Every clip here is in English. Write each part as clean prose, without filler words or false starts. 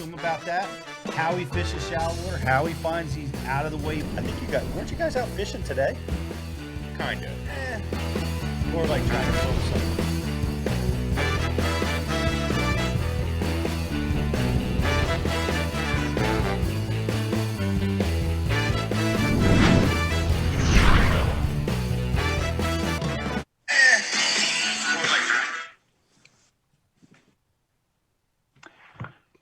to him about that, how he fishes shallow water, how he finds he's out of the way. I think weren't you guys out fishing today? Kind of. Or like trying to pull something.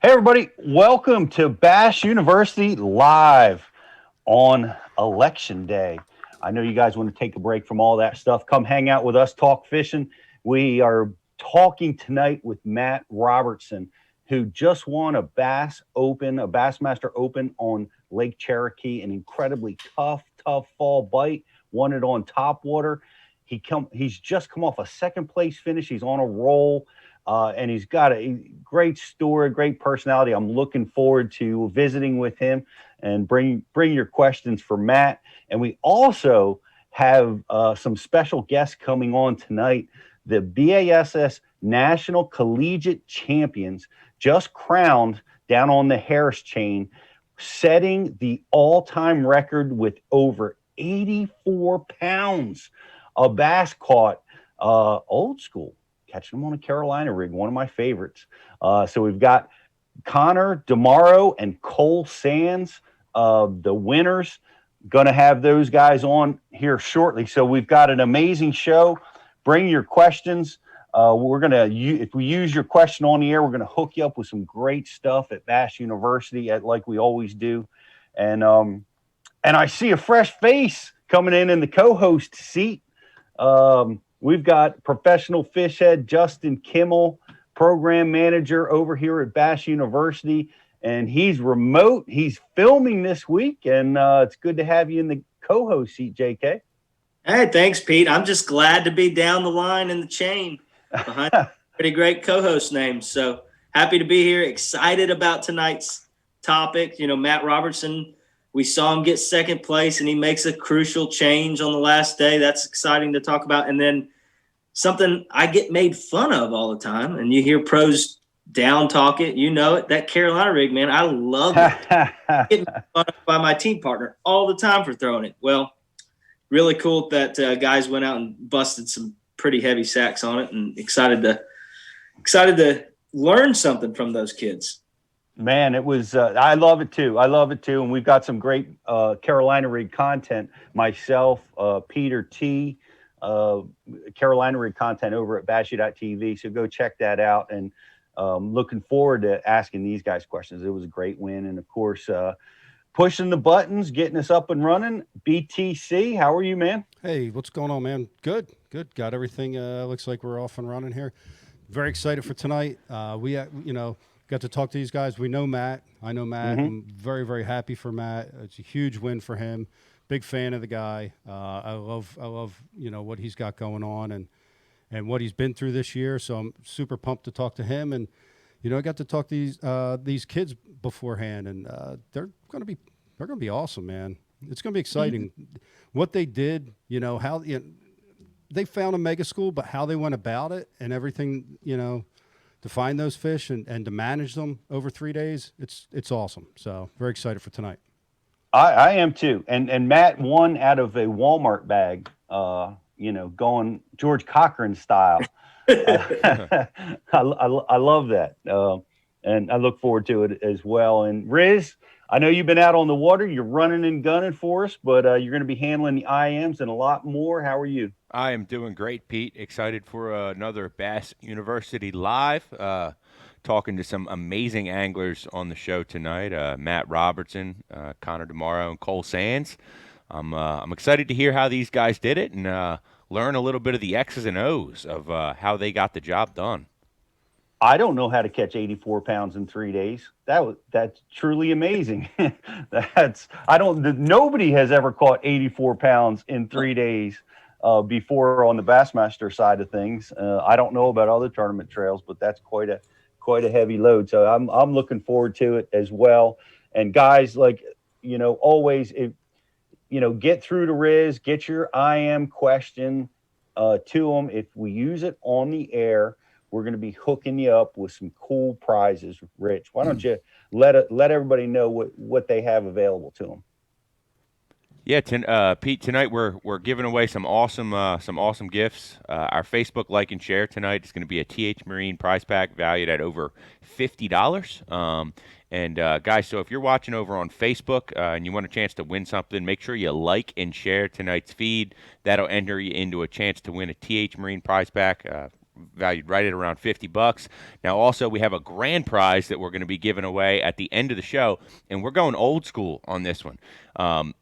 Hey, everybody. Welcome to Bass University Live on Election Day. I know you guys want to take a break from all that stuff. Come hang out with us, talk fishing. We are talking tonight with Matt Robertson, who just won a Bassmaster Open on Lake Cherokee, an incredibly tough fall bite, won it on top water. He's just come off a second place finish. He's on a roll. And he's got a great story, great personality. I'm looking forward to visiting with him and bring your questions for Matt. And we also have some special guests coming on tonight. The BASS National Collegiate Champions just crowned down on the Harris chain, setting the all-time record with over 84 pounds of bass caught, old school. Catching them on a Carolina rig, one of my favorites. So we've got Connor DeMauro and Cole Sands, the winners. Going to have those guys on here shortly. So we've got an amazing show. Bring your questions. If we use your question on the air, we're going to hook you up with some great stuff at Bass University, like we always do. And I see a fresh face coming in the co-host seat. We've got professional fish head Justin Kimmel, program manager over here at Bass University, and he's remote. He's filming this week, and it's good to have you in the co-host seat, JK. Hey, thanks, Pete. I'm just glad to be down the line in the chain behind pretty great co-host names. So happy to be here. Excited about tonight's topic. You know, Matt Robertson, we saw him get second place, and he makes a crucial change on the last day. That's exciting to talk about. And then something I get made fun of all the time, and you hear pros down talk it. You know it, that Carolina rig, man. I love it. Get made fun of by my team partner all the time for throwing it. Well, really cool that guys went out and busted some pretty heavy sacks on it, and excited to learn something from those kids. Man, it was, I love it too. And we've got some great Carolina rig content. Myself, Peter T, Carolina rig content over at bashu.tv. So go check that out. And looking forward to asking these guys questions. It was a great win. And of course, pushing the buttons, getting us up and running. BTC, how are you, man? Hey, what's going on, man? Good. Got everything. Looks like we're off and running here. Very excited for tonight. We got to talk to these guys. We know Matt. I know Matt. Mm-hmm. I'm very, very happy for Matt. It's a huge win for him. Big fan of the guy. I love what he's got going on and what he's been through this year. So I'm super pumped to talk to him. And I got to talk to these kids beforehand, and they're gonna be awesome, man. It's gonna be exciting. Mm-hmm. What they did, how they found a mega school, but how they went about it and everything, to find those fish and to manage them over 3 days, it's awesome. So very excited for tonight. I am too. And Matt won out of a Walmart bag, going George Cochran style. I love that. And I look forward to it as well. And Riz, I know you've been out on the water. You're running and gunning for us, but you're going to be handling the IMs and a lot more. How are you? I am doing great, Pete. Excited for another Bass University Live. Talking to some amazing anglers on the show tonight. Matt Robertson, Connor DeMauro, and Cole Sands. I'm excited to hear how these guys did it and learn a little bit of the X's and O's of how they got the job done. I don't know how to catch 84 pounds in 3 days. That's truly amazing. Nobody has ever caught 84 pounds in 3 days before on the Bassmaster side of things. I don't know about other tournament trails, but that's quite a heavy load. So I'm looking forward to it as well. And guys, always, get through to Riz, get your IM question to them. If we use it on the air, we're going to be hooking you up with some cool prizes. Rich, why don't you let everybody know what they have available to them? Yeah, Pete. Tonight we're giving away some awesome gifts. Our Facebook like and share tonight is going to be a TH Marine prize pack valued at over $50. And guys, so if you're watching over on Facebook and you want a chance to win something, make sure you like and share tonight's feed. That'll enter you into a chance to win a TH Marine prize pack. Valued right at around $50. Now, also, we have a grand prize that we're going to be giving away at the end of the show, and we're going old school on this one.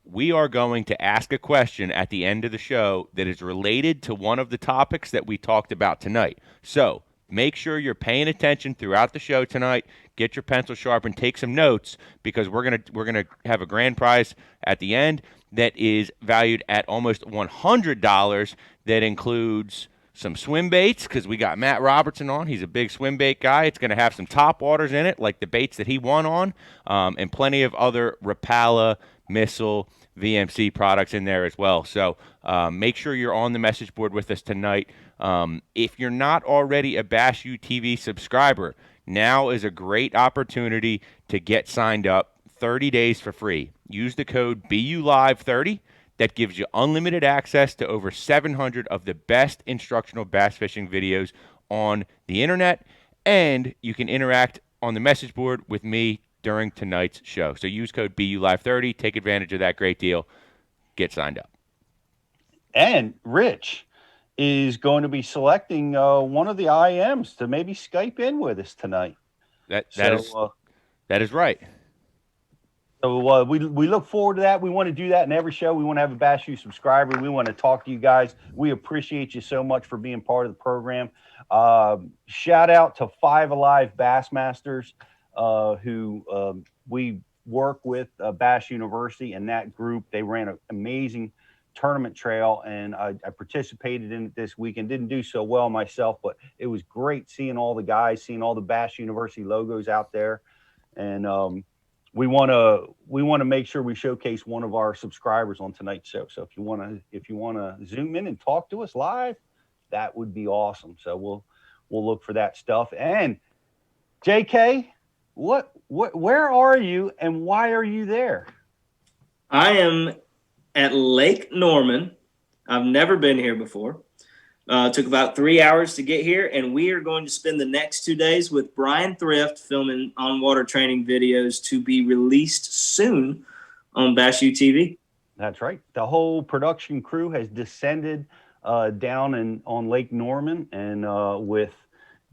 We are going to ask a question at the end of the show that is related to one of the topics that we talked about tonight. So make sure you're paying attention throughout the show tonight. Get your pencil sharp and take some notes, because we're gonna have a grand prize at the end that is valued at almost $100. That includes some swim baits, because we got Matt Robertson on. He's a big swim bait guy. It's going to have some top waters in it, like the baits that he won on, and plenty of other Rapala, Missile, VMC products in there as well. So make sure you're on the message board with us tonight. If you're not already a Bash U TV subscriber, now is a great opportunity to get signed up. 30 days for free. Use the code BULive30. That gives you unlimited access to over 700 of the best instructional bass fishing videos on the internet, and you can interact on the message board with me during tonight's show. So use code BULive30, take advantage of that great deal, get signed up. And Rich is going to be selecting one of the IMs to maybe Skype in with us tonight. That is right. So we look forward to that. We want to do that in every show. We want to have a Bass U subscriber. We want to talk to you guys. We appreciate you so much for being part of the program. Shout out to 5 Alive Bassmasters, who we work with Bass University and that group. They ran an amazing tournament trail, and I participated in it this week and didn't do so well myself, but it was great seeing all the guys, seeing all the Bass University logos out there. And we want to make sure we showcase one of our subscribers on tonight's show. So if you want to zoom in and talk to us live, that would be awesome. So we'll look for that stuff. And JK, where are you and why are you there? I am at Lake Norman. I've never been here before. Took about 3 hours to get here, and we are going to spend the next 2 days with Brian Thrift filming on-water training videos to be released soon on Bass U TV. That's right. The whole production crew has descended down on Lake Norman, and with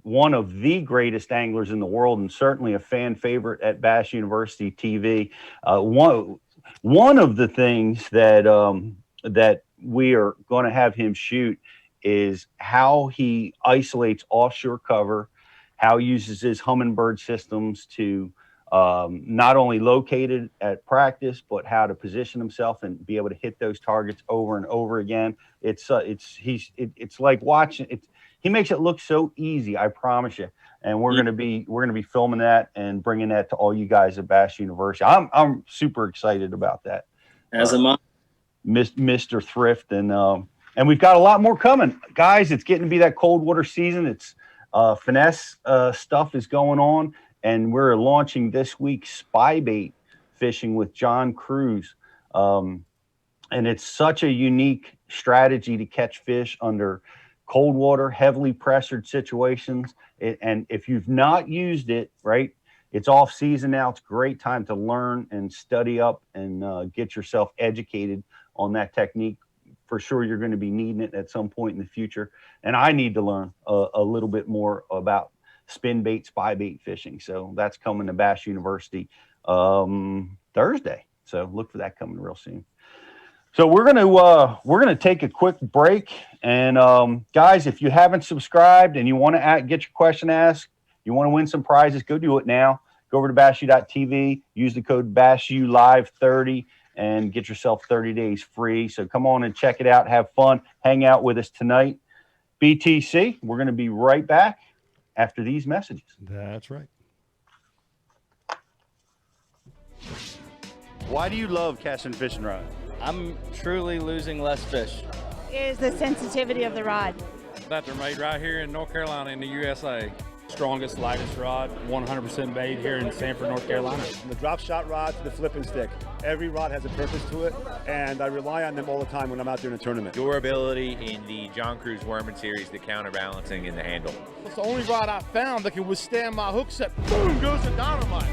one of the greatest anglers in the world, and certainly a fan favorite at Bass University TV. One of the things that we are going to have him shoot is how he isolates offshore cover, how he uses his Humminbird systems to not only locate it at practice, but how to position himself and be able to hit those targets over and over again. It's like watching it. He makes it look so easy, I promise you. And we're gonna be filming that and bringing that to all you guys at Bass University. I'm super excited about that. As am I. Mr. Thrift, and we've got a lot more coming, guys. It's getting to be that cold water season. It's finesse stuff is going on, and we're launching this week spy bait fishing with John Cruz, and it's such a unique strategy to catch fish under cold water, heavily pressured situations. And if you've not used it, right, it's off season now. It's a great time to learn and study up and get yourself educated on that technique. For sure, you're going to be needing it at some point in the future. And I need to learn a little bit more about spin bait, spy bait fishing. So that's coming to Bass University Thursday. So look for that coming real soon. So we're gonna take a quick break. And guys, if you haven't subscribed and you want to get your question asked, you want to win some prizes, go do it now. Go over to bassu.tv, use the code BASSULive30, and get yourself 30 days free. So come on and check it out. Have fun. Hang out with us tonight. BTC, we're going to be right back after these messages. That's right. Why do you love casting fishing rod? I'm truly losing less fish. Is the sensitivity of the rod. that they're made right here in North Carolina in the USA. Strongest, lightest rod, 100% made here in Sanford, North Carolina. From the drop shot rod to the flipping stick, every rod has a purpose to it, and I rely on them all the time when I'm out there in a tournament. Durability in the John Cruz Worming series, the counterbalancing in the handle. It's the only rod I found that can withstand my hook set. Boom goes the dynamite.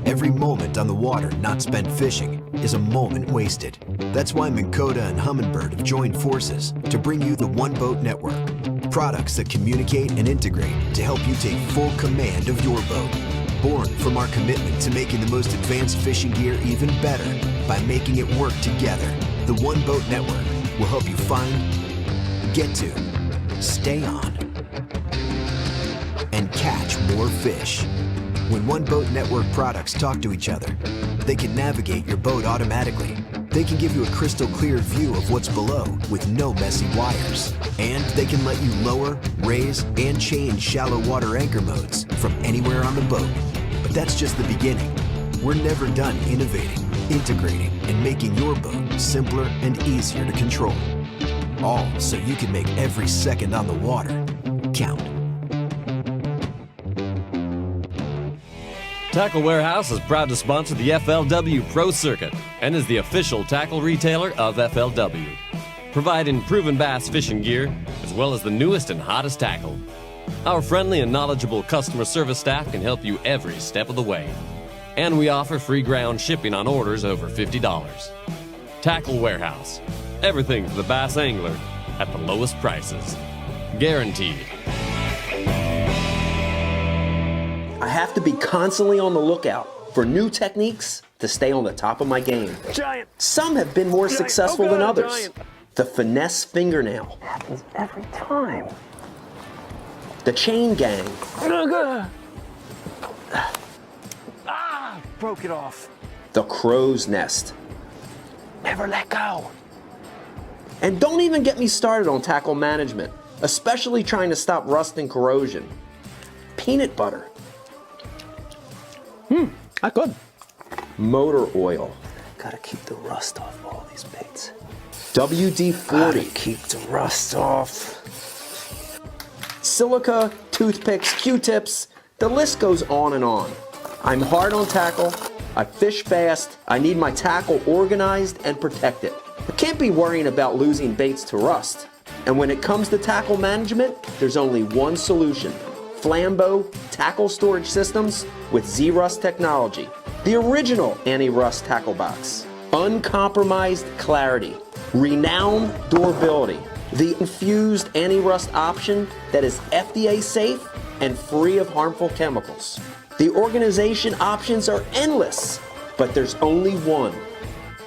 Every moment on the water not spent fishing is a moment wasted. That's why Minn Kota and Humminbird have joined forces to bring you the One Boat Network. Products that communicate and integrate to help you take full command of your boat. Born from our commitment to making the most advanced fishing gear even better by making it work together, the One Boat Network will help you find, get to, stay on, and catch more fish. When One Boat Network products talk to each other, they can navigate your boat automatically. They can give you a crystal clear view of what's below with no messy wires. And they can let you lower, raise, and change shallow water anchor modes from anywhere on the boat. But that's just the beginning. We're never done innovating, integrating, and making your boat simpler and easier to control. All so you can make every second on the water count. Tackle Warehouse is proud to sponsor the FLW Pro Circuit and is the official tackle retailer of FLW, providing proven bass fishing gear as well as the newest and hottest tackle. Our friendly and knowledgeable customer service staff can help you every step of the way. And we offer free ground shipping on orders over $50. Tackle Warehouse, everything for the bass angler at the lowest prices. Guaranteed. I have to be constantly on the lookout for new techniques to stay on the top of my game. Giant! Some have been more successful than others. Giant. The finesse fingernail happens every time. The chain gang. Broke it off. The crow's nest. Never let go. And don't even get me started on tackle management, especially trying to stop rust and corrosion. Peanut butter. Not good. Motor oil. Gotta keep the rust off all these baits. WD-40. Gotta keep the rust off. Silica, toothpicks, Q-tips, the list goes on and on. I'm hard on tackle, I fish fast, I need my tackle organized and protected. I can't be worrying about losing baits to rust. And when it comes to tackle management, there's only one solution. Flambeau Tackle Storage Systems with Z-Rust technology. The original anti-rust tackle box. Uncompromised clarity. Renowned durability. The infused anti-rust option that is FDA safe and free of harmful chemicals. The organization options are endless, but there's only one.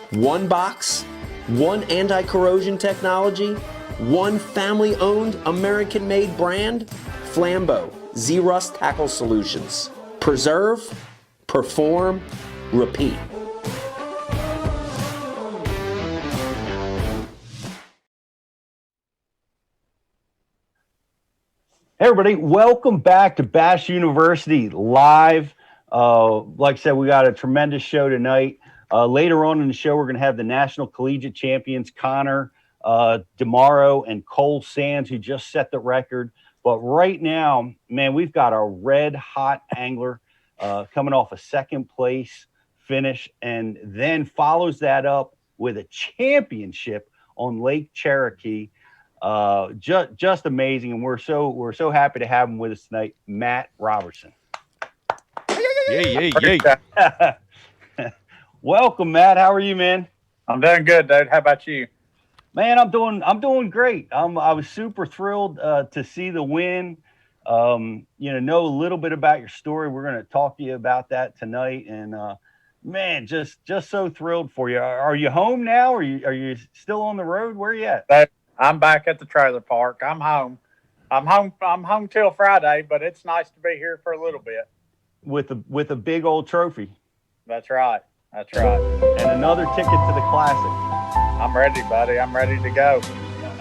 One box, one anti-corrosion technology, one family-owned, American-made brand, Flambeau Z-Rust Tackle Solutions. Preserve, perform, repeat. Hey everybody, welcome back to Bass University Live. Like I said, we got a tremendous show tonight. Later on in the show, we're going to have the National Collegiate Champions, Connor DeMauro and Cole Sands, who just set the record. But right now, man, we've got a red-hot angler coming off a second place finish, and then follows that up with a championship on Lake Cherokee. Just amazing, and we're so happy to have him with us tonight, Matt Robertson. Yay. Welcome, Matt. How are you, man? I'm doing good, dude. How about you? Man, I'm doing great. I was super thrilled to see the win. Know a little bit about your story. We're going to talk to you about that tonight, and man, just so thrilled for you. Are you home now? Are you still on the road? Where are you at? I'm back at the trailer park. I'm home. I'm home till Friday, but it's nice to be here for a little bit. With a big old trophy. That's right. And another ticket to the Classic. I'm ready, buddy. I'm ready to go.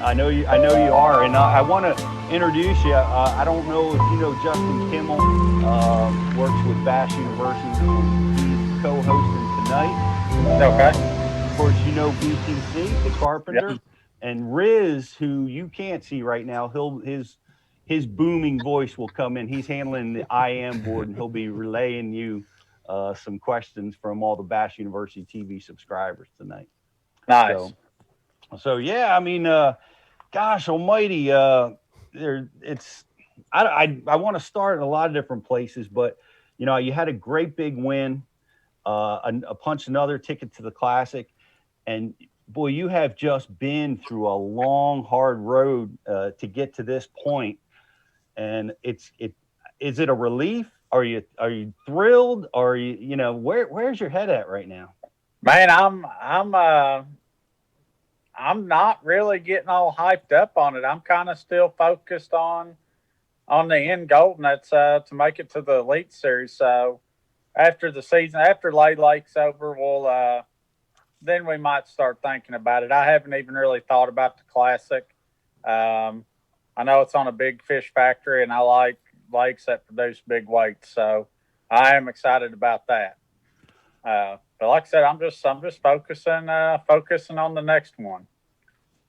I know you are, and I want to introduce you. I don't know if you know Justin Kimmel, works with Bass University. He's co-hosting tonight. Okay. Of course, you know BTC, the Carpenter. and Riz, who you can't see right now, his booming voice will come in. He's handling the IM board, and he'll be relaying you some questions from all the Bass University TV subscribers tonight. Nice. So yeah, I mean, gosh almighty, it's I want to start in a lot of different places, but you had a great big win, a punch another ticket to the Classic, and boy, you have just been through a long, hard road to get to this point, and is it a relief? Are you thrilled? Or are you where's your head at right now? Man, I'm not really getting all hyped up on it. I'm kind of still focused on the end goal, and that's to make it to the Elite Series. So after the season, after Lake's over, we'll then we might start thinking about it. I haven't even really thought about the Classic. I know it's on a big fish factory, and I like lakes that produce big weights, so I am excited about that. But like I said, I'm just focusing on the next one.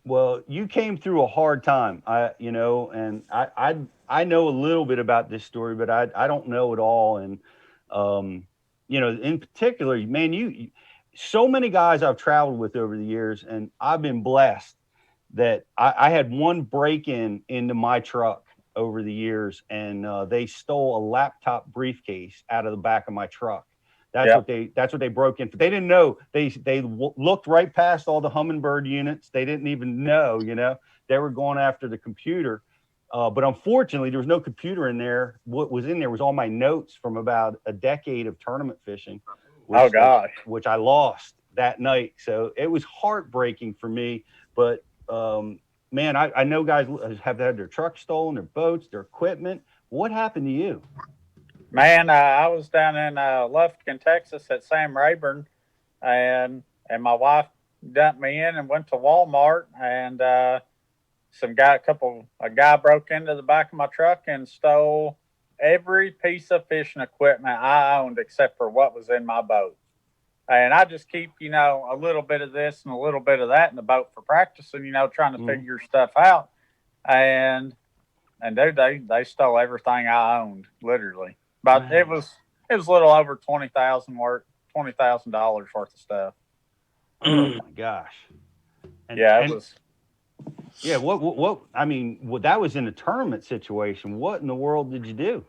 Well, you came through a hard time, and I know a little bit about this story, but I don't know it all. And in particular, man, so many guys I've traveled with over the years, and I've been blessed that I had one break-in into my truck over the years, and they stole a laptop briefcase out of the back of my truck. That's what they broke in. They didn't know. They looked right past all the Humminbird units. They didn't even know, they were going after the computer. But unfortunately, there was no computer in there. What was in there was all my notes from about a decade of tournament fishing. Which I lost that night. So it was heartbreaking for me. But man, I know guys have had their trucks stolen, their boats, their equipment. What happened to you? Man, I was down in Lufkin, Texas at Sam Rayburn, and my wife dumped me in and went to Walmart, and a guy broke into the back of my truck and stole every piece of fishing equipment I owned except for what was in my boat. And I just keep, a little bit of this and a little bit of that in the boat for practicing, trying to figure stuff out. And they stole everything I owned, literally. But it was a little over $20,000 worth of stuff. Oh my gosh! It was. Yeah, what? I mean, that was in a tournament situation. What in the world did you do?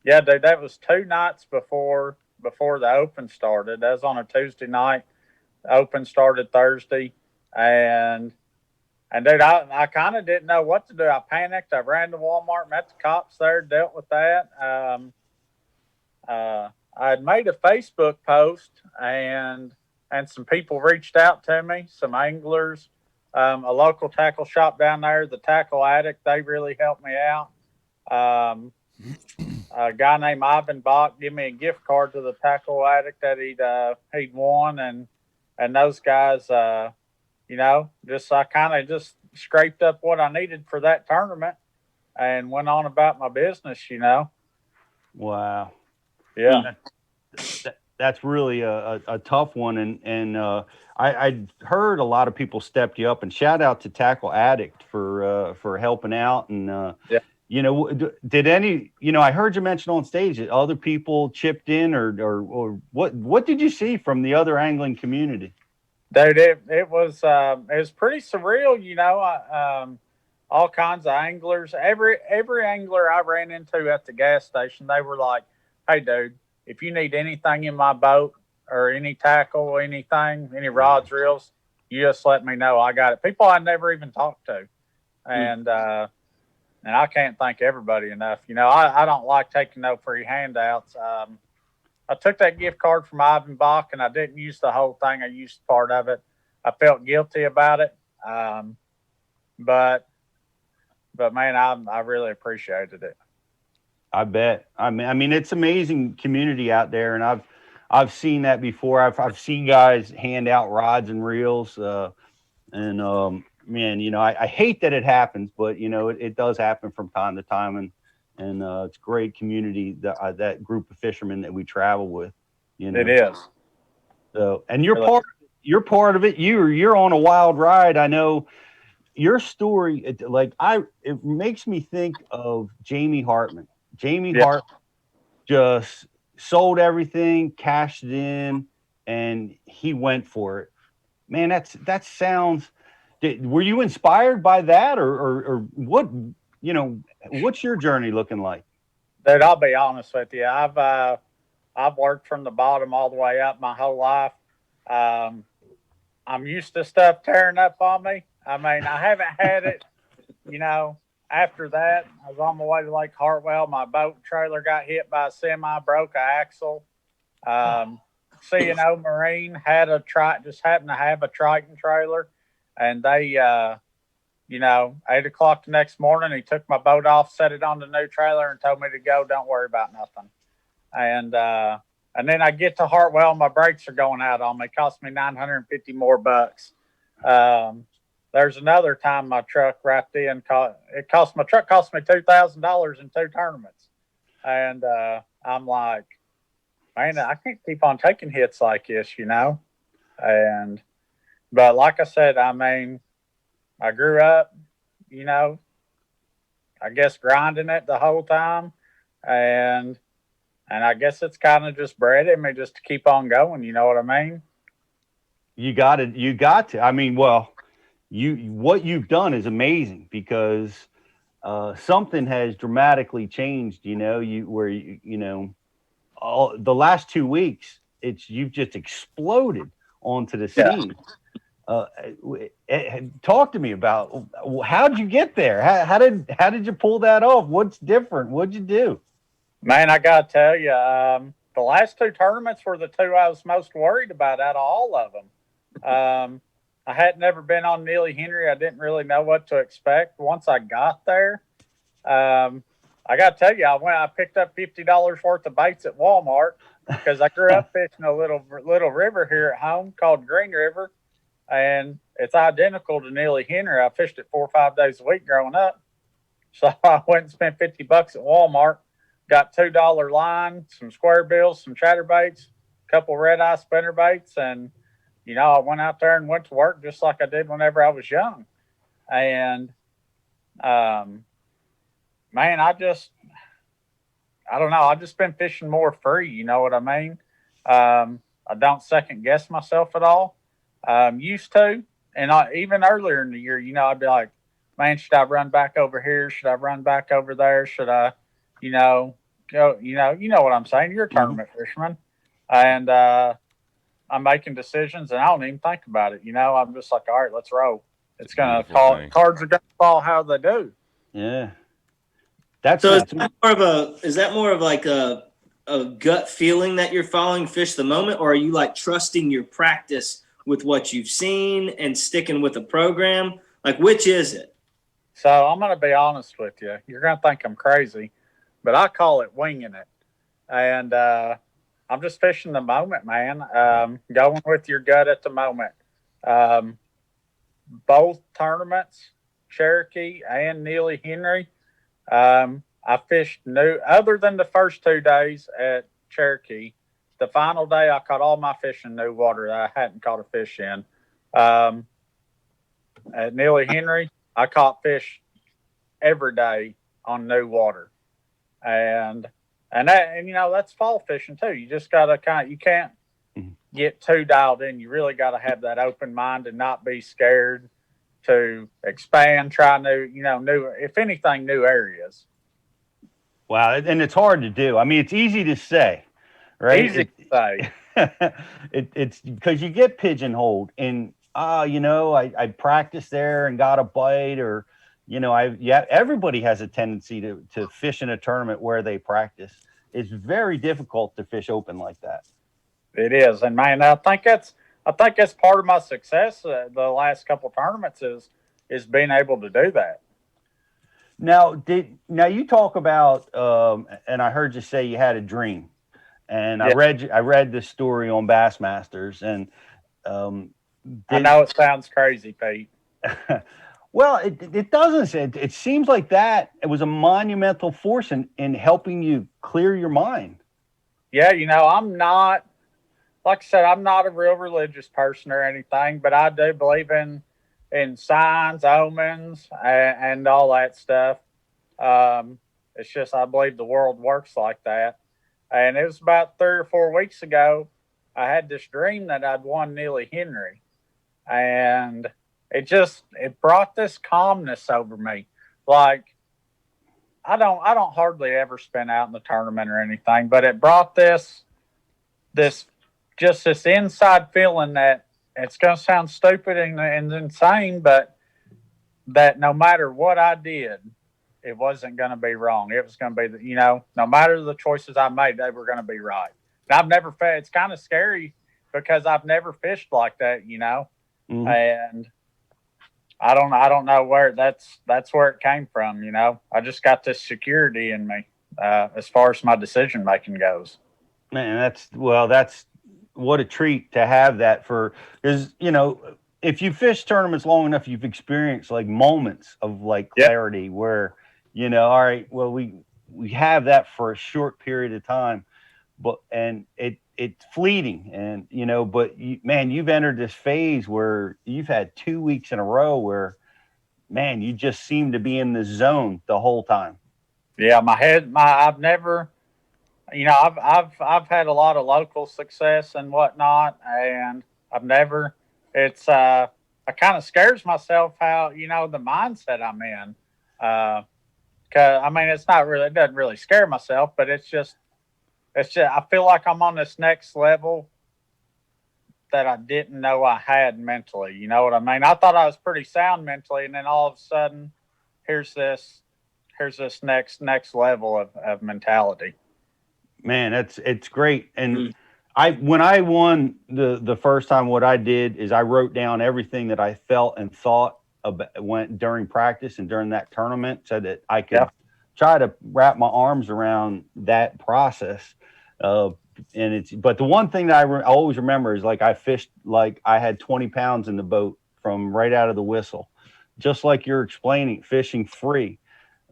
Yeah, dude, that was 2 nights before the Open started. That was on a Tuesday night. The Open started Thursday, and dude, I kind of didn't know what to do. I panicked. I ran to Walmart, met the cops there, dealt with that. I had made a Facebook post, and some people reached out to me, some anglers, a local tackle shop down there, the Tackle Addict. They really helped me out. A guy named Ivan Bach gave me a gift card to the Tackle Addict that he'd won, and those guys, I kind of just scraped up what I needed for that tournament and went on about my business. Wow. Yeah. That's really a tough one, and I heard a lot of people stepped you up, and shout out to Tackle Addict for helping out, and did any I heard you mention on stage that other people chipped in, or what did you see from the other angling community? Dude, it was pretty surreal. All kinds of anglers. Every angler I ran into at the gas station, they were like, "Hey, dude, if you need anything in my boat or any tackle, anything, any rods, reels, you just let me know. I got it." People I never even talked to, and I can't thank everybody enough. I don't like taking no free handouts. I took that gift card from Ivan Bach, and I didn't use the whole thing. I used part of it. I felt guilty about it, but man, I really appreciated it. I bet. I mean, it's amazing community out there, and I've seen that before. I've seen guys hand out rods and reels, and man, I hate that it happens, but it does happen from time to time, and it's great community that group of fishermen that we travel with. It is. So, and you're part of it. You're on a wild ride. I know your story, it makes me think of Jamie Hartman. Jamie Yeah. Hart just sold everything, cashed it in, and he went for it. Man, that sounds. Were you inspired by that, or what? What's your journey looking like? Dude, I'll be honest with you. I've worked from the bottom all the way up my whole life. I'm used to stuff tearing up on me. I mean, I haven't had it, after that. I was on my way to Lake Hartwell. My boat trailer got hit by a semi, broke an axle. C&O Marine just happened to have a Triton trailer, and they, 8 o'clock the next morning, he took my boat off, set it on the new trailer, and told me to go. Don't worry about nothing. And then I get to Hartwell, my brakes are going out on me. It cost me $950 more bucks. There's another time my truck wrapped in. My truck cost me $2,000 in 2 tournaments. And I'm like, man, I can't keep on taking hits like this, But like I said, I mean, I grew up, I guess grinding it the whole time. And I guess it's kind of just bred in me just to keep on going. You know what I mean? You got it. You got to. I mean, well, what you've done is amazing because something has dramatically changed. All the last 2 weeks, you've just exploded onto the scene. Talk to me about how did you get there? How did you pull that off? What's different? What'd you do? Man, I gotta tell you, the last 2 tournaments were the 2 I was most worried about out of all of them. I had never been on Neely Henry. I didn't really know what to expect. Once I got there, I got to tell you, I picked up $50 worth of baits at Walmart because I grew up fishing a little river here at home called Green River, and it's identical to Neely Henry. I fished it 4 or 5 days a week growing up. So I went and spent $50 at Walmart, got $2 line, some square bills, some chatterbaits, a couple red eye spinner baits, and I went out there and went to work just like I did whenever I was young. And man, I don't know. I've just been fishing more free. You know what I mean? I don't second guess myself at all. Used to, and even earlier in the year, I'd be like, man, should I run back over here? Should I run back over there? Should I, go? You know what I'm saying? You're a tournament fisherman, and I'm making decisions, and I don't even think about it. I'm just like, all right, let's roll. It's gonna call. Cards are gonna fall how they do. Yeah. Is that more of like a gut feeling that you're following fish the moment, or are you like trusting your practice with what you've seen and sticking with a program? Like, which is it? So I'm going to be honest with you. You're going to think I'm crazy, but I call it winging it. And I'm just fishing the moment, man. Going with your gut at the moment. Both tournaments, Cherokee and Neely Henry, I fished other than the first 2 days at Cherokee. The final day, I caught all my fish in new water that I hadn't caught a fish in. At Neely Henry, I caught fish every day on new water, and that's fall fishing too. You just gotta you can't get too dialed in. You really gotta have that open mind and not be scared to expand, try new, if anything, new areas. Wow, and it's hard to do. I mean, it's easy to say, right? Easy to say. It's because you get pigeonholed, and I practiced there and got a bite, or everybody has a tendency to fish in a tournament where they practice. It's very difficult to fish open like that. It is, and man, I think that's part of my success the last couple of tournaments is being able to do that. Now you talk about, and I heard you say you had a dream, and yeah. I read this story on Bassmasters, and I know it sounds crazy, Pete. Well, it doesn't. It seems like that it was a monumental force in helping you clear your mind. Yeah, I'm not, like I said, I'm not a real religious person or anything, but I do believe in in signs, omens, and all that stuff. It's just I believe the world works like that. And it was about 3 or 4 weeks ago. I had this dream that I'd won Neely Henry, and it brought this calmness over me. Like I don't hardly ever spin out in the tournament or anything, but it brought this inside feeling that it's going to sound stupid and insane, but that no matter what I did, it wasn't going to be wrong. It was going to be, no matter the choices I made, they were going to be right. And I've never fished. It's kind of scary because I've never fished like that, Mm-hmm. and I don't know where that's where it came from. I just got this security in me as far as my decision making goes. Man, that's what a treat to have that because if you fish tournaments long enough, you've experienced like moments of like clarity where all right, well we have that for a short period of time, and it's fleeting, and but you've entered this phase where you've had 2 weeks in a row where you just seem to be in the zone the whole time. Yeah, I've never. I've had a lot of local success and whatnot, and I've never. It kind of scares myself how the mindset I'm in. Cause it's not really. It doesn't really scare myself, but it's just. I feel like I'm on this next level that I didn't know I had mentally. You know what I mean? I thought I was pretty sound mentally, and then all of a sudden, here's this next level of mentality. Man, it's great. And when I won the first time, what I did is I wrote down everything that I felt and thought went during practice and during that tournament, so that I could try to wrap my arms around that process. But the one thing that I always remember is like I fished like I had 20 pounds in the boat from right out of the whistle, just like you're explaining, fishing free.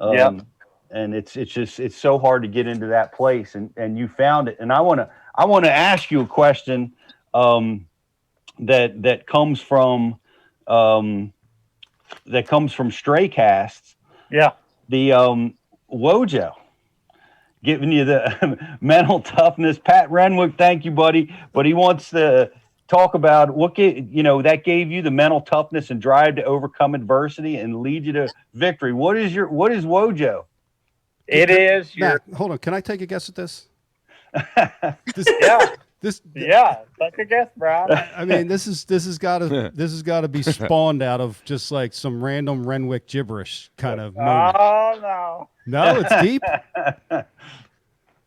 And it's so hard to get into that place, and you found it. And I want to ask you a question that comes from stray casts. Yeah. The Wojo giving you the mental toughness. Pat Renwick, thank you, buddy. But he wants to talk about that gave you the mental toughness and drive to overcome adversity and lead you to victory. What is Wojo? It is. Matt, hold on. Can I take a guess at this? Take a guess, Brian. This has got to be spawned out of just like some random Renwick gibberish kind of moment. Oh no, it's deep.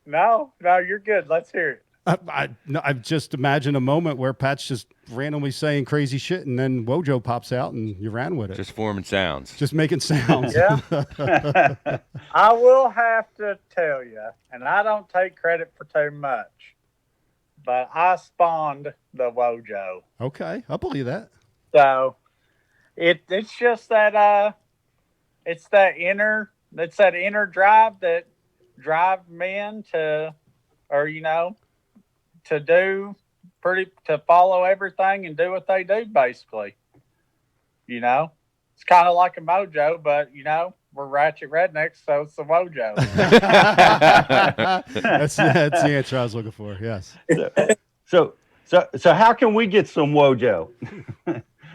No, you're good. Let's hear it. I just imagine a moment where Pat's just randomly saying crazy shit, and then Wojo pops out, and you ran with it. Just forming sounds. Just making sounds. Yeah. I will have to tell you, and I don't take credit for too much, but I spawned the Wojo. Okay, I believe that. So it's just that it's that inner drive that drive men to follow everything and do what they do, basically. It's kind of like a mojo, but we're ratchet rednecks, so it's the Wojo. That's the answer I was looking for. Yes. So how can we get some Wojo?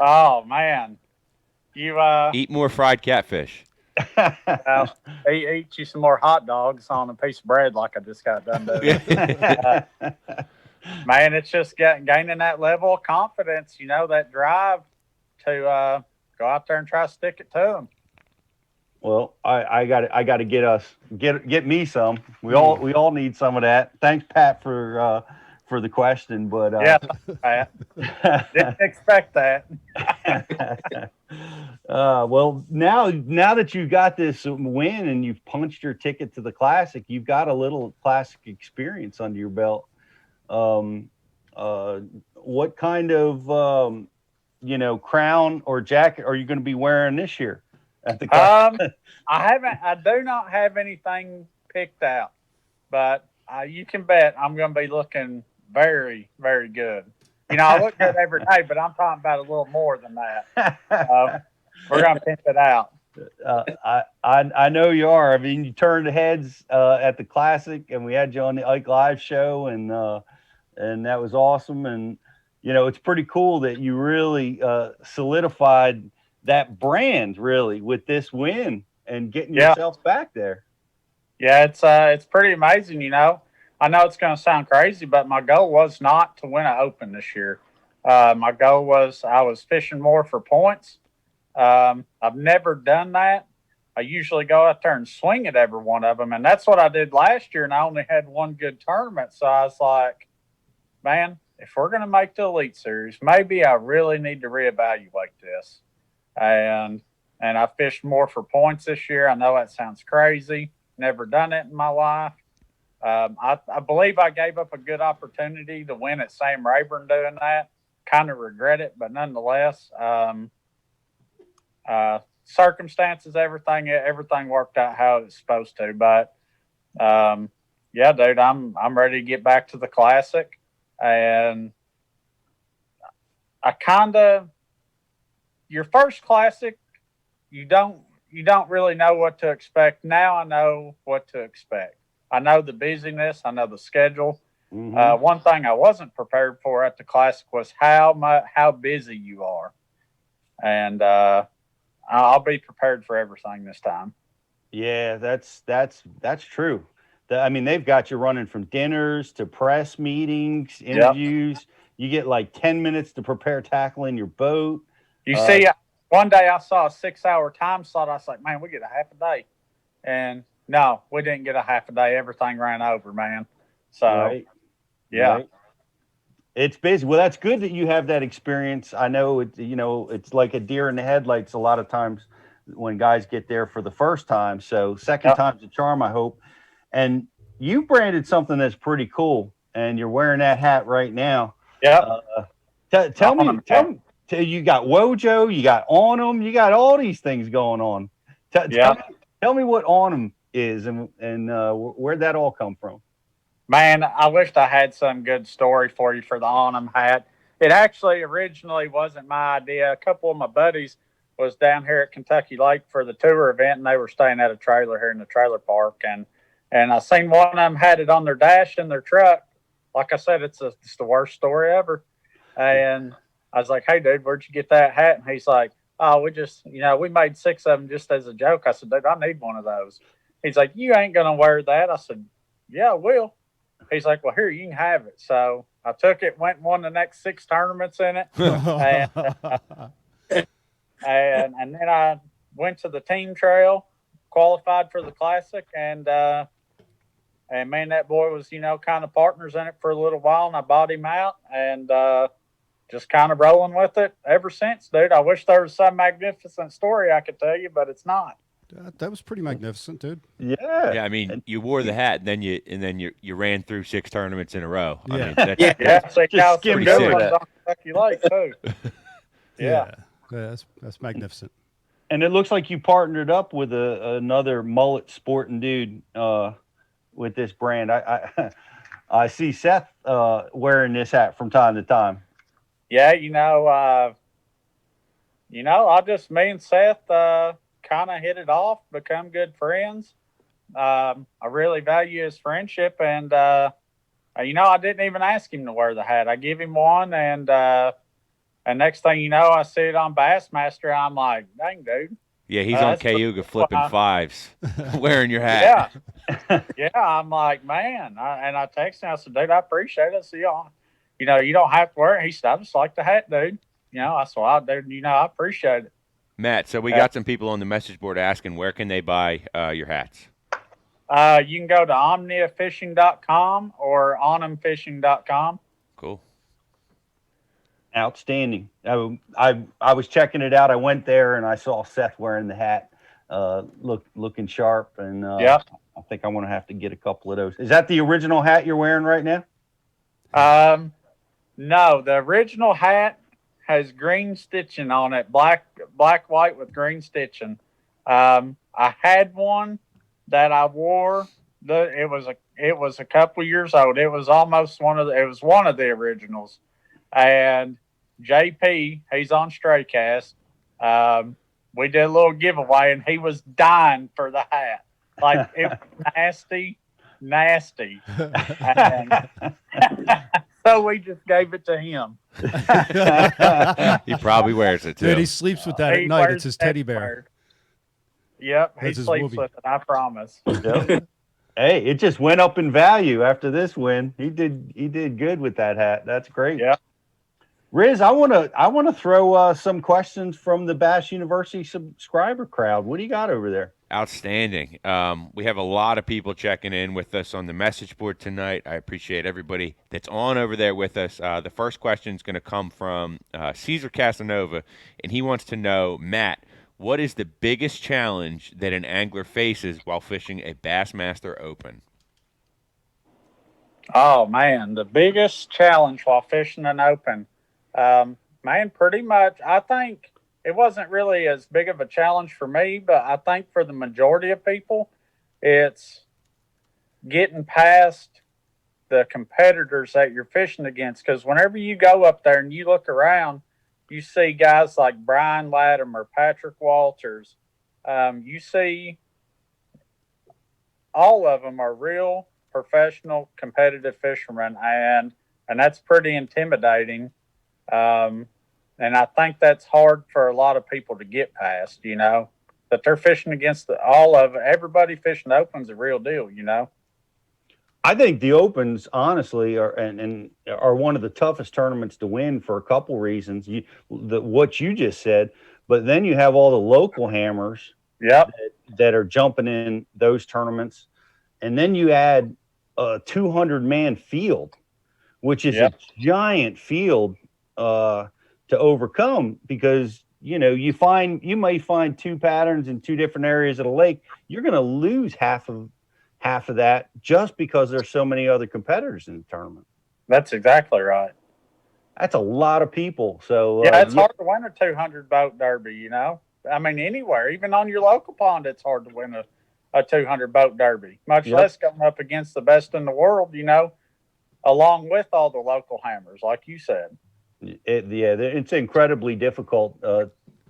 Oh man, you eat more fried catfish. Eat you some more hot dogs on a piece of bread, like I just got done doing. Man, it's just gaining that level of confidence. That drive to go out there and try to stick it to them. Well, I got to get me some. We all need some of that. Thanks, Pat, for the question, but Pat. Didn't expect that. Well, now that you've got this win and you've punched your ticket to the Classic, you've got a little Classic experience under your belt. What kind of crown or jacket are you going to be wearing this year at the Classic? I do not have anything picked out, but you can bet I'm going to be looking very, very good. I look good every day, but I'm talking about a little more than that. We're gonna pimp it out. I know you are. I mean, you turned heads at the Classic, and we had you on the Ike Live show, and that was awesome. And it's pretty cool that you really solidified that brand really with this win and getting yourself back there. Yeah, it's pretty amazing. I know it's going to sound crazy, but my goal was not to win an Open this year. My goal was I was fishing more for points. I've never done that. I usually go out there and swing at every one of them, and that's what I did last year, and I only had one good tournament. So I was like, man, if we're going to make the Elite Series, maybe I really need to reevaluate this. And I fished more for points this year. I know that sounds crazy. Never done it in my life. I believe I gave up a good opportunity to win at Sam Rayburn doing that. Kind of regret it, but nonetheless, circumstances, everything worked out how it's supposed to. But yeah, dude, I'm ready to get back to the Classic, and your first Classic, you don't really know what to expect. Now I know what to expect. I know the busyness. I know the schedule. Mm-hmm. One thing I wasn't prepared for at the Classic was how busy you are, and I'll be prepared for everything this time. Yeah, that's true. I mean, they've got you running from dinners to press meetings, interviews. Yep. You get like 10 minutes to prepare tackle in your boat. You see, one day I saw a 6-hour time slot. I was like, man, we get a half a day. And no, we didn't get a half a day. Everything ran over, man. So, right. Yeah. Right. It's busy. Well, that's good that you have that experience. I know it's like a deer in the headlights a lot of times when guys get there for the first time. So second time's a charm, I hope. And you branded something that's pretty cool, and you're wearing that hat right now. Yeah. Tell me, you got Wojo, you got On 'em, you got all these things going on. Tell me what On 'em is and where'd that all come from? Man, I wished I had some good story for you for the On 'em hat. It actually originally wasn't my idea. A couple of my buddies was down here at Kentucky Lake for the tour event, and they were staying at a trailer here in the trailer park. And I seen one of them had it on their dash in their truck. Like I said, it's the worst story ever. And I was like, hey, dude, where'd you get that hat? And he's like, oh, we just, we made 6 of them just as a joke. I said, dude, I need one of those. He's like, you ain't going to wear that. I said, yeah, I will. He's like, well, here, you can have it. So I took it, went and won the next 6 tournaments in it. and then I went to the team trail, qualified for the Classic, and me and that boy was, kind of partners in it for a little while, and I bought him out, and just kind of rolling with it ever since, dude. I wish there was some magnificent story I could tell you, but it's not. That was pretty magnificent, dude. Yeah. Yeah, I mean, you wore the hat, and then you ran through 6 tournaments in a row. Yeah. I mean, that's just pretty sick. On Kentucky Lake too. Yeah, that's magnificent. And it looks like you partnered up with another mullet sporting dude with this brand. I see Seth wearing this hat from time to time. Yeah, me and Seth kind of hit it off, become good friends. I really value his friendship, and I didn't even ask him to wear the hat. I give him one, and next thing you know, I see it on Bassmaster. I'm like, dang, dude. Yeah, he's on Cayuga flipping 5s, wearing your hat. Yeah, I'm like, man. I texted him. I said, dude, I appreciate it. So, you don't have to wear it. He said, I just like the hat, dude. I said, well, dude, I appreciate it. Matt, so we got some people on the message board asking, where can they buy your hats? You can go to omniafishing.com or onamfishing.com. Cool. Outstanding. I was checking it out. I went there and I saw Seth wearing the hat, looking sharp. And I think I'm going to have to get a couple of those. Is that the original hat you're wearing right now? No, the original hat has green stitching on it, black, white with green stitching. I had one that I wore. It was a couple years old. It was almost one of the originals. And JP, he's on Straycast. We did a little giveaway, and he was dying for the hat. Like, it was nasty. And so we just gave it to him. He probably wears it too. Dude, he sleeps with that at night. It's his teddy bear. Yep, he That's his sleeps whoopee. with it, I promise. Yep. Hey, it just went up in value after this win. He did good with that hat. That's great. Yeah. Riz, I wanna throw some questions from the Bass University subscriber crowd. What do you got over there? Outstanding. We have a lot of people checking in with us on the message board tonight. I appreciate everybody that's on over there with us. The first question is going to come from Caesar Casanova, and he wants to know, Matt, what is the biggest challenge that an angler faces while fishing a Bassmaster Open? Oh, man, the biggest challenge while fishing an open. Man, pretty much, I think it wasn't really as big of a challenge for me, but I think for the majority of people, it's getting past the competitors that you're fishing against. Because whenever you go up there and you look around, you see guys like Brian Latimer, Patrick Walters. You see all of them are real professional competitive fishermen, and that's pretty intimidating. And I think that's hard for a lot of people to get past, that they're fishing against everybody fishing the Open's a real deal, I think the Opens, honestly, are one of the toughest tournaments to win for a couple reasons. What you just said, but then you have all the local hammers that are jumping in those tournaments, and then you add a 200-man field, which is a giant field to overcome, because you may find two patterns in two different areas of the lake. You're going to lose half of that just because there's so many other competitors in the tournament. That's exactly right. That's a lot of people. So it's hard to win a 200 boat derby. I mean, anywhere, even on your local pond, it's hard to win a 200 boat derby, much less going up against the best in the world. Along with all the local hammers, like you said. It's incredibly difficult,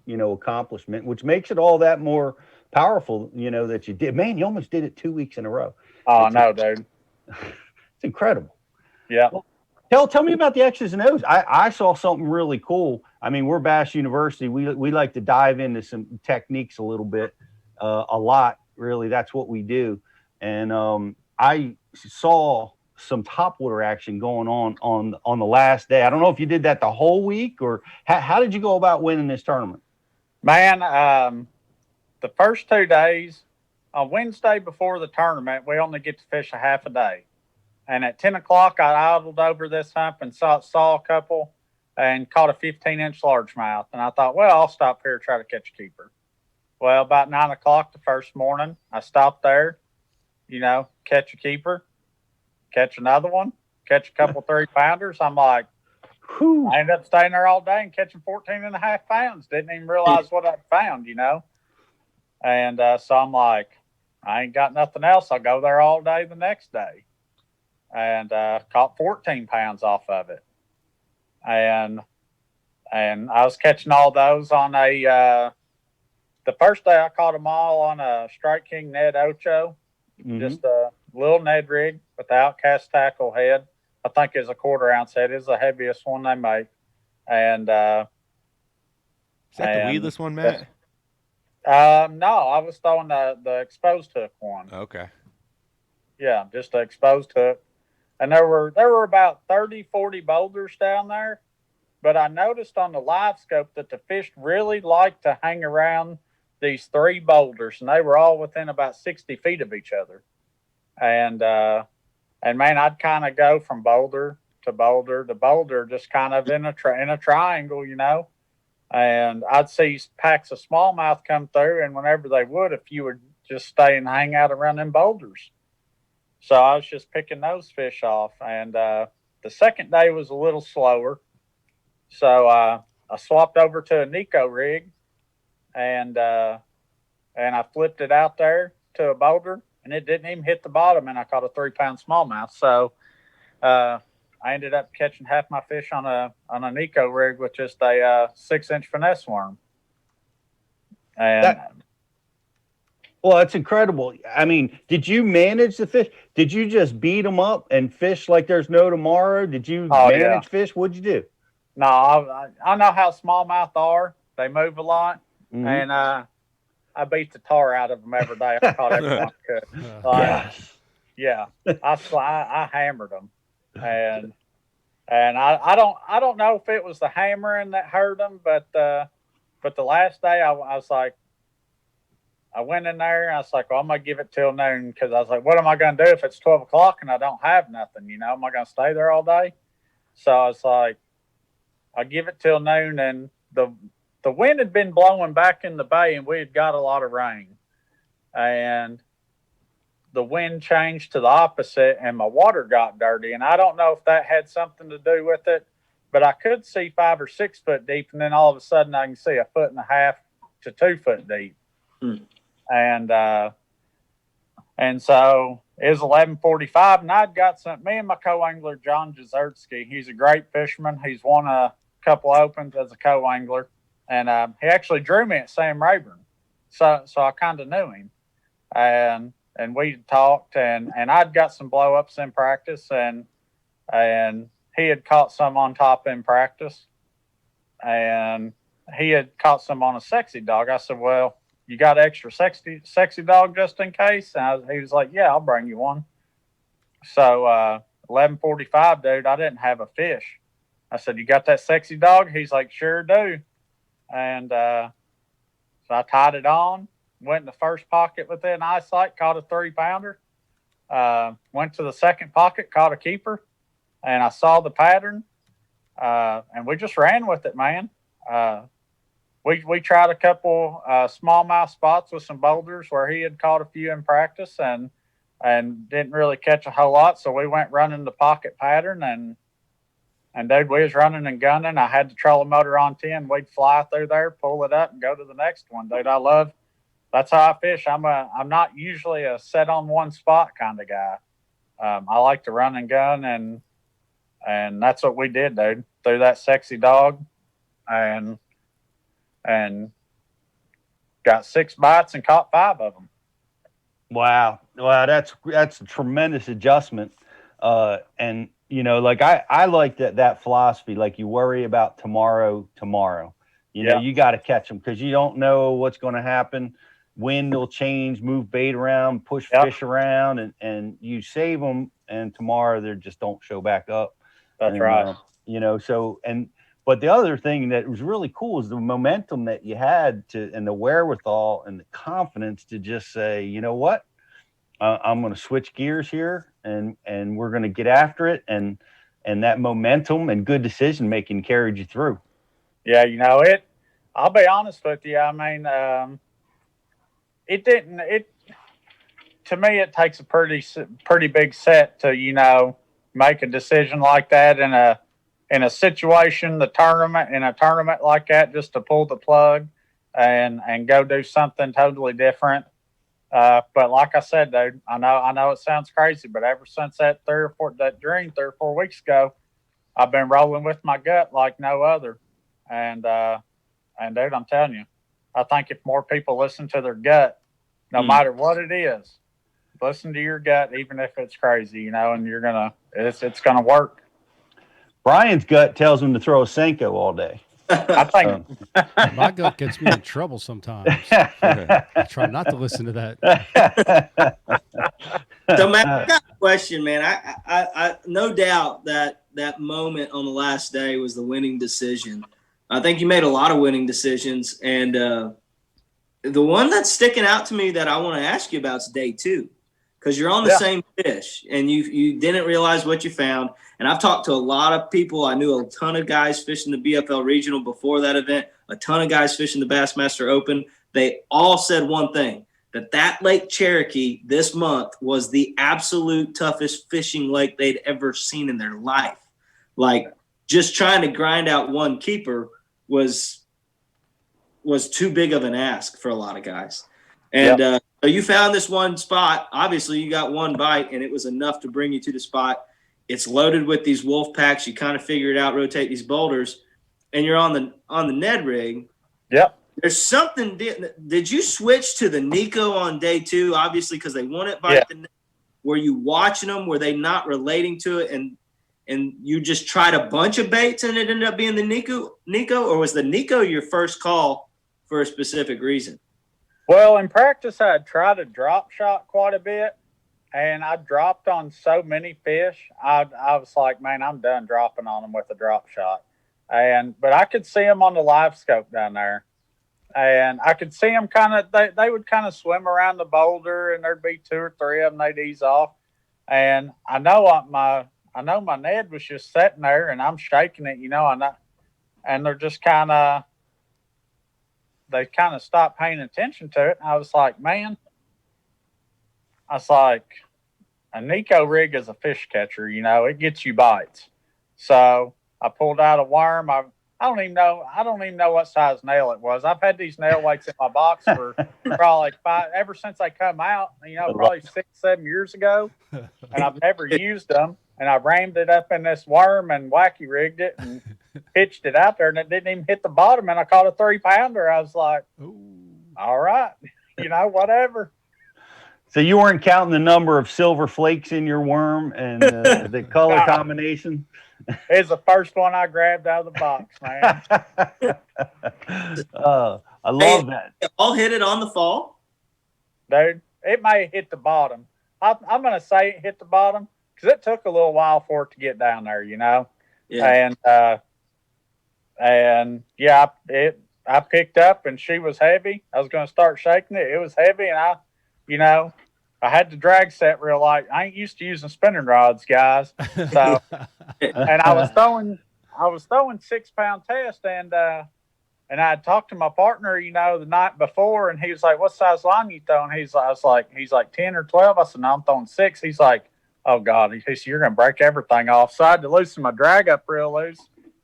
accomplishment, which makes it all that more powerful, that you did. Man, you almost did it 2 weeks in a row. Oh, no, dude. It's incredible. Yeah. Well, tell me about the X's and O's. I saw something really cool. I mean, we're Bass University. We like to dive into some techniques a little bit, a lot, really. That's what we do. And I saw some topwater action going on the last day. I don't know if you did that the whole week, or how did you go about winning this tournament? Man, the first 2 days, on Wednesday before the tournament, we only get to fish a half a day. And at 10 o'clock, I idled over this hump and saw a couple and caught a 15-inch largemouth. And I thought, well, I'll stop here and try to catch a keeper. Well, about 9 o'clock the first morning, I stopped there, catch a keeper, catch another one, catch a couple 3-pounders. I'm like, I ended up staying there all day and catching 14.5 pounds. Didn't even realize what I'd found, And so I'm like, I ain't got nothing else. I'll go there all day the next day. And caught 14 pounds off of it. And I was catching all those on the first day I caught them all on a Strike King Ned Ocho, just a little Ned rig without cast tackle head. I think it's a 1/4 ounce head. It's the heaviest one they make. And is that the weedless one, Matt? No, I was throwing the exposed hook one. Okay. Yeah, just an exposed hook. And there were about 30, 40 boulders down there. But I noticed on the live scope that the fish really like to hang around these 3 boulders, and they were all within about 60 feet of each other. And man, I'd kind of go from boulder to boulder to boulder, just kind of in a triangle, And I'd see packs of smallmouth come through, and whenever they would, if you would just stay and hang out around them boulders. So I was just picking those fish off. And the second day was a little slower. So I swapped over to a Nico rig, and I flipped it out there to a boulder, and it didn't even hit the bottom, and I caught a 3-pound smallmouth. So I I ended up catching half my fish on an eco rig with just a 6-inch finesse worm. And well, that's incredible. I mean, did you manage the fish? Did you just beat them up and fish like there's no tomorrow? Did you manage fish? What'd you do? No, I know how smallmouth are. They move a lot, and I beat the tar out of them every day. I caught everyone I could. Yeah, I hammered them, and I don't know if it was the hammering that hurt them, but the last day I was like, I went in there and I was like, well, I'm gonna give it till noon, because I was like, what am I gonna do if it's 12 o'clock and I don't have nothing? You know, am I gonna stay there all day? So I was like, I give it till noon, and the wind had been blowing back in the bay, and we had got a lot of rain, and the wind changed to the opposite, and my water got dirty. And I don't know if that had something to do with it, but I could see 5 or 6 foot deep, and then all of a sudden I can see 1.5 to 2 foot deep. And so it was 11:45, and I'd got me and my co-angler John Jezertsky. He's a great fisherman. He's won a couple opens as a co-angler, and he actually drew me at Sam Rayburn, so I kind of knew him, and we talked, and I'd got some blow ups in practice, and he had caught some on top in practice, and he had caught some on a sexy dog. I said, well, you got extra sexy dog just in case? And he was like, yeah, I'll bring you one. So 11:45, dude, I didn't have a fish. I said, you got that sexy dog? He's like, sure do. And so I tied it on, went in the first pocket within eyesight, caught a 3-pounder. Went to the second pocket, caught a keeper, and I saw the pattern, and we just ran with it, man. We tried a couple smallmouth spots with some boulders where he had caught a few in practice, and didn't really catch a whole lot. So we went running the pocket pattern, and dude, we was running and gunning. I had the trolling motor on 10. We'd fly through there, pull it up, and go to the next one. Dude, that's how I fish. I'm not usually a set on one spot kind of guy. I like to run and gun, and that's what we did, dude. Threw that sexy dog, and got 6 bites and caught 5 of them. Wow, that's a tremendous adjustment. And you know, like I like that philosophy. Like, you worry about tomorrow. You know, you got to catch them, because you don't know what's going to happen. Wind will change, move bait around, push fish around, and you save them, and tomorrow they just don't show back up. That's right. You know, but the other thing that was really cool is the momentum that you had and the wherewithal and the confidence to just say, you know what, I'm going to switch gears here, and we're going to get after it. And that momentum and good decision making carried you through. Yeah, you know, I'll be honest with you. I mean, to me, it takes a pretty big set to, you know, make a decision like that in a situation, in a tournament like that, just to pull the plug and go do something totally different. But like I said, dude, I know it sounds crazy, but ever since that dream 3 or 4 weeks ago, I've been rolling with my gut like no other. And dude, I'm telling you, I think if more people listen to their gut, no matter what it is, listen to your gut, even if it's crazy, you know, and it's gonna work. Brian's gut tells him to throw a Senko all day. I think my gut gets me in trouble sometimes. I try not to listen to that. So, Matt, I got a question, man. I no doubt that moment on the last day was the winning decision. I think you made a lot of winning decisions, and the one that's sticking out to me that I want to ask you about is day 2, because you're on the same fish, and you didn't realize what you found. And I've talked to a lot of people. I knew a ton of guys fishing the BFL Regional before that event, a ton of guys fishing the Bassmaster Open. They all said one thing, that Lake Cherokee this month was the absolute toughest fishing lake they'd ever seen in their life. Like, just trying to grind out one keeper was too big of an ask for a lot of guys. And so you found this one spot. Obviously, you got one bite, and it was enough to bring you to the spot. It's loaded with these wolf packs. You kind of figure it out, rotate these boulders, and you're on the Ned rig. Yep. There's something. Did you switch to the Nico on day 2? Obviously, because they wouldn't bite the net. Were you watching them? Were they not relating to it? And you just tried a bunch of baits and it ended up being the Nico, or was the Nico your first call for a specific reason? Well, in practice, I tried a drop shot quite a bit, and I dropped on so many fish. I was like, man, I'm done dropping on them with a drop shot. But I could see them on the live scope down there. And I could see them they would kind of swim around the boulder, and there'd be 2 or 3 of them. They'd ease off. And I know my Ned was just sitting there, and I'm shaking it, and they're just they kind of stopped paying attention to it. And I was like, man, a Nico rig is a fish catcher, it gets you bites. So I pulled out a worm. I don't even know what size nail it was. I've had these nail weights in my box for probably ever since they come out, probably 6-7 years ago. And I've never used them. And I rammed it up in this worm and wacky rigged it and pitched it out there, and it didn't even hit the bottom. And I caught a 3-pounder. I was like, ooh, all right, whatever. So you weren't counting the number of silver flakes in your worm and the color combination? It's the first one I grabbed out of the box, man. I love that. All hit it on the fall? Dude, it may hit the bottom. I'm going to say it hit the bottom because it took a little while for it to get down there, Yeah. I picked up and she was heavy. I was going to start shaking it. It was heavy, and I had the drag set real light. I ain't used to using spinning rods, guys. So, and I was throwing 6-pound test, and I had talked to my partner, the night before, and he was like, "What size line you throwing?" He's like 10 or 12. I said, "No, I'm throwing 6." He's like, "Oh God," he said, "You're gonna break everything off." So I had to loosen my drag up real loose.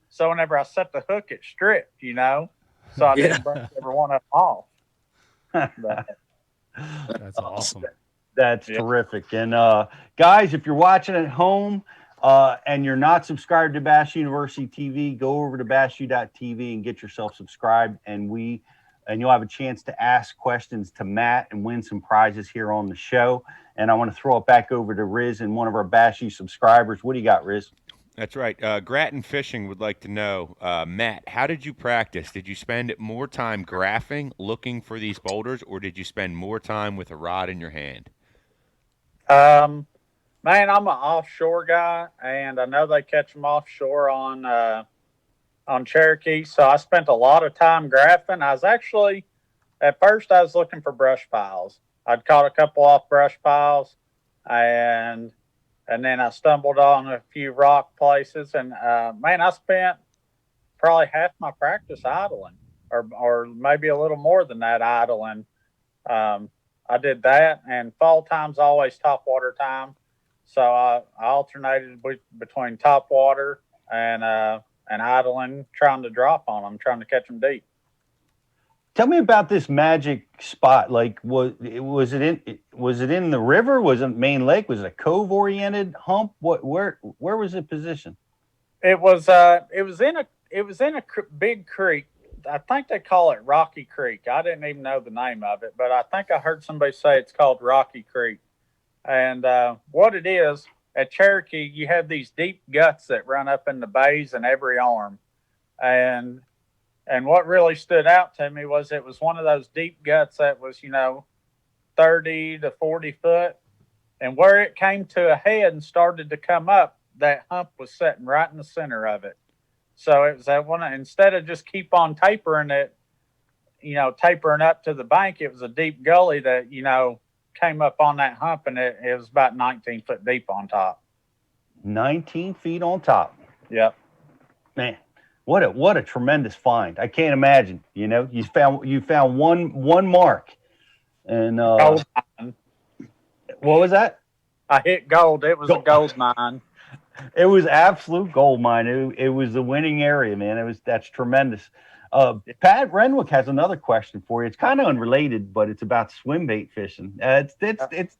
So whenever I set the hook, it stripped, so I didn't break every one of them off. That's awesome. That's terrific. And guys, if you're watching at home and you're not subscribed to Bass University TV, go over to bassu.tv and get yourself subscribed. And you'll have a chance to ask questions to Matt and win some prizes here on the show. And I want to throw it back over to Riz and one of our Bass U subscribers. What do you got, Riz? That's right. Grattan Fishing would like to know, Matt, how did you practice? Did you spend more time graphing, looking for these boulders, or did you spend more time with a rod in your hand? Man, I'm an offshore guy, and I know they catch them offshore on Cherokee. So I spent a lot of time graphing. At first I was looking for brush piles. I'd caught a couple off brush piles, and then I stumbled on a few rock places, and man, I spent probably half my practice idling, or maybe a little more than that idling. I did that, and fall time's always top water time, so I alternated between top water and idling, trying to drop on them, trying to catch them deep. Tell me about this magic spot. Like, was it in the river? Was it main lake? Was it a cove oriented hump? Where was it positioned? It was in a big creek. I think they call it Rocky Creek. I didn't even know the name of it, but I think I heard somebody say it's called Rocky Creek. And what it is, at Cherokee, you have these deep guts that run up in the bays and every arm. And what really stood out to me was it was one of those deep guts that was, 30 to 40 foot. And where it came to a head and started to come up, that hump was sitting right in the center of it. So it was that one, instead of just keep on tapering it, tapering up to the bank, it was a deep gully that, came up on that hump, and it was about 19 foot deep on top. 19 feet on top. Yep. Man, what a tremendous find. I can't imagine, you found one mark. And gold mine. What was that? I hit gold. It was a gold mine. It was absolute gold mine. It was the winning area, man. That's tremendous. Pat Renwick has another question for you. It's kind of unrelated, but it's about swim bait fishing. It's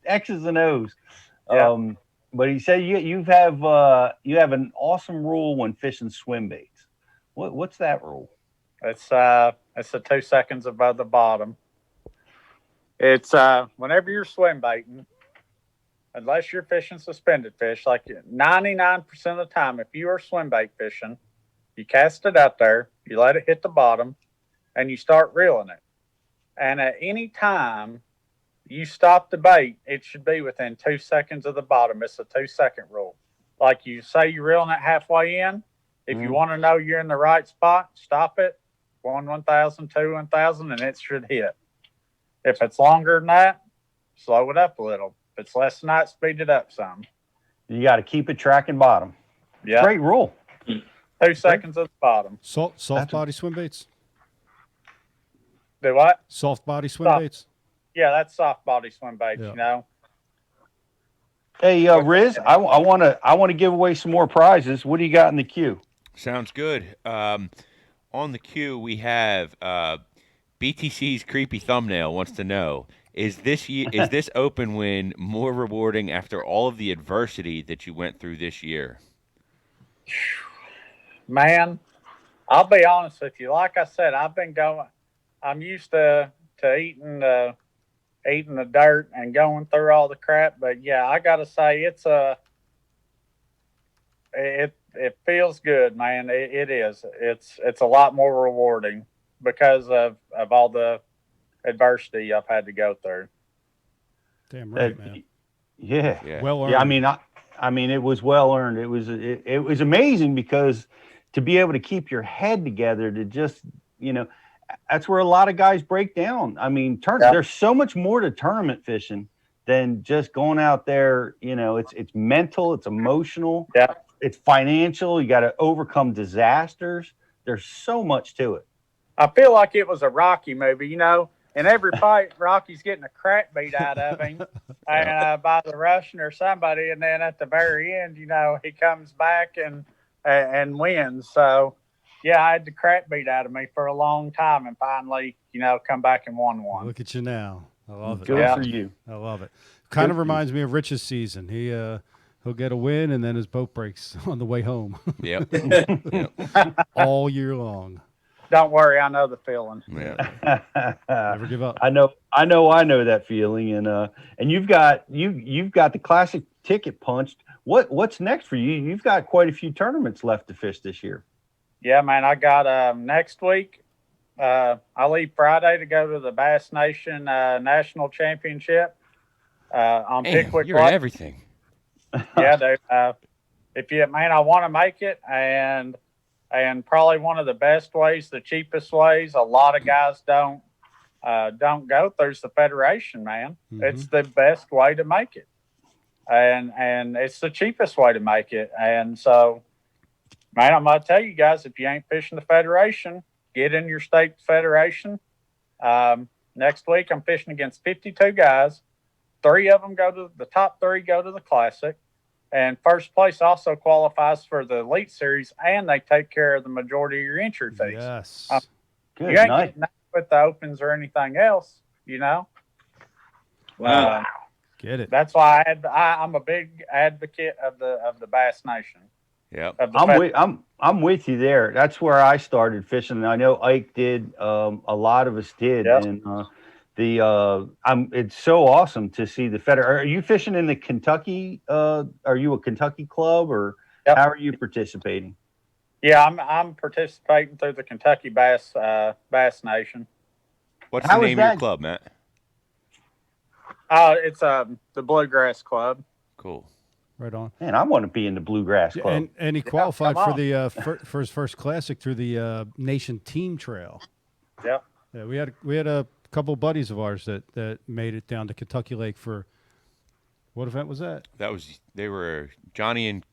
X's and O's. Yeah. But he said you have an awesome rule when fishing swim baits. What's that rule? It's the 2 seconds above the bottom. It's whenever you're swim baiting, unless you're fishing suspended fish, like 99% of the time, if you are swim bait fishing, you cast it out there, you let it hit the bottom, and you start reeling it. And at any time you stop the bait, it should be within 2 seconds of the bottom. It's a 2-second rule. Like you say, you're reeling it halfway in. If you want to know you're in the right spot, stop it. 1,000, 2, 1,000, and it should hit. If it's longer than that, slow it up a little. If it's less than that, speed it up some. You got to keep it tracking bottom. Yeah. Great rule. 2 seconds at the bottom. Soft body swim baits? Do what? Soft body swim baits? Yeah, that's soft body swim baits, Yeah. you know. Hey, Riz, I want to give away some more prizes. What do you got in the queue? Sounds good. On the queue, we have BTC's creepy thumbnail wants to know: is this open win more rewarding after all of the adversity that you went through this year? Man, I'll be honest with you. Like I said, I'm used to eating the dirt and going through all the crap. But yeah, I gotta say it feels good, man. It is. It's a lot more rewarding because of all the adversity I've had to go through. Damn right, man. Yeah. Well earned. Yeah, I mean, it was well earned. It was amazing because to be able to keep your head together, to just, that's where a lot of guys break down. I mean, there's so much more to tournament fishing than just going out there. It's mental, it's emotional, it's financial. You got to overcome disasters. There's so much to it. I feel like it was a Rocky movie, In every fight, Rocky's getting a crap beat out of him, and by the Russian or somebody, and then at the very end, he comes back and wins. So, yeah, I had the crap beat out of me for a long time, and finally, come back and won one. Look at you now. I love it. Good for you. I love it. Kind of reminds me of Rich's season. He'll get a win, and then his boat breaks on the way home. Yep. All year long. Don't worry, I know the feeling. Yeah. Never give up. I know that feeling, and you've got the classic ticket punched. What's next for you? You've got quite a few tournaments left to fish this year. Yeah, man, I got next week. I leave Friday to go to the Bass Nation National Championship on Pickwick. You're Lake. everything. Yeah, dude. I want to make it, and probably one of the best ways, the cheapest ways. A lot of guys don't go through the federation, man. Mm-hmm. It's the best way to make it, and it's the cheapest way to make it. And so, man, I'm gonna tell you guys, if you ain't fishing the federation, get in your state federation. Next week, I'm fishing against 52 guys. 3 of them the top 3 go to the Classic. And first place also qualifies for the Elite Series, and they take care of the majority of your entry fees. Yes. Good you ain't night. getting with the opens or anything else, Wow. Get it. That's why I'm a big advocate of the Bass Nation. Yeah. I'm with you there. That's where I started fishing, and I know Ike did. A lot of us did, and it's so awesome to see the Are you fishing in the Kentucky? Are you a Kentucky club, or how are you participating? Yeah, I'm participating through the Kentucky Bass Nation. What's the name of your club, Matt? It's the Bluegrass Club. Cool. Right on. Man, I want to be in the Bluegrass Club. And he qualified for the for his first Classic through the Nation Team Trail. Yep. Yeah, we had a couple buddies of ours that made it down to Kentucky Lake for what event was that? They were Johnny and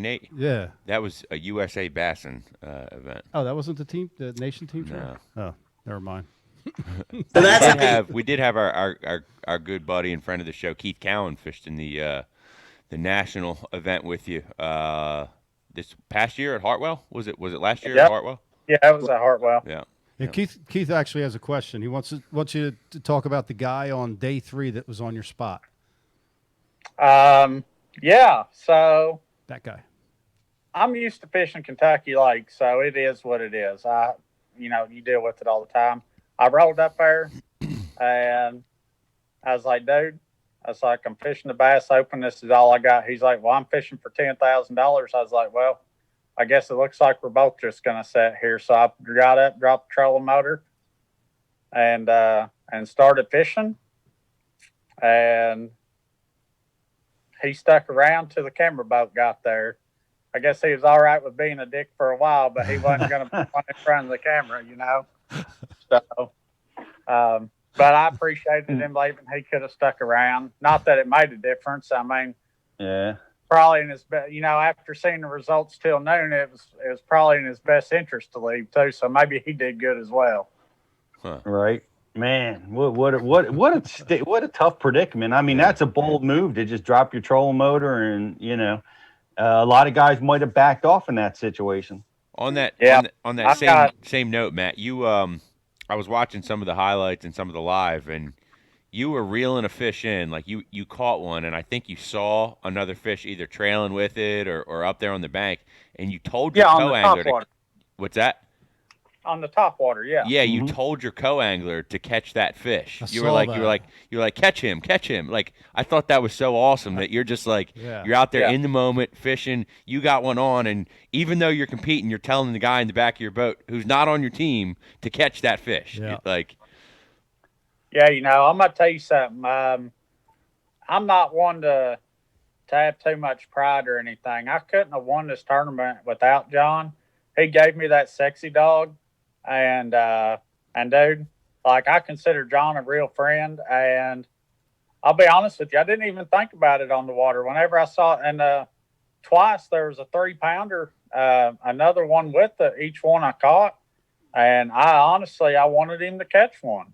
Nate. Yeah. That was a USA Bassin event. Oh, that wasn't the Nation Team Trail? No. Oh, never mind. So we did have our good buddy and friend of the show, Keith Cowan, fished in the national event with you this past year at Hartwell. Was it last year at Hartwell? Yeah, it was at Hartwell. Yeah. And Keith actually has a question. He wants you to talk about the guy on day 3 that was on your spot. Yeah, so That guy. I'm used to fishing Kentucky Lake, so it is what it is. You deal with it all the time. I rolled up there, and I was like, dude, I'm fishing the Bass Open. This is all I got. He's like, well, I'm fishing for $10,000. I was like, well, I guess it looks like we're both just gonna sit here. So I got up, dropped the trolling motor, and started fishing. And he stuck around till the camera boat got there. I guess he was all right with being a dick for a while, but he wasn't going to be in front of the camera, So, but I appreciated him leaving. He could have stuck around. Not that it made a difference. I mean, Yeah. probably in his after seeing the results till noon, it was probably in his best interest to leave too. So maybe he did good as well. Huh. Right. Man, what a tough predicament. I mean, that's a bold move to just drop your trolling motor, and a lot of guys might have backed off in that situation. On that Yeah. same note, Matt, I was watching some of the highlights and some of the live, and you were reeling a fish in. Like you caught one, and I think you saw another fish either trailing with it or up there on the bank, and you told your co-angler to. What's that? On the top water, yeah. Yeah, you told your co-angler to catch that fish. You were like, catch him. Like, I thought that was so awesome that you're just like, you're out there in the moment fishing. You got one on, and even though you're competing, you're telling the guy in the back of your boat who's not on your team to catch that fish. Yeah. Yeah, I'm gonna tell you something. I'm not one to have too much pride or anything. I couldn't have won this tournament without John. He gave me that sexy dog. And dude, like, I consider John a real friend, and I'll be honest with you, I didn't even think about it on the water. Whenever I saw it, and twice there was a 3-pounder, another one with each one I caught, and I wanted him to catch one.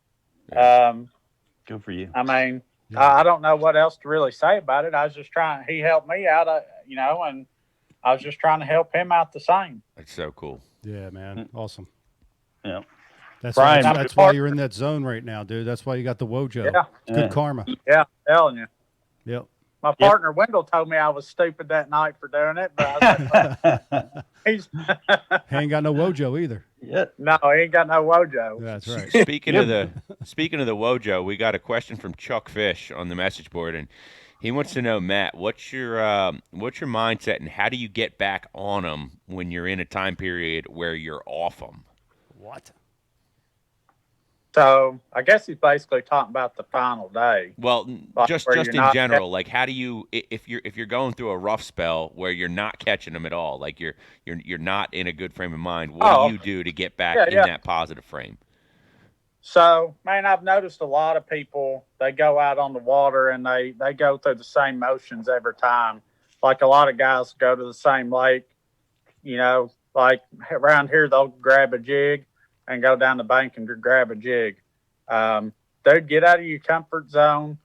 Good for you. I mean, I don't know what else to really say about it. I was just trying. He helped me out, and I was just trying to help him out the same. That's so cool. Yeah, man, awesome. Yeah. That's Brian, that's why you're in that zone right now, dude. That's why you got the Wojo. Yeah. It's good karma. Yeah, I'm telling you. Yep. My partner Wendell told me I was stupid that night for doing it, but I was like, he ain't got no Wojo either. Yeah. No, he ain't got no Wojo. That's right. Speaking of the Wojo, we got a question from Chuck Fish on the message board, and he wants to know, Matt, what's your mindset, and how do you get back on them when you're in a time period where you're off them? What? So I guess he's basically talking about the final day. Well, like just in general, like, how do you, if you're going through a rough spell where you're not catching them at all, like you're not in a good frame of mind, what do you do to get back in that positive frame? So, man, I've noticed a lot of people, they go out on the water and they go through the same motions every time. Like, a lot of guys go to the same lake, like around here, they'll grab a jig and go down the bank and grab a jig. Dude, get out of your comfort zone.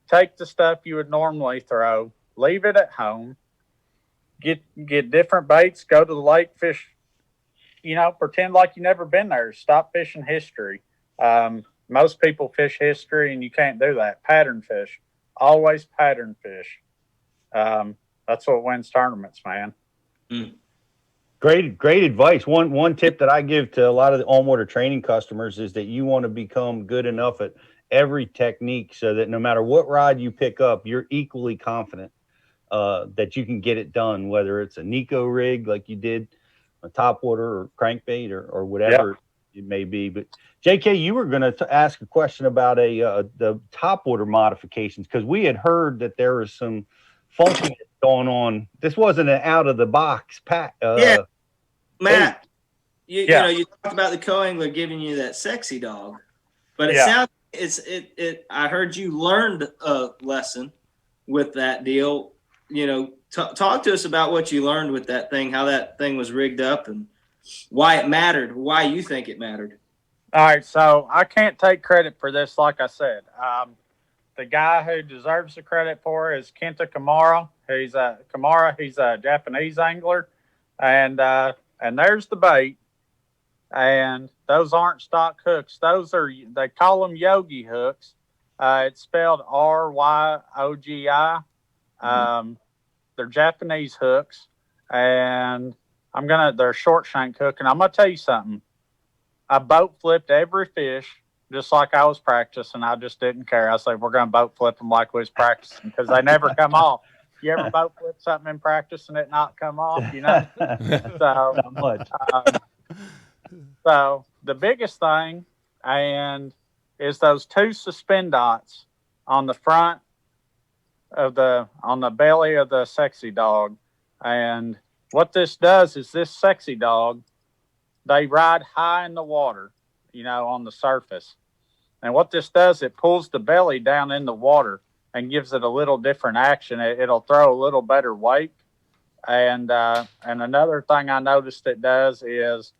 Take the stuff you would normally throw. Leave it at home. Get different baits. Go to the lake, fish. Pretend like you never been there. Stop fishing history. Most people fish history, and you can't do that. Pattern fish. Always pattern fish. That's what wins tournaments, man. Mm. Great advice. One tip that I give to a lot of the on-water training customers is that you want to become good enough at every technique so that no matter what rod you pick up, you're equally confident that you can get it done, whether it's a Nico rig like you did, a topwater or crankbait or whatever it may be. But JK, you were going to ask a question about the topwater modifications, because we had heard that there was some funkiness going on. This wasn't an out of the box pack. Matt, you talked about the co-angler giving you that sexy dog, but it sounds I heard you learned a lesson with that deal. Talk to us about what you learned with that thing, how that thing was rigged up, and why it mattered, why you think it mattered. All right, so I can't take credit for this, like I said. The guy who deserves the credit for it is Kenta Kamara. He's a Japanese angler, and there's the bait. And those aren't stock hooks. They call them yogi hooks. It's spelled RYOGI. They're Japanese hooks, and they're a short shank hook. And I'm going to tell you something. I boat flipped every fish just like I was practicing. I just didn't care. I said, we're going to boat flip them like we was practicing because they never come off. You ever boat flip something in practice and it not come off, you know? So, Not much. So the biggest thing is those two suspend dots on the front on the belly of the sexy dog. And what this does is this sexy dog, they ride high in the water, you know, on the surface. And what this does, it pulls the belly down in the water and gives it a little different action. It'll throw a little better weight. And another thing I noticed it does is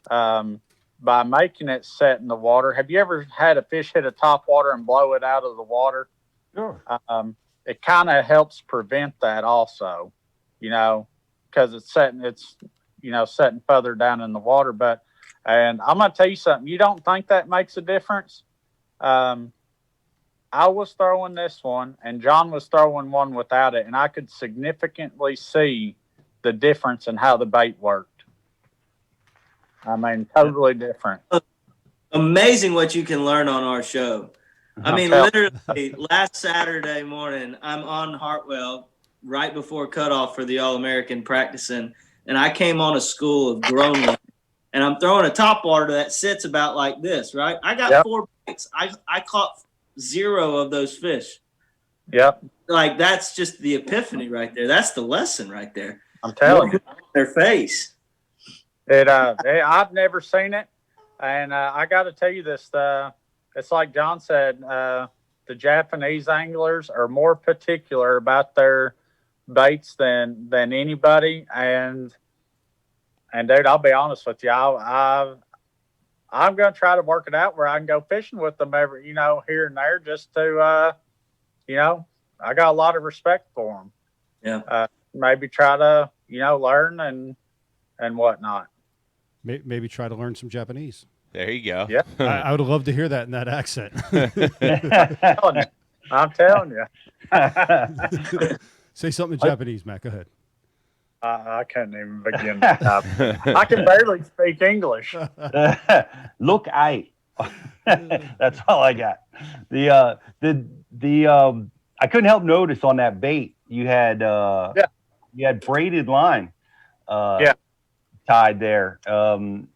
by making it set in the water. Have you ever had a fish hit a top water and blow it out of the water? Sure. It kind of helps prevent that also, you know, because it's setting further down in the water. And I'm going to tell you something. You don't think that makes a difference? I was throwing this one, and John was throwing one without it, and I could significantly see the difference in how the bait worked. I mean, totally different. Amazing what you can learn on our show. I mean, literally, last Saturday morning, I'm on Hartwell right before cutoff for the All-American practicing, and I came on a school of grown men, and I'm throwing a topwater that sits about like this, right? I got 4 bites. I caught 0 of those fish. Yep. Like, that's just the epiphany right there. That's the lesson right there. I'm telling you. Their face. I've never seen it. And I got to tell you this, it's like John said, the Japanese anglers are more particular about their baits than anybody. And dude, I'll be honest with you. I'm going to try to work it out where I can go fishing with them every, here and there just to, I got a lot of respect for them. Yeah. Maybe try to, learn and whatnot. Maybe try to learn some Japanese. There you go. Yeah. I would love to hear that in that accent. I'm telling you. Say something in Japanese, Matt. Go ahead. I can't even begin. I can barely speak English. Look, that's all I got. I couldn't help notice on that bait you had braided line tied there. Some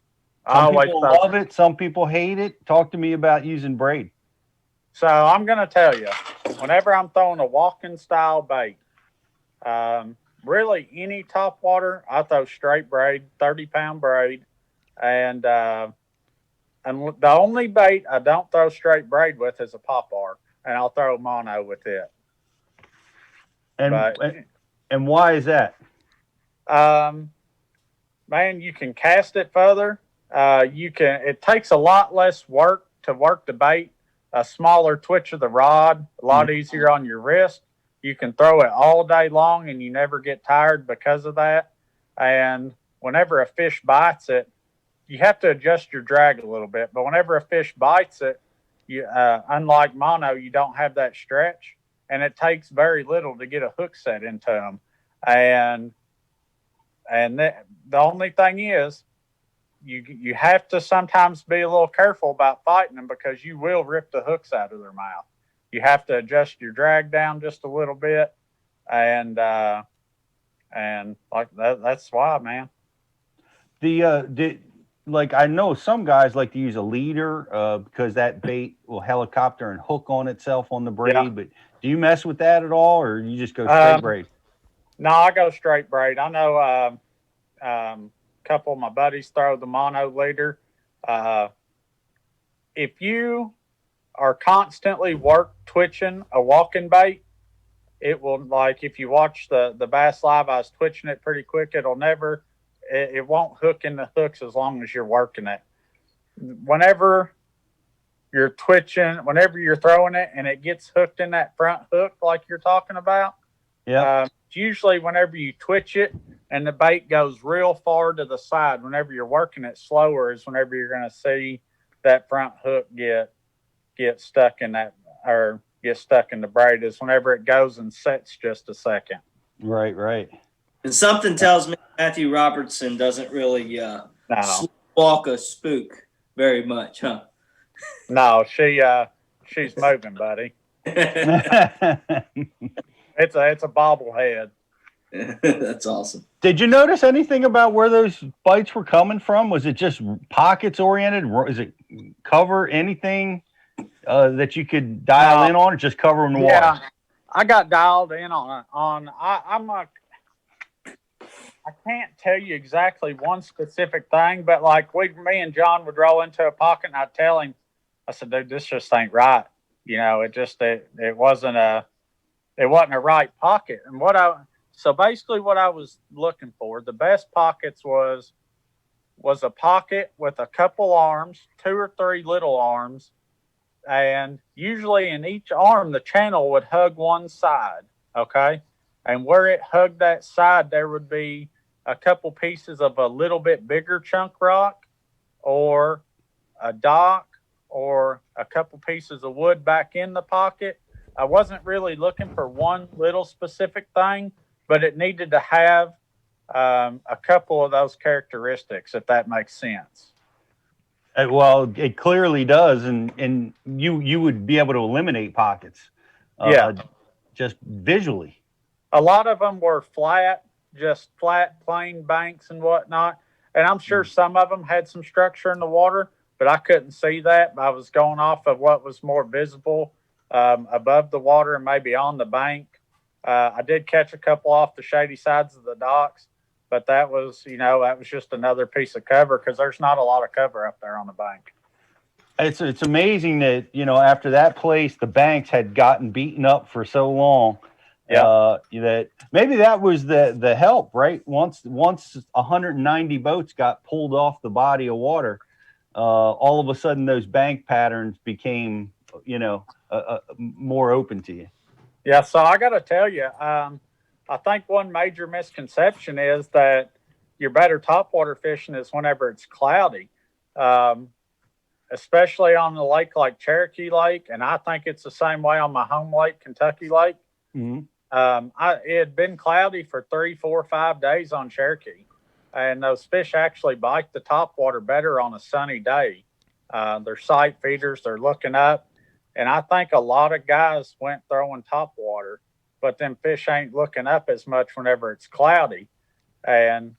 people love it, some people hate it. Talk to me about using braid. So I'm going to tell you, whenever I'm throwing a walking style bait, really any top water, I throw straight braid, 30-pound braid, and the only bait I don't throw straight braid with is a popper, and I'll throw mono with it. And why is that? Man, you can cast it further. It takes a lot less work to work the bait, a smaller twitch of the rod, a lot easier on your wrist. You can throw it all day long and you never get tired because of that. And whenever a fish bites it, you have to adjust your drag a little bit. But whenever a fish bites it, unlike mono, you don't have that stretch, and it takes very little to get a hook set into them. And the only thing is, you have to sometimes be a little careful about fighting them because you will rip the hooks out of their mouth. You have to adjust your drag down just a little bit, and like that's why, man. I know some guys like to use a leader because that bait will helicopter and hook on itself on the braid. Yeah. But do you mess with that at all, or you just go straight braid? No, I go straight braid. I know a couple of my buddies throw the mono leader. If you are constantly twitching a walking bait, it will, like if you watch the Bass Live, I was twitching it pretty quick. It won't hook in the hooks as long as you're working it. Whenever you're twitching, whenever you're throwing it and it gets hooked in that front hook like you're talking about, usually whenever you twitch it and the bait goes real far to the side, whenever you're working it slower is whenever you're going to see that front hook get stuck in that, or get stuck in the braid, is whenever it goes and sets just a second. Right, right. And something tells me Matthew Robertson doesn't really No, walk a spook very much, huh? no, she's moving, buddy. It's a bobblehead. That's awesome. Did you notice anything about where those bites were coming from? Was it just pockets oriented? Is it cover anything that you could dial in on, or just cover in the Yeah, water? I got dialed in I can't tell you exactly one specific thing, but like me and John would roll into a pocket, and I'd tell him, I said, dude, this just ain't right. It wasn't a right pocket. And so basically what I was looking for, the best pockets was a pocket with a couple arms, 2 or 3 little arms, and usually in each arm the channel would hug one side, okay? And where it hugged that side, there would be a couple pieces of a little bit bigger chunk rock, or a dock, or a couple pieces of wood back in the pocket. I wasn't really looking for one little specific thing, but it needed to have a couple of those characteristics, if that makes sense. Well, it clearly does, and you would be able to eliminate pockets, just visually. A lot of them were just flat, plain banks and whatnot. And I'm sure some of them had some structure in the water, but I couldn't see that. I was going off of what was more visible above the water and maybe on the bank. I did catch a couple off the shady sides of the docks, but that was just another piece of cover, because there's not a lot of cover up there on the bank. It's amazing that, after that place, the banks had gotten beaten up for so long. That maybe that was the help, right? Once 190 boats got pulled off the body of water, all of a sudden those bank patterns became, more open to you. Yeah, so I got to tell you, I think one major misconception is that your better topwater fishing is whenever it's cloudy, especially on the lake like Cherokee Lake, and I think it's the same way on my home lake, Kentucky Lake. Mm-hmm. It had been cloudy for 3, 4, 5 days on Cherokee, and those fish actually bite the topwater better on a sunny day. They're sight feeders, they're looking up, and I think a lot of guys went throwing topwater, but them fish ain't looking up as much whenever it's cloudy. And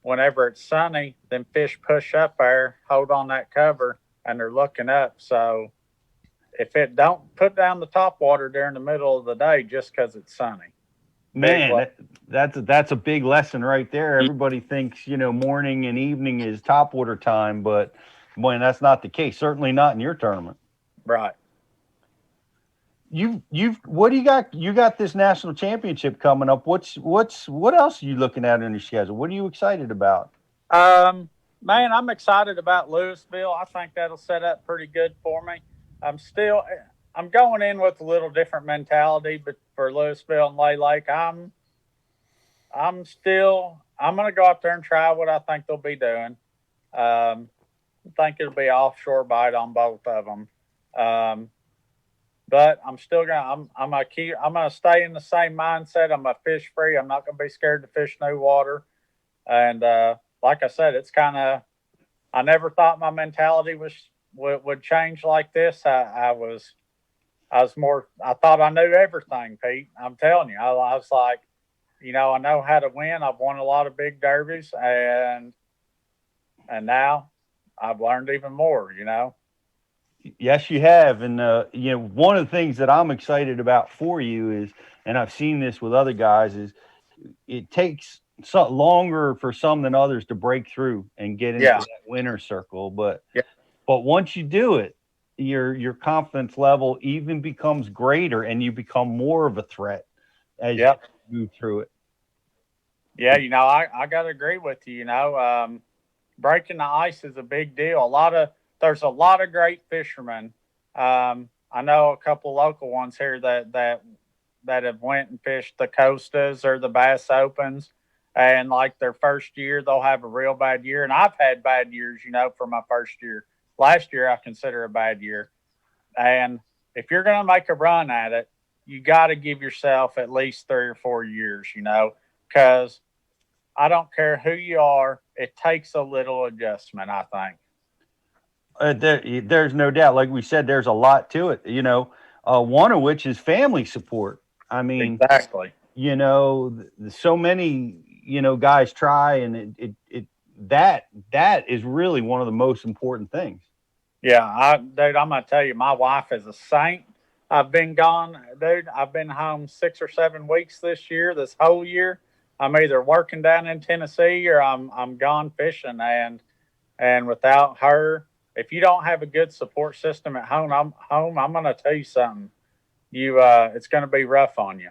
whenever it's sunny, them fish push up there, hold on that cover, and they're looking up. So if it don't put down the topwater during the middle of the day just because it's sunny. Man, that's a big lesson right there. Everybody thinks, morning and evening is topwater time, but boy, that's not the case. Certainly not in your tournament. Right. What do you got? You got this national championship coming up. What else are you looking at in your schedule? What are you excited about? Man, I'm excited about Louisville. I think that'll set up pretty good for me. I'm going in with a little different mentality, but for Louisville and Lay Lake, I'm going to go up there and try what I think they'll be doing. I think it'll be offshore bite on both of them. But I'm still I'm going to stay in the same mindset. I'm a fish free. I'm not going to be scared to fish new water. And, like I said, it's I never thought my mentality would change like this. I thought I knew everything, Pete. I'm telling you, I was like, I know how to win. I've won a lot of big derbies, and now I've learned even more, Yes, you have. And, one of the things that I'm excited about for you is, and I've seen this with other guys, is it takes longer for some than others to break through and get into that winner circle. But once you do it, your confidence level even becomes greater, and you become more of a threat as you move through it. Yeah, I got to agree with you. Breaking the ice is a big deal. There's a lot of great fishermen. I know a couple local ones here that have went and fished the Costas or the Bass Opens, and like their first year they'll have a real bad year. And I've had bad years, for my first year. Last year I consider a bad year. And if you're going to make a run at it, you got to give yourself at least 3 or 4 years, because I don't care who you are, it takes a little adjustment, I think. There's no doubt. Like we said, there's a lot to it, one of which is family support. I mean, Exactly. So many, guys try, and that is really one of the most important things. Yeah, dude, I'm going to tell you, my wife is a saint. I've been gone, dude. I've been home 6 or 7 weeks this whole year. I'm either working down in Tennessee or I'm gone fishing, and without her, if you don't have a good support system at home, I'm going to tell you something. It's going to be rough on you.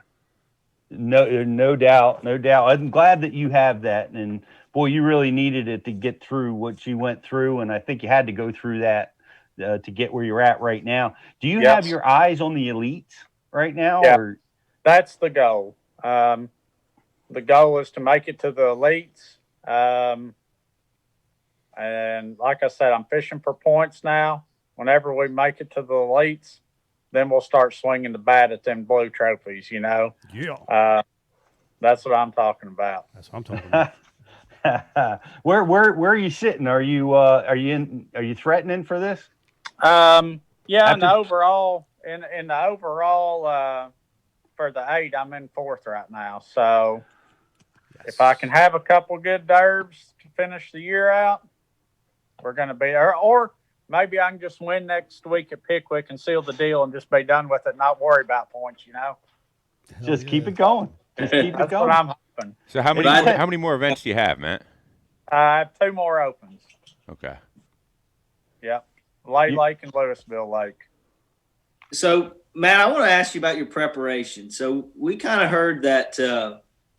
No doubt, no doubt. I'm glad that you have that, and boy, you really needed it to get through what you went through, and I think you had to go through that to get where you're at right now. Do you have your eyes on the elites right now? Yeah, or that's the goal. The goal is to make it to the elites. And like I said, I'm fishing for points now. Whenever we make it to the elites, then we'll start swinging the bat at them blue trophies, Yeah. That's what I'm talking about. That's what I'm talking about. Where are you sitting? Are you threatening for this? Yeah, in the overall for the 8, I'm in 4th right now. So if I can have a couple good derbs to finish the year out, we're going to be there. Or maybe I can just win next week at Pickwick and seal the deal and just be done with it, not worry about points, Just keep it going. Just keep it That's going. what I'm hoping. So how many more events do you have, Matt? I have 2 more opens. Okay. Yep. Lake and Louisville Lake. So, Matt, I want to ask you about your preparation. So we kind of heard that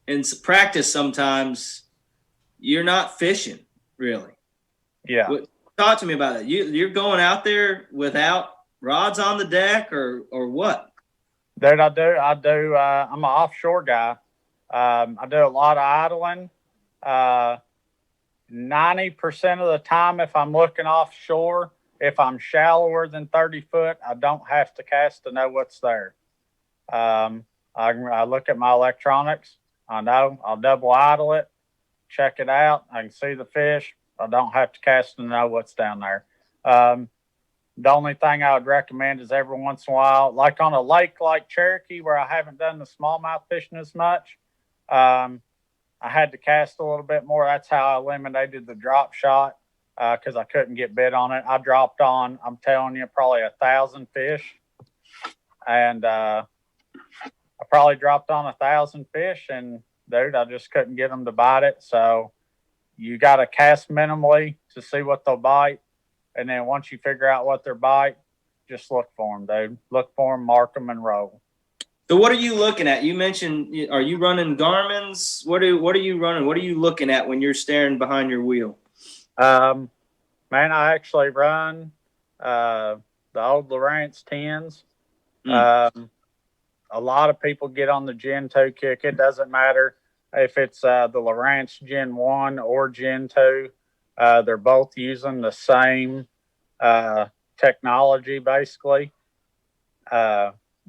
in practice sometimes you're not fishing, really. Yeah. Talk to me about it. You're going out there without rods on the deck or what? Dude, I do. I'm an offshore guy. I do a lot of idling. 90% of the time, if I'm looking offshore, if I'm shallower than 30 foot, I don't have to cast to know what's there. I look at my electronics. I know I'll double idle it, check it out. I can see the fish. I don't have to cast to know what's down there. The only thing I would recommend is every once in a while, like on a lake like Cherokee, where I haven't done the smallmouth fishing as much, I had to cast a little bit more. That's how I eliminated the drop shot because I couldn't get bit on it. I dropped on, I'm telling you, probably 1,000 fish. And I probably dropped on 1,000 fish, and dude, I just couldn't get them to bite it. So you got to cast minimally to see what they'll bite. And then once you figure out what their bite, just look for them, dude. Look for them, mark them, and roll. So what are you looking at? You mentioned, are you running Garmin's? What are you running? What are you looking at when you're staring behind your wheel? Man, I actually run the old Lowrance 10s. A lot of people get on the Gen 2 kick. It doesn't matter if it's the Lowrance Gen 1 or Gen 2. They're both using the same technology, basically.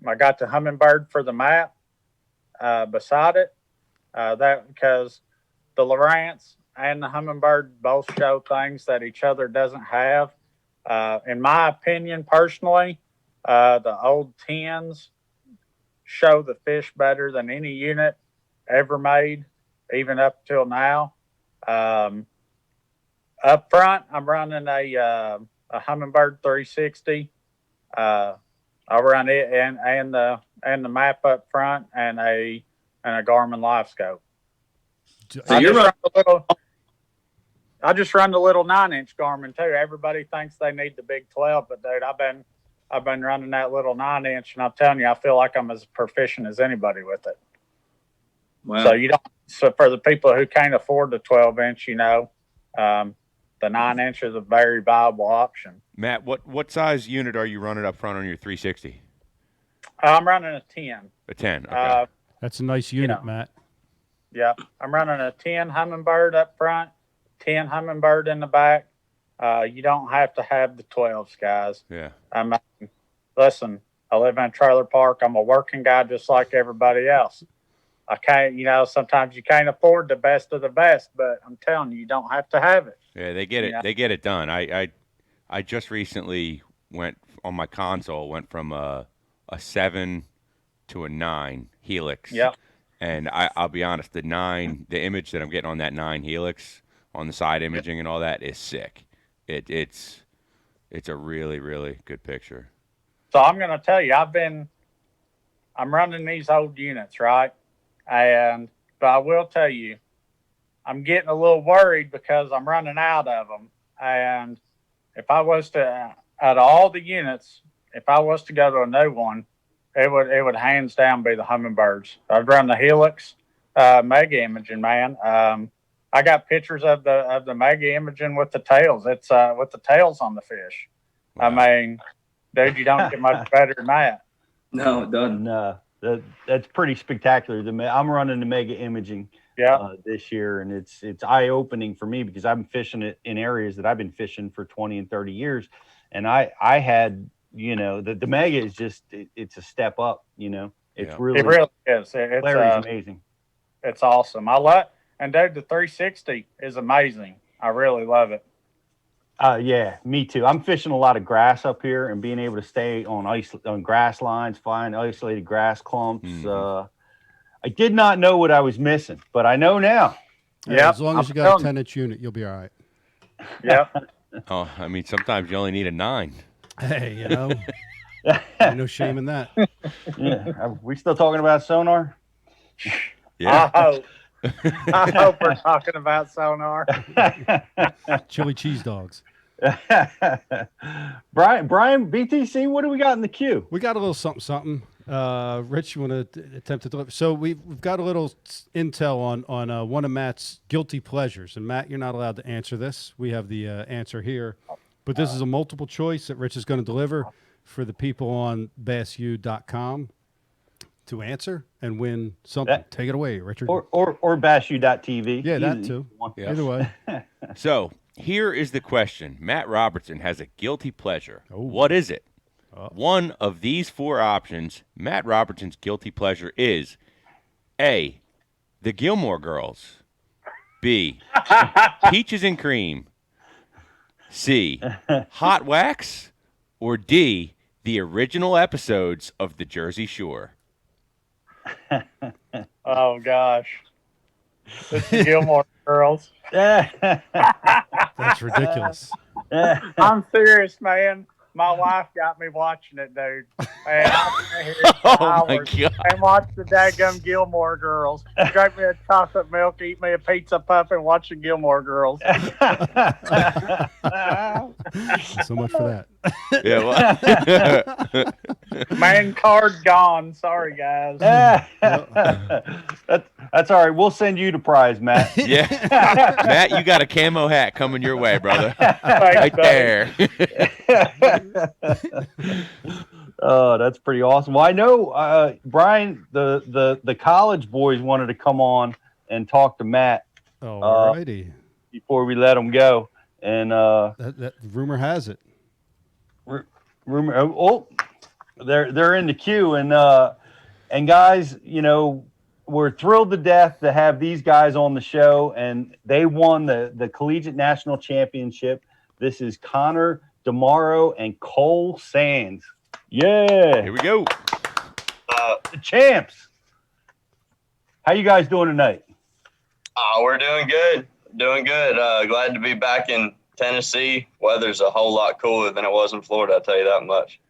I got the Humminbird for the map beside it. That because the Lowrance and the Humminbird both show things that each other doesn't have. In my opinion, personally, the old 10s show the fish better than any unit ever made, even up till now. Up front, I'm running a Humminbird 360. I run it and the map up front and a Garmin Live Scope. So I just run the little 9-inch Garmin too. Everybody thinks they need the big 12, but dude, I've been running that little 9-inch, and I'm telling you, I feel like I'm as proficient as anybody with it. Wow. So for the people who can't afford the 12-inch, the 9-inch is a very viable option. Matt, what size unit are you running up front on your 360? I'm running a 10. A 10. Okay. That's a nice unit, Matt. Yeah, I'm running a 10 Humminbird up front, 10 Humminbird in the back. You don't have to have the 12s, guys. Yeah. Listen, I live in a trailer park. I'm a working guy just like everybody else. I can't, sometimes you can't afford the best of the best, but I'm telling you, you don't have to have it. Yeah, they get it. They get it done. I just recently went on my console. Went from a 7 to a 9 Helix. Yep. And I'll be honest, the image that I'm getting on that 9 Helix on the side imaging and all that is sick. It's a really, really good picture. So I'm going to tell you, I'm running these old units, right? But I will tell you, I'm getting a little worried because I'm running out of them. And if I was to, out of all the units, if I was to go to a new one, it would hands down be the Humminbirds. I'd run the Helix mega imaging, man. I got pictures of the mega imaging with the tails. It's with the tails on the fish. Wow. I mean, dude, you don't get much better than that. No, it doesn't. No, that's pretty spectacular. I'm running the mega imaging this year, and it's eye opening for me because I've been fishing it in areas that I've been fishing for 20 and 30 years, and I had the mega is just it's a step up. It's really it really is. It's amazing. It's awesome. And dude, the 360 is amazing. I really love it. Yeah, me too. I'm fishing a lot of grass up here and being able to stay on grass lines, find isolated grass clumps. Mm-hmm. I did not know what I was missing, but I know now. Yeah, as long as you got a 10-inch unit, you'll be all right. Yeah. Oh, I mean, sometimes you only need a 9. Hey, ain't no shame in that. Yeah. Are we still talking about sonar? Yeah. I hope we're talking about sonar. Chili cheese dogs. Brian, BTC, what do we got in the queue? We got a little something. Rich, you want to attempt to deliver? So we've got a little intel on one of Matt's guilty pleasures. And Matt, you're not allowed to answer this. We have the answer here. But this is a multiple choice that Rich is going to deliver for the people on bassu.com to answer and win something. Take it away, Richard. Or bassu.tv. Yeah, that too. Yeah. Either way. So here is the question. Matt Robertson has a guilty pleasure. Oh. What is it? One of these 4 options, Matt Robertson's guilty pleasure is A, the Gilmore Girls, B, Peaches and Cream, C, Hot Wax, or D, the original episodes of The Jersey Shore. Oh gosh, it's the Gilmore Girls. That's ridiculous. I'm serious, man. My wife got me watching it, dude. And I'm here for Oh my hours God. and watch the daggum Gilmore Girls. Drink me a chocolate milk, eat me a pizza puff, and watch the Gilmore Girls. So much for that. Yeah. Well. Man card gone. Sorry, guys. That's all right. We'll send you the prize, Matt. Yeah. Matt, you got a camo hat coming your way, brother. Thanks, Right there. Oh, that's pretty awesome. Well, I know, Brian, the college boys wanted to come on and talk to Matt. All righty. Before we let them go. And that rumor has it. Rumor. Oh, they're in the queue, and guys, we're thrilled to death to have these guys on the show, and they won the Collegiate National Championship. This is Connor DeMauro and Cole Sands. Yeah, Here we go. the champs. How you guys doing tonight? We're doing good. Glad to be back in Tennessee. Weather's a whole lot cooler than it was in Florida, I'll tell you that much.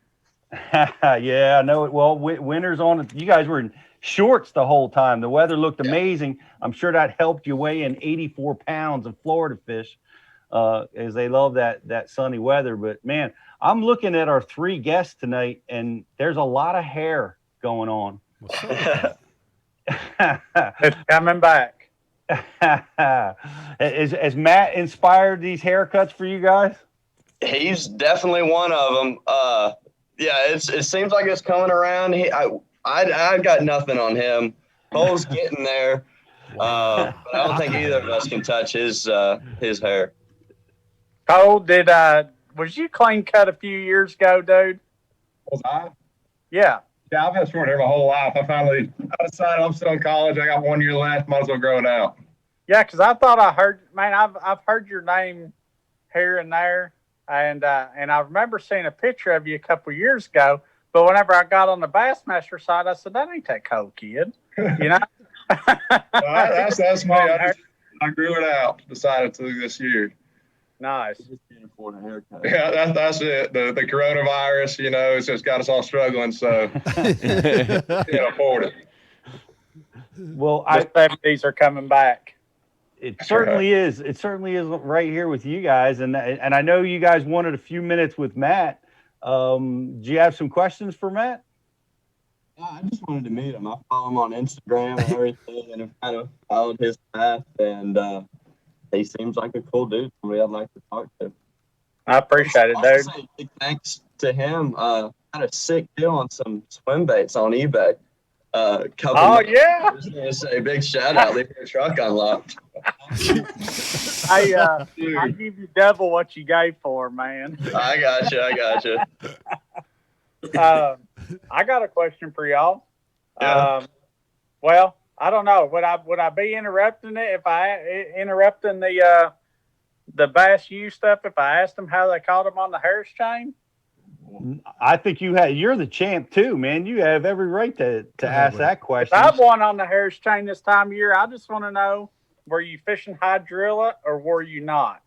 Yeah, I know it. Well, winter's on it. You guys were in shorts the whole time. The weather looked amazing. I'm sure that helped you weigh in 84 pounds of Florida fish, as they love that sunny weather. But, man, I'm looking at our 3 guests tonight, and there's a lot of hair going on. It's coming back. Has Matt inspired these haircuts for you guys? He's definitely one of them. Yeah, it seems like it's coming around. I got nothing on him. Cole's getting there, but I don't think either of us can touch his hair. Cole, was you clean cut a few years ago, dude? Was I? Yeah. Yeah, I've had short hair my whole life. I decided I'm still in college. I got 1 year left. Might as well grow it out. Yeah, because I thought I heard, man, I've heard your name here and there, and I remember seeing a picture of you a couple years ago. But whenever I got on the Bassmaster side, I said, "That ain't that cold kid," you know. That's me. I grew it out. Decided to this year. Nice. Can't afford a haircut. Yeah, that's it. The coronavirus, it's just got us all struggling. So can't afford it. Well, the 70s are coming back. It certainly is. It certainly is right here with you guys, and I know you guys wanted a few minutes with Matt. Do you have some questions for Matt? Yeah, I just wanted to meet him. I follow him on Instagram and everything, and have kind of followed his path. And he seems like a cool dude. Somebody I'd like to talk to. I appreciate it, dude. Say big thanks to him. I had a sick deal on some swim baits on eBay. Yeah. I was going to say big shout out. Leave your truck unlocked. Hey, I give you double what you gave for, man. I got you. I got a question for y'all. Yeah. Well, I don't know. Would I be interrupting it if I interrupting the Bass U stuff if I asked them how they caught them on the Harris chain? I think you're the champ too, man. You have every right to ask that question. I've won on the Harris chain this time of year. I just want to know, were you fishing hydrilla or were you not?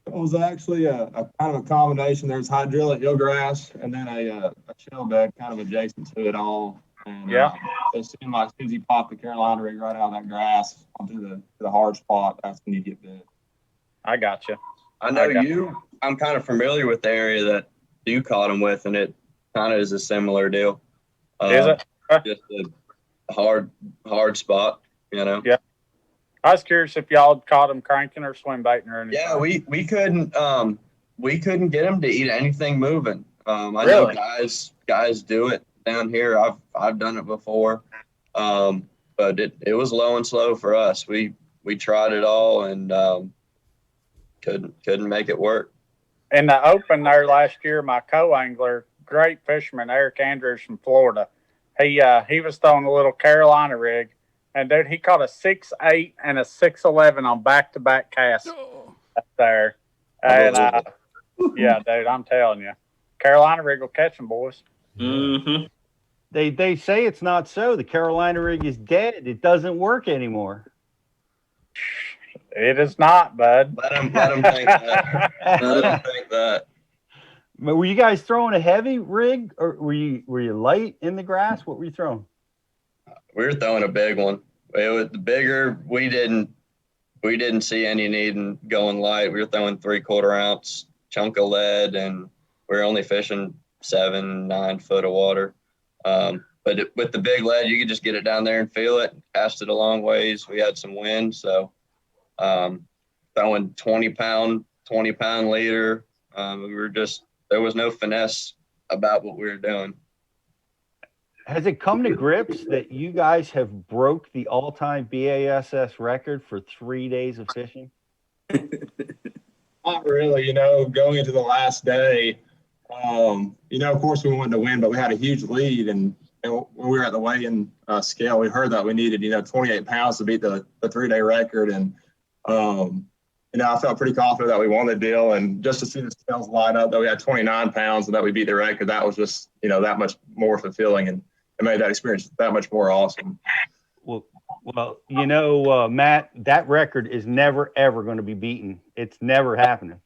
It was actually a kind of a combination. There's hydrilla, eelgrass, and then a shell bed kind of adjacent to it all. And, it seemed like as soon as you pop the Carolina rig right out of that grass onto the hard spot, that's when you get bit. I got you. I'm kind of familiar with the area that you caught him with, and it kind of is a similar deal. Is it? Just a hard spot, Yeah. I was curious if y'all caught him cranking or swim baiting or anything. Yeah, we couldn't get him to eat anything moving. I Really? know guys do it down here. I've done it before, but it was low and slow for us. We tried it all and couldn't make it work. In the open there last year, my co-angler, great fisherman, Eric Andrews from Florida, he was throwing a little Carolina rig, and dude, he caught a 6.8 and a 6.11 on back-to-back casts up there. And yeah, dude, I'm telling you, Carolina rig will catch them, boys. Mm-hmm. They say it's not so. The Carolina rig is dead. It doesn't work anymore. It is not, bud. Let him think that. Let him think that. Were you guys throwing a heavy rig, or were you light in the grass? What were you throwing? We were throwing a big one. It was bigger. We didn't see any need in going light. We were throwing 3/4 ounce chunk of lead, and we were only fishing 7-9 foot of water. But with the big lead, you could just get it down there and feel it. Cast it a long ways. We had some wind, so throwing 20-pound leader. There was no finesse about what we were doing. Has it come to grips that you guys have broke the all-time BASS record for 3 days of fishing? Not really, going into the last day, of course we wanted to win, but we had a huge lead. And when we were at the weigh-in scale, we heard that we needed, 28 pounds to beat the 3-day record. And, I felt pretty confident that we won the deal. And just to see the scales line up, that we had 29 pounds and that we beat the record, that was just, that much more fulfilling. And it made that experience that much more awesome. Well, Matt, that record is never, ever going to be beaten. It's never happening.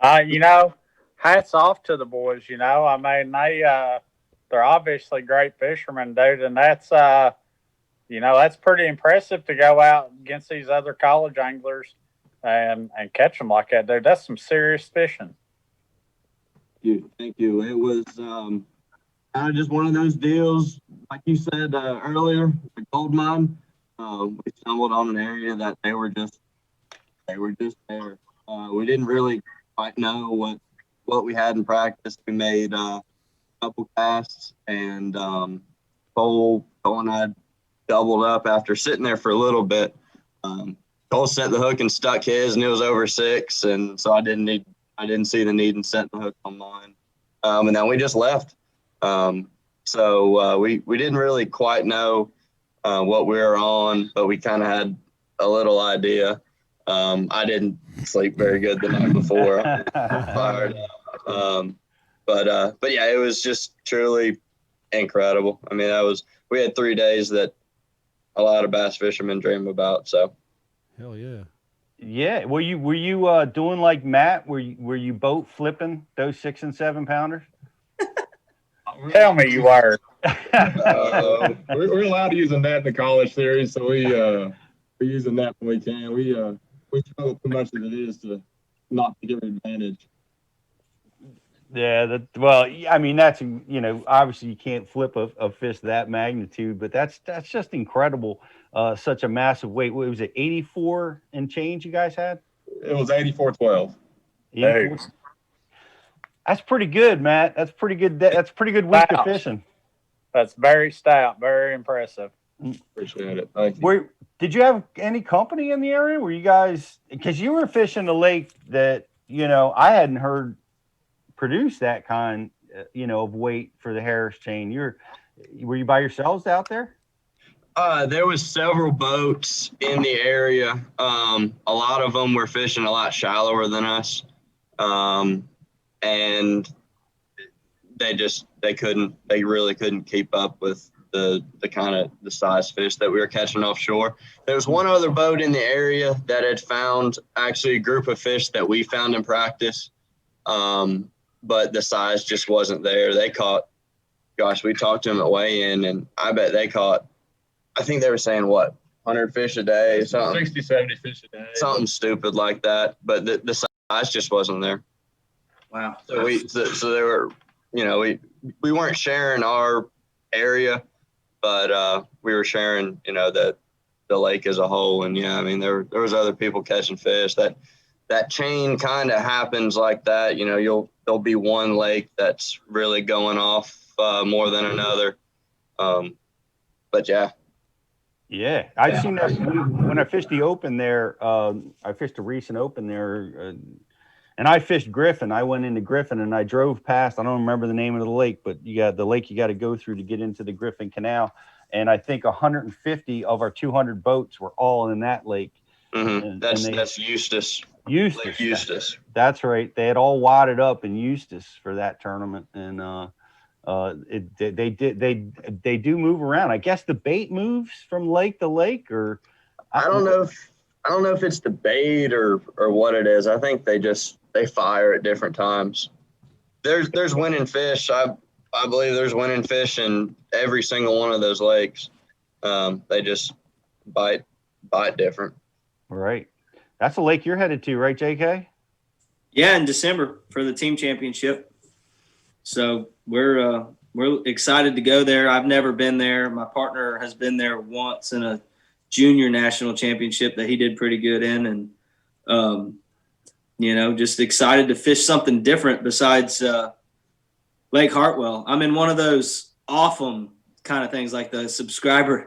Hats off to the boys, I mean, they're obviously great fishermen, dude. And that's, that's pretty impressive to go out against these other college anglers and catch them like that, dude. That's some serious fishing. Thank you. It was kind of just one of those deals, like you said earlier, the gold mine. We stumbled on an area that they were just there. We didn't really quite know what we had in practice. We made a couple casts, and Cole and I doubled up after sitting there for a little bit. Cole set the hook and stuck his, and it was over 6, and so I didn't see the need in setting the hook on mine. And then we just left. So we didn't really quite know what we were on, but we kind of had a little idea. I didn't sleep very good the night before. I was fired up. But yeah, it was just truly incredible. I mean, we had 3 days that a lot of bass fishermen dream about. So, hell yeah. Yeah. Were you doing like Matt? Were you boat flipping those 6 and 7 pounders? Tell me you were. We're allowed to use a net in the college series, so we use a net when we can. We struggle too much as it is to not to give an advantage. Yeah, well, I mean, that's, obviously you can't flip a fish that magnitude, but that's just incredible. Such a massive weight. What was it, 84 and change you guys had? It was 84-12. 84. That's pretty good, Matt. That's pretty good. That's a pretty good week of fishing. That's very stout, very impressive. Appreciate it. Thank you. Did you have any company in the area? Were you guys, because you were fishing a lake that, I hadn't heard produce that kind, of weight for the Harris chain. Were you by yourselves out there? There was several boats in the area. A lot of them were fishing a lot shallower than us. And they really couldn't keep up with the kind of the size fish that we were catching offshore. There was one other boat in the area that had found actually a group of fish that we found in practice. But the size just wasn't there. They caught, we talked to them at weigh-in, and I bet they caught, I think they were saying, 100 fish a day, something. 60, 70 fish a day. Something stupid like that. But the size just wasn't there. Wow. So they were, we weren't sharing our area, but we were sharing, the lake as a whole. And yeah, I mean, there was other people catching fish. That chain kind of happens like that. There'll be one lake that's really going off more than another. But yeah. Yeah, I've seen that when I fished the open there. I fished a recent open there, and I fished Griffin. I went into Griffin and I drove past. I don't remember the name of the lake, but you got to go through to get into the Griffin Canal. And I think 150 of our 200 boats were all in that lake. Mm-hmm. That's Eustis. Lake Eustis. That's right. They had all wadded up in Eustis for that tournament, and they do move around. I guess the bait moves from lake to lake, or I don't know if it's the bait or what it is. I think they fire at different times. There's winning fish. I believe there's winning fish in every single one of those lakes. They just bite different. Right. That's a lake you're headed to, right, JK? Yeah, in December for the team championship. So we're excited to go there. I've never been there. My partner has been there once in a junior national championship that he did pretty good in, and just excited to fish something different besides Lake Hartwell. I'm in one of those awesome kind of things like the subscribers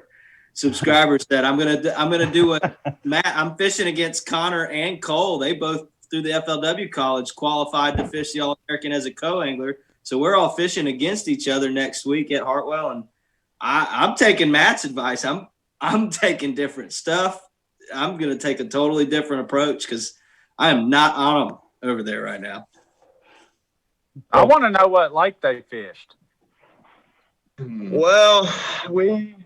said. I'm gonna do what Matt. I'm fishing against Connor and Cole. They both through the FLW college qualified to fish the All-American as a co-angler. So we're all fishing against each other next week at Hartwell, and I'm taking Matt's advice. I'm taking different stuff. I'm gonna take a totally different approach because I am not on them over there right now. I want to know what lake they fished. Well, when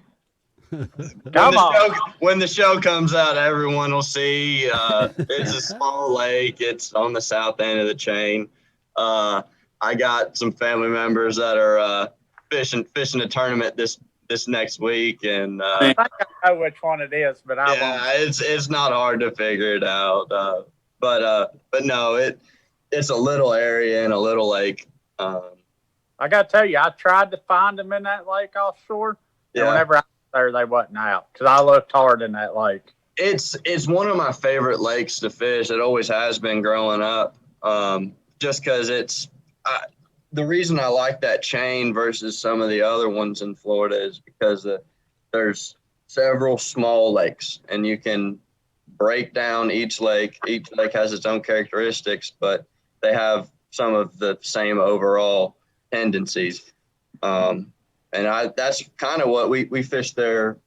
the show comes out, everyone will see. It's a small lake. It's on the south end of the chain. I got some family members that are fishing a tournament this next week, and I think I know which one it is, but I won't. It's not hard to figure it out. But no, it's a little area and a little lake. I got to tell you, I tried to find them in that lake offshore, and whenever I was there, they wasn't out because I looked hard in that lake. It's one of my favorite lakes to fish. It always has been growing up, just because the reason I like that chain versus some of the other ones in Florida is because there's several small lakes, and you can break down each lake. Each lake has its own characteristics, but they have some of the same overall tendencies. And that's kind of what we fished there,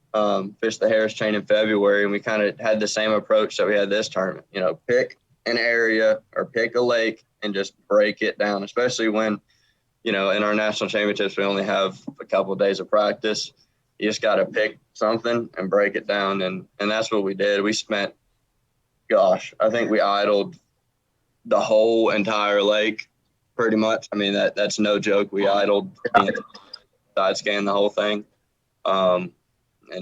fished the Harris chain in February, and we kind of had the same approach that we had this tournament. You know, pick an area or pick a lake and just break it down, especially when, you know, in our national championships, we only have a couple of days of practice. You just got to pick something and break it down. And that's what we did. We spent, gosh, I think we idled the whole entire lake pretty much. I mean, that's no joke. We idled, side scan the whole thing. And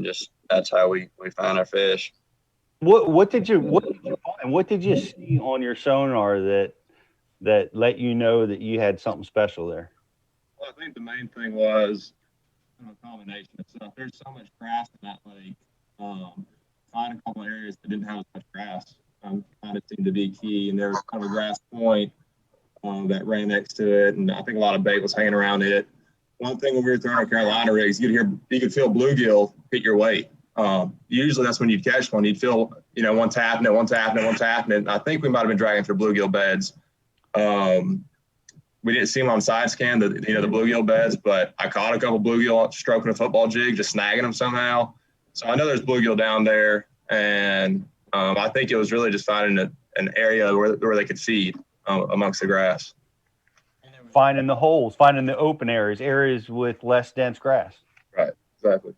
just, that's how we found our fish. What did you find? What did you see on your sonar that let you know that you had something special there? Well, I think the main thing was a combination of stuff. There's so much grass in that lake. Find a couple of areas that didn't have as much grass kind of seemed to be key. And there was kind of a grass point that ran next to it, and I think a lot of bait was hanging around it. One thing when we were throwing our Carolina rigs, you could feel bluegill hit your weight. Usually that's when you'd catch one. You'd feel, you know, one tapping it, one tapping it, one tapping it. I think we might have been dragging through bluegill beds. We didn't see them on side scan, the bluegill beds, but I caught a couple bluegill stroking a football jig, just snagging them somehow. So I know there's bluegill down there, and I think it was really just finding an area where they could feed amongst the grass. Finding the holes, finding the open areas with less dense grass. Right, exactly.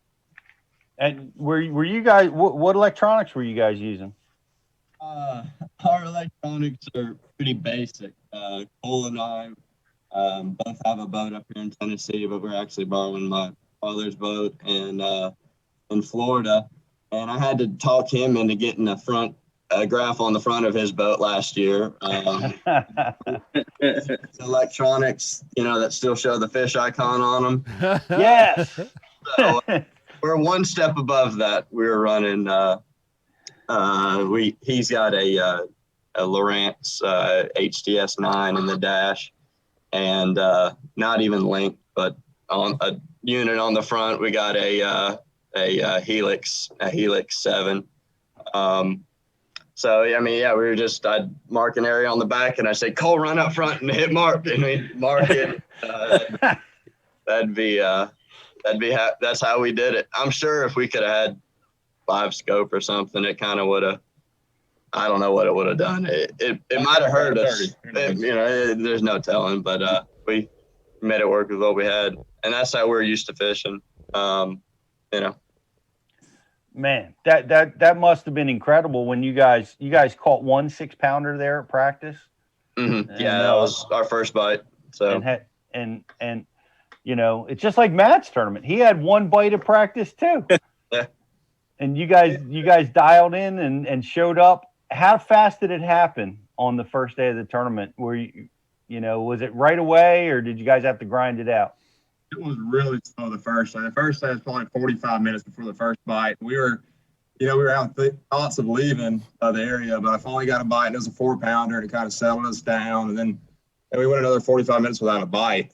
And were you guys, what electronics were you guys using? Our electronics are pretty basic. Cole and I both have a boat up here in Tennessee, but we're actually borrowing my father's boat in Florida. And I had to talk him into getting a graph on the front of his boat last year. Electronics, you know, that still show the fish icon on them. Yes. So we're one step above that. We're running. He's got a Lowrance HTS 9 in the dash, and not even linked, but on a unit on the front, we got a Helix 7. So, I mean, yeah, I'd mark an area on the back, and I say, Cole, run up front and hit mark, and we mark it. That's how we did it. I'm sure if we could have had 5 scope or something, it kind of would have, I don't know what it would have done. It might have hurt us. There's no telling, but we made it work with what we had. And that's how we're used to fishing. Man, that must have been incredible when you guys caught 1 6-pounder there at practice. Mm-hmm. Yeah, that was our first bite. So and you know, it's just like Matt's tournament. He had 1 bite at practice too. Yeah. And you guys dialed in and showed up. How fast did it happen on the first day of the tournament? Were you know, was it right away, or did you guys have to grind it out? It was really slow the first day. The first day was probably 45 minutes before the first bite. We were out thoughts of leaving the area, but I finally got a bite, and it was a 4-pounder, and it kind of settled us down. And then we went another 45 minutes without a bite.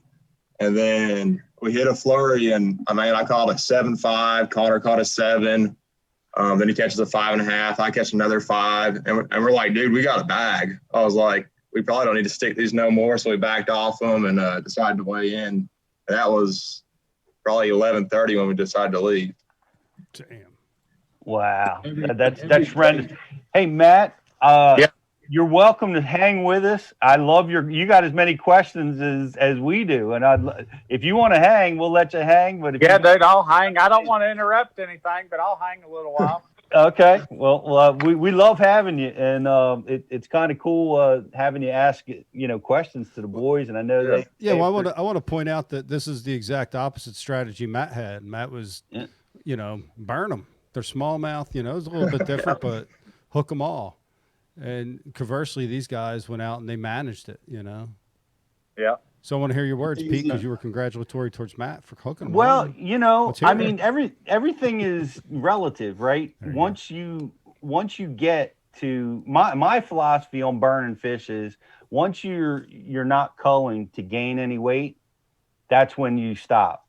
And then we hit a flurry, and I caught a 7.5, Connor caught a 7. Then he catches a 5.5. I catch another 5. And we're like, dude, we got a bag. I was like, we probably don't need to stick these no more. So we backed off them and decided to weigh in. That was probably 11:30 when we decided to leave. Damn. Wow. That's tremendous. Hey, Matt, you're welcome to hang with us. I love you got as many questions as we do. And if you want to hang, we'll let you hang. But dude, I'll hang. I don't want to interrupt anything, but I'll hang a little while. Okay. Well, we love having you, and it's kind of cool having you ask questions to the boys. And I know they. Yeah. Well, I want to point out that this is the exact opposite strategy Matt had. Matt was, burn them. They're smallmouth. It's a little bit different, but hook them all. And conversely, these guys went out and they managed it. Yeah. So I want to hear your words, Pete, because you were congratulatory towards Matt for hooking. Well, everything is relative, right? Once you get to my philosophy on burning fish is once you're not culling to gain any weight, that's when you stop.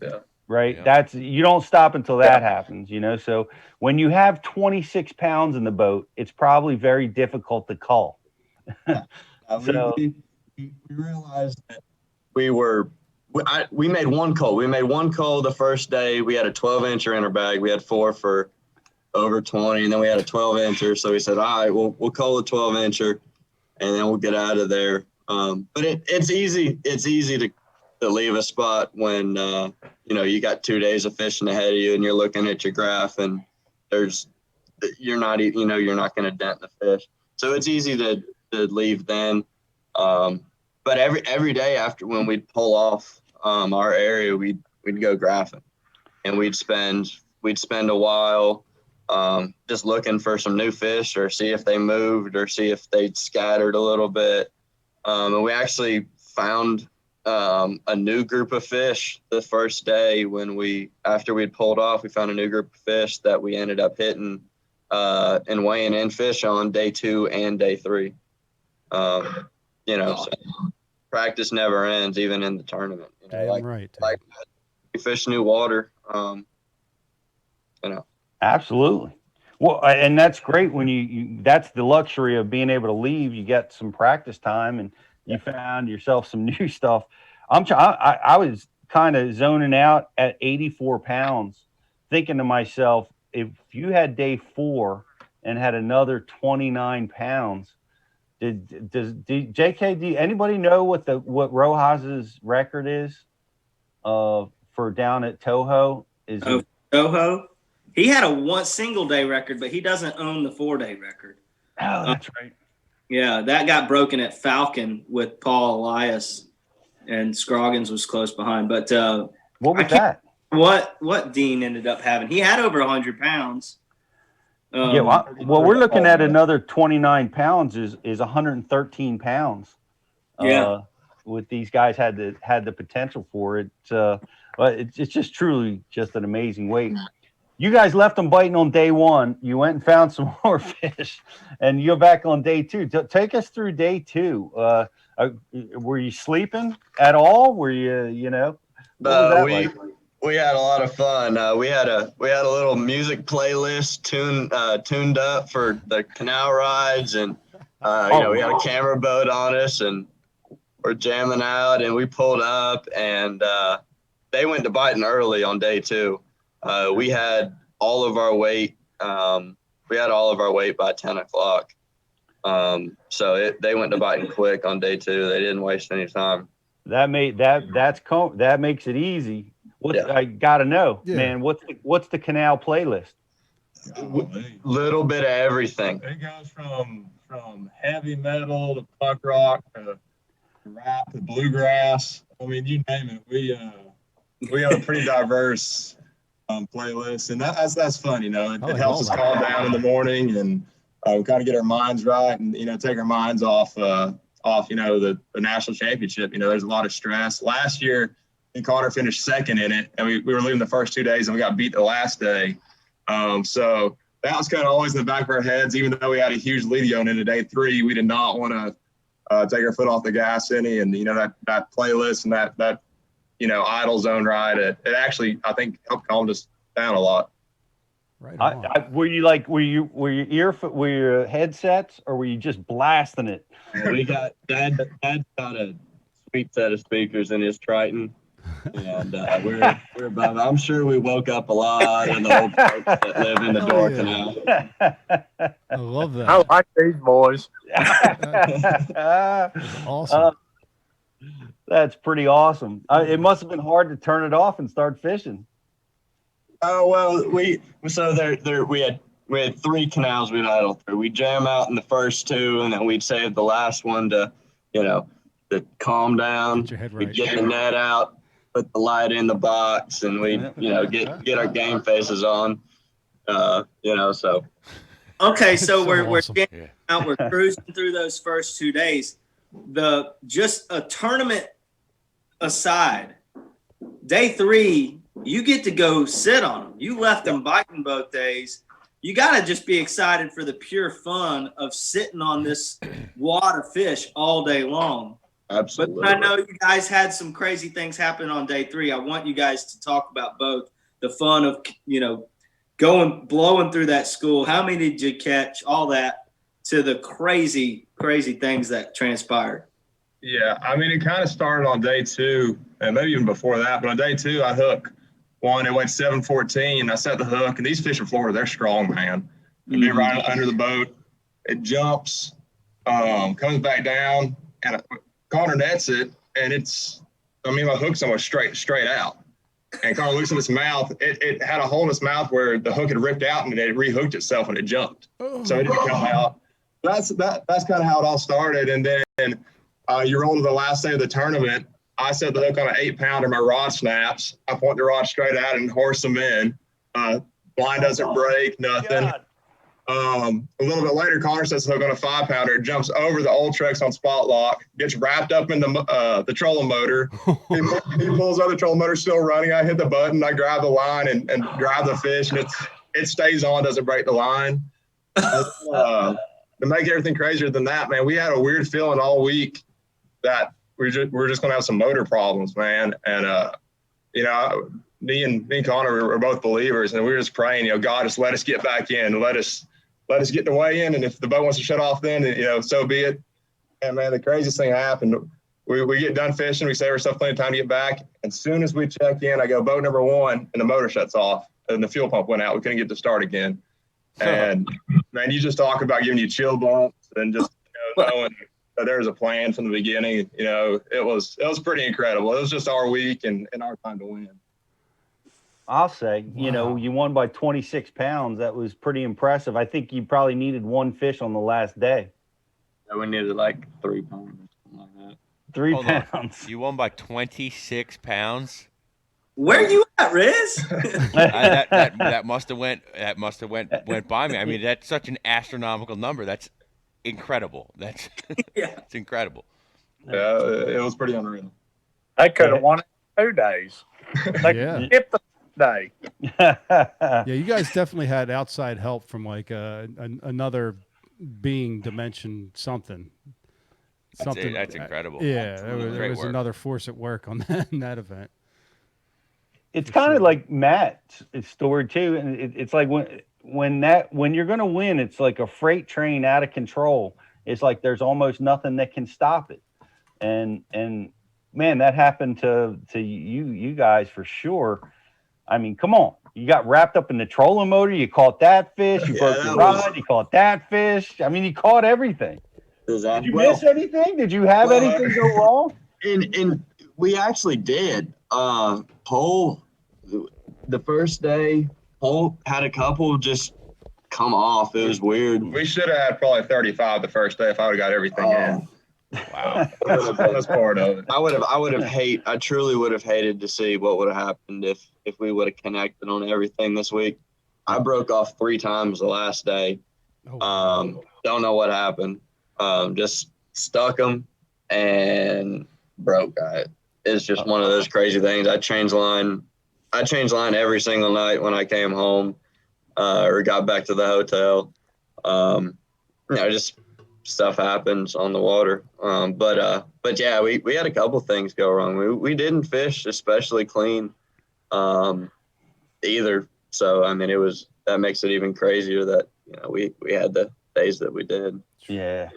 Yeah. Right. Yeah. You don't stop until that happens, So when you have 26 pounds in the boat, it's probably very difficult to cull. We realized that we were we made one coal. We made one coal the first day. We had a 12-incher in our bag. We had 4 for over 20, and then we had a 12-incher. So we said, all right, we'll coal the 12-incher, and then we'll get out of there. But it's easy. It's easy to leave a spot when you got 2 days of fishing ahead of you, and you're looking at your graph, and you're not going to dent the fish. So it's easy to leave then. But every day after, when we'd pull off our area, we'd go graphing, and we'd spend a while just looking for some new fish, or see if they moved, or see if they scattered a little bit. And we actually found a new group of fish the first day after we'd pulled off. We found a new group of fish that we ended up hitting and weighing in fish on day 2 and day 3. So practice never ends, even in the tournament. Like we fish new water. Absolutely. Well, and that's great when you that's the luxury of being able to leave. You get some practice time, and you found yourself some new stuff. I was kind of zoning out at 84 pounds, thinking to myself, if you had day 4 and had another 29 pounds, JK, anybody know what Rojas's record is for down at Toho? Toho? He had a single day record, but he doesn't own the 4-day record. Oh, that's right. Yeah, that got broken at Falcon with Paul Elias, and Scroggins was close behind. But what was that? What Dean ended up having? He had over 100 pounds. We're looking at another 29 pounds is 113 pounds. With these guys had the potential for it. But it's just truly just an amazing weight. You guys left them biting on day 1. You went and found some more fish, and you're back on day 2. Take us through day 2. Were you sleeping at all? Were you, we had a lot of fun. We had a little music playlist tuned up for the canal rides, and we had a camera boat on us, and we're jamming out, and we pulled up, and they went to biting early on day 2. We had all of our weight. We had all of our weight by 10 o'clock. So they went to biting quick on day 2. They didn't waste any time. That makes it easy. I gotta know, man. What's the canal playlist? Little bit of everything. It goes from heavy metal to punk rock to rap to bluegrass. I mean, you name it. We have a pretty diverse playlist, and that's fun. It helps us calm down in the morning, and we kind of get our minds right, and take our minds off the national championship. There's a lot of stress. Last year, Connor finished second in it, and we were leading the first 2 days, and we got beat the last day. So that was kind of always in the back of our heads. Even though we had a huge lead going into day 3, we did not want to take our foot off the gas any. And that playlist and that idle zone ride, it actually, I think, helped calm us down a lot. Right. Were your headsets, or were you just blasting it? We got Dad's got a sweet set of speakers in his Triton, and we're above. I'm sure we woke up a lot of the old folks that live in the door canal. I love that. I like these boys. Awesome. That's pretty awesome. It must have been hard to turn it off and start fishing. Oh well, we had 3 canals we'd idle through. We'd jam out in the first 2, and then we'd save the last one to calm down. We'd get the net out, put the light in the box, and we'd get our game faces on. So. Okay, so we're awesome. getting out. We're cruising through those first 2 days. Just a tournament aside, day 3, you get to go sit on them. You left them biting both days. You got to just be excited for the pure fun of sitting on this wad of fish all day long. Absolutely. But I know you guys had some crazy things happen on day 3. I want you guys to talk about both the fun of, blowing through that school. How many did you catch? All that, to the crazy, crazy things that transpired. Yeah, I mean, it kind of started on day 2, and maybe even before that. But on day 2, I hook one. It went 714. I set the hook, and these fish in Florida, they're strong, man. They be right under the boat. It jumps, comes back down, and Connor nets it, and my hook's almost straight out. And Connor looks at his mouth. It had a hole in its mouth where the hook had ripped out, and it rehooked itself when it jumped. So it didn't come out. That's kind of how it all started. And then you roll to the last day of the tournament. I set the hook on an 8-pounder. My rod snaps. I point the rod straight out and horse them in. Blind doesn't break, nothing. A little bit later, Connor sets the hook on a 5-pounder. It jumps over the Ultrex on spot lock, gets wrapped up in the trolling motor. He pulls out the trolling motor, still running. I hit the button. I grab the line and grab the fish, and it stays on, doesn't break the line. To make everything crazier than that, man, we had a weird feeling all week that we're just going to have some motor problems, man. And me and Connor were both believers, and we were just praying, God, just let us get back in, let us get the way in, and if the boat wants to shut off, then so be it. And man, the craziest thing happened. We get done fishing, we save ourselves plenty of time to get back. As soon as we check in, I go boat number 1, and the motor shuts off, and the fuel pump went out. We couldn't get to start again. And man, you just talk about giving you chill bumps and just knowing that there was a plan from the beginning. It was pretty incredible. It was just our week and our time to win. I'll say, you won by 26 pounds. That was pretty impressive. I think you probably needed one fish on the last day. Yeah, we needed like 3 pounds or something like that. 3 Hold pounds. On. You won by 26 pounds. Where you at, Riz? that must have went by me. I mean, that's such an astronomical number. That's incredible. That's it's incredible. Yeah, it was pretty unreal. They could have won it in 2 days. They skipped the day. Yeah, you guys definitely had outside help from like another being, dimension, something. That's incredible. Yeah, there was another force at work on in that event. It's kind of like Matt's story too, and it's like when you're going to win, it's like a freight train out of control. It's like there's almost nothing that can stop it, and man, that happened to you guys for sure. I mean, come on, you got wrapped up in the trolling motor, you caught that fish, you broke your rod, you caught that fish. I mean, you caught everything. Did you miss anything? Did you have anything go wrong? And we actually did. Pole, the first day, Pole had a couple just come off. It was weird. We should have had probably 35 the first day if I would have got everything in. Wow. That's part of it. I truly would have hated to see what would have happened if we would have connected on everything this week. I broke off 3 times the last day. Don't know what happened. Just stuck them and broke. It's just one of those crazy things. I changed line every single night when I came home or got back to the hotel. Just stuff happens on the water. But yeah, we had a couple things go wrong. We didn't fish especially clean either. So I mean, that makes it even crazier that we had the days that we did. Yeah.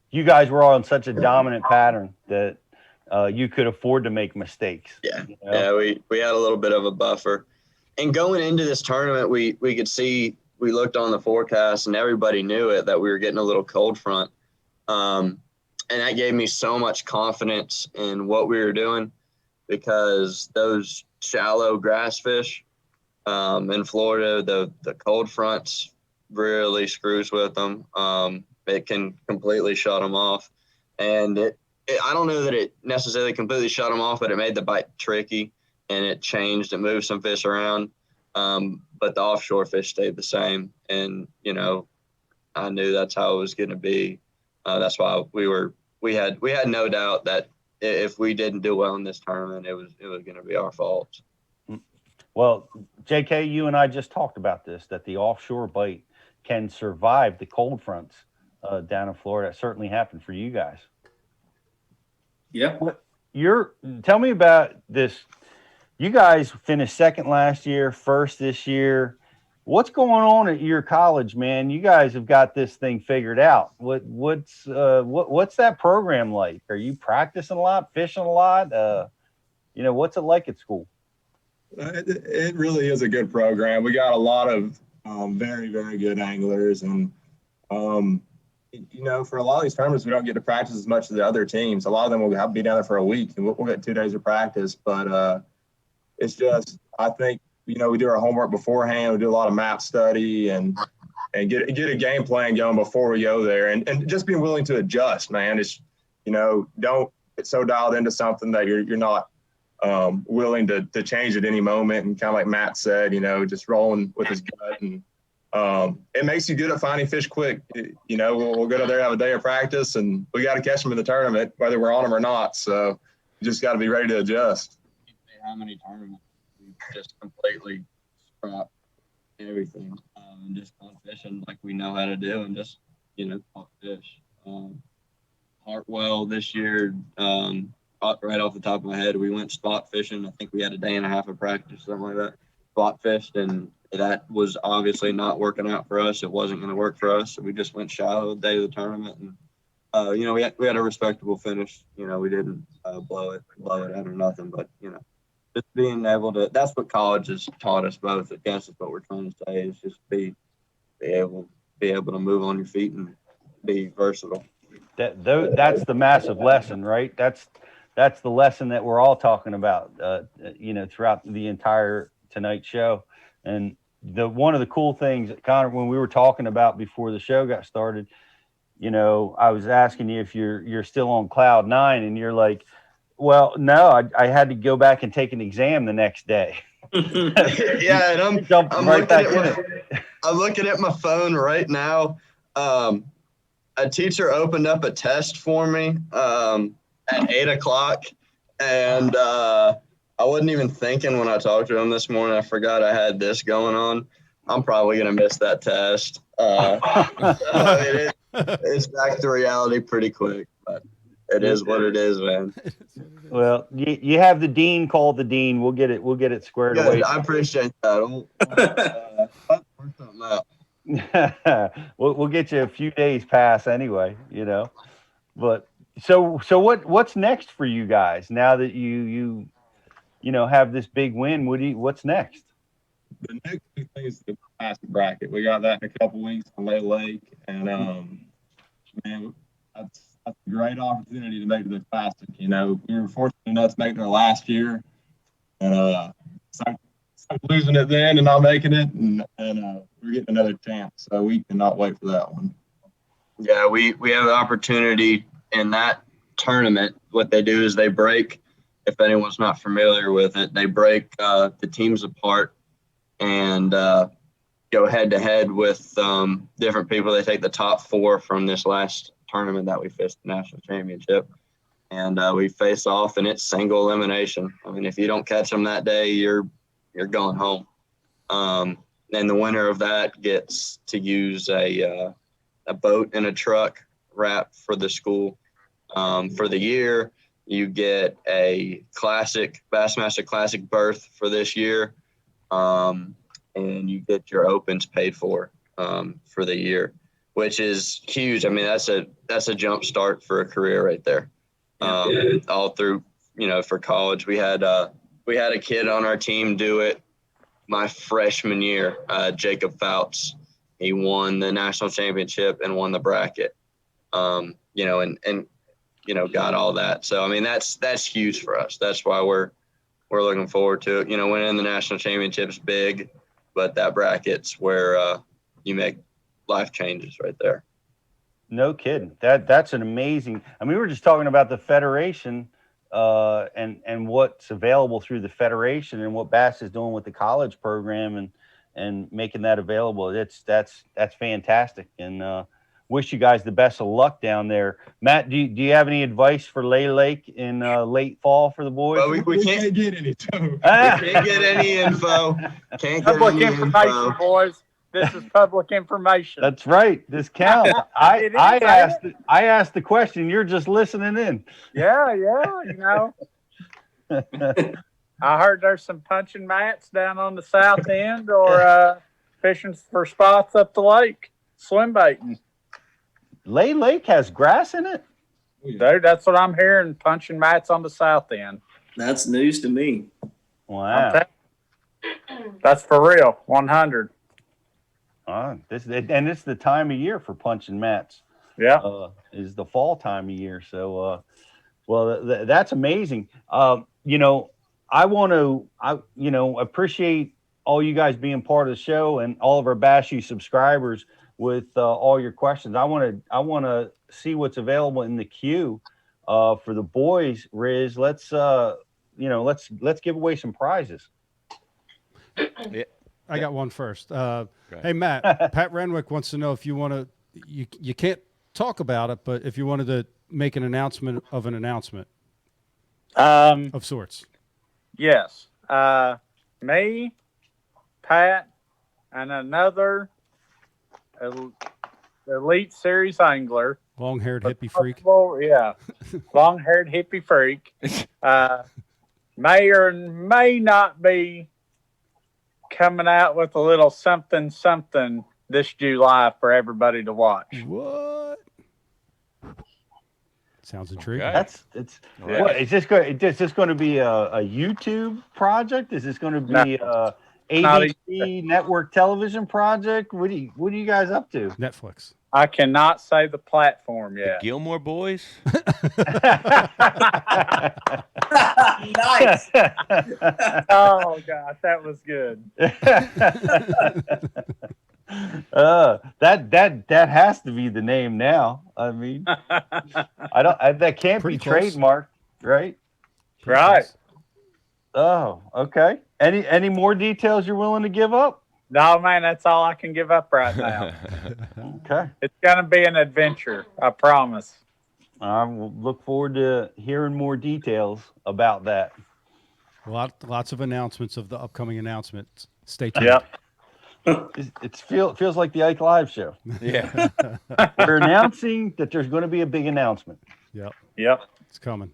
You guys were on such a dominant pattern that you could afford to make mistakes. Yeah. Yeah, we had a little bit of a buffer. And going into this tournament, we could see, we looked on the forecast and everybody knew it, that we were getting a little cold front. And that gave me so much confidence in what we were doing, because those shallow grass fish in Florida, the cold fronts really screws with them. It can completely shut them off. And I don't know that it necessarily completely shut them off, but it made the bite tricky, and it moved some fish around. But the offshore fish stayed the same. And, I knew that's how it was going to be. That's why we had no doubt that if we didn't do well in this tournament, it was going to be our fault. Well, JK, you and I just talked about this, that the offshore bite can survive the cold fronts down in Florida. It certainly happened for you guys. Yeah. Tell me about this. You guys finished second last year, first this year. What's going on at your college, man? You guys have got this thing figured out. What's that program like? Are you practicing a lot, fishing a lot? What's it like at school? It really is a good program. We got a lot of very, very good anglers, and for a lot of these tournaments, we don't get to practice as much as the other teams. A lot of them will be down there for a week, and we'll get 2 days of practice. But it's just, I think, we do our homework beforehand. We do a lot of map study and get a game plan going before we go there, and just being willing to adjust, man. It's, don't get so dialed into something that you're not willing to change at any moment. And kind of like Matt said, just rolling with his gut, and it makes you good at finding fish quick. We'll go there, have a day of practice, and we got to catch them in the tournament, whether we're on them or not. So you just got to be ready to adjust. How many tournaments we just completely scrap everything and just gone fishing like we know how to do, and just caught fish. Hartwell this year, right off the top of my head, we went spot fishing. I think we had a day and a half of practice, something like that. Spot fished, and that was obviously not working out for us. It wasn't going to work for us, so we just went shallow the day of the tournament, and we had a respectable finish. We didn't blow it out or nothing, but just being able to, that's what college has taught us both. I guess is what we're trying to say, is just be able to move on your feet and be versatile. That's the massive lesson, right? That's the lesson that we're all talking about, throughout the entire tonight show. And one of the cool things, Connor, when we were talking about before the show got started, I was asking you if you're still on cloud 9, and you're like, well, no, I had to go back and take an exam the next day. Yeah, and I'm looking at my phone right now. A teacher opened up a test for me at 8:00, and I wasn't even thinking when I talked to him this morning. I forgot I had this going on. I'm probably gonna miss that test. It's back to reality pretty quick, but it is what it is, man. Well, you have the dean call the dean. We'll get it squared away. I appreciate that. Work something out. We'll get you a few days pass anyway, But so what's next for you guys now that you have this big win? What's next? The next big thing is the Bassmaster bracket. We got that in a couple weeks on Lake, and man, that's a great opportunity to make the Classic. We were fortunate enough to make it our last year, and losing it then and not making it, and we're getting another chance. So we cannot wait for that one. Yeah, we have the opportunity in that tournament. What they do is they break, if anyone's not familiar with it, they break the teams apart and go head-to-head with different people. They take the top 4 from this last tournament that we fished, the national championship, and we face off, and it's single elimination. I mean, if you don't catch them that day, you're going home. And the winner of that gets to use a boat and a truck wrap for the school. For the year, you get a Bassmaster Classic berth for this year, and you get your opens paid for the year, which is huge. I mean, that's a jump start for a career right there. All through, for college, we had a kid on our team do it my freshman year, Jacob Fouts. He won the national championship and won the bracket, and got all that. So, I mean, that's huge for us. That's why we're looking forward to it. Winning the national championship's big, but that bracket's where you make life changes right there. No kidding. That's an amazing. I mean, we were just talking about the Federation and what's available through the Federation and what Bass is doing with the college program and making that available. That's fantastic. And wish you guys the best of luck down there. Matt, do you have any advice for Lake in late fall for the boys? Well, we can't get any. We can't get any info. Can't get public any information, info. Boys. This is public information. That's right. This counts. I asked the question. You're just listening in. Yeah. I heard there's some punching mats down on the south end, or fishing for spots up the lake, swim baiting. Lake has grass in it? Dude, that's what I'm hearing, punching mats on the south end. That's news to me. Wow. That's for real, 100. It's the time of year for punching mats. Yeah. Is the fall time of year. So, that's amazing. You know, I want to, appreciate all you guys being part of the show and all of our Bass U subscribers with all your questions. I want to see what's available in the queue for the boys. Riz, let's give away some prizes. Yeah. I got one first. Hey, Matt, Pat Renwick wants to know if you want to, you can't talk about it, but if you wanted to make an announcement of sorts. Yes. Me, Pat, and another Elite Series angler. Long-haired hippie freak. Yeah. Long-haired hippie freak. May or may not be coming out with a little something this July for everybody to watch. What? Sounds intriguing. Okay. What is this going? Is this going to be a YouTube project? Is this going to be a ABC network television project? What are you guys up to? Netflix. I cannot say the platform yet. The Gilmore Boys? Nice. Oh gosh, that was good. That has to be the name now. I mean, that can't Pretty be close. trademarked, right? Right. Oh, okay. Any more details you're willing to give up? No, man, that's all I can give up right now. Okay. It's gonna be an adventure, I promise. I will look forward to hearing more details about that. Lots of announcements of the upcoming announcements. Stay tuned. Yep. It feels like the Ike Live show. Yeah. We're announcing that there's going to be a big announcement. Yep. It's coming.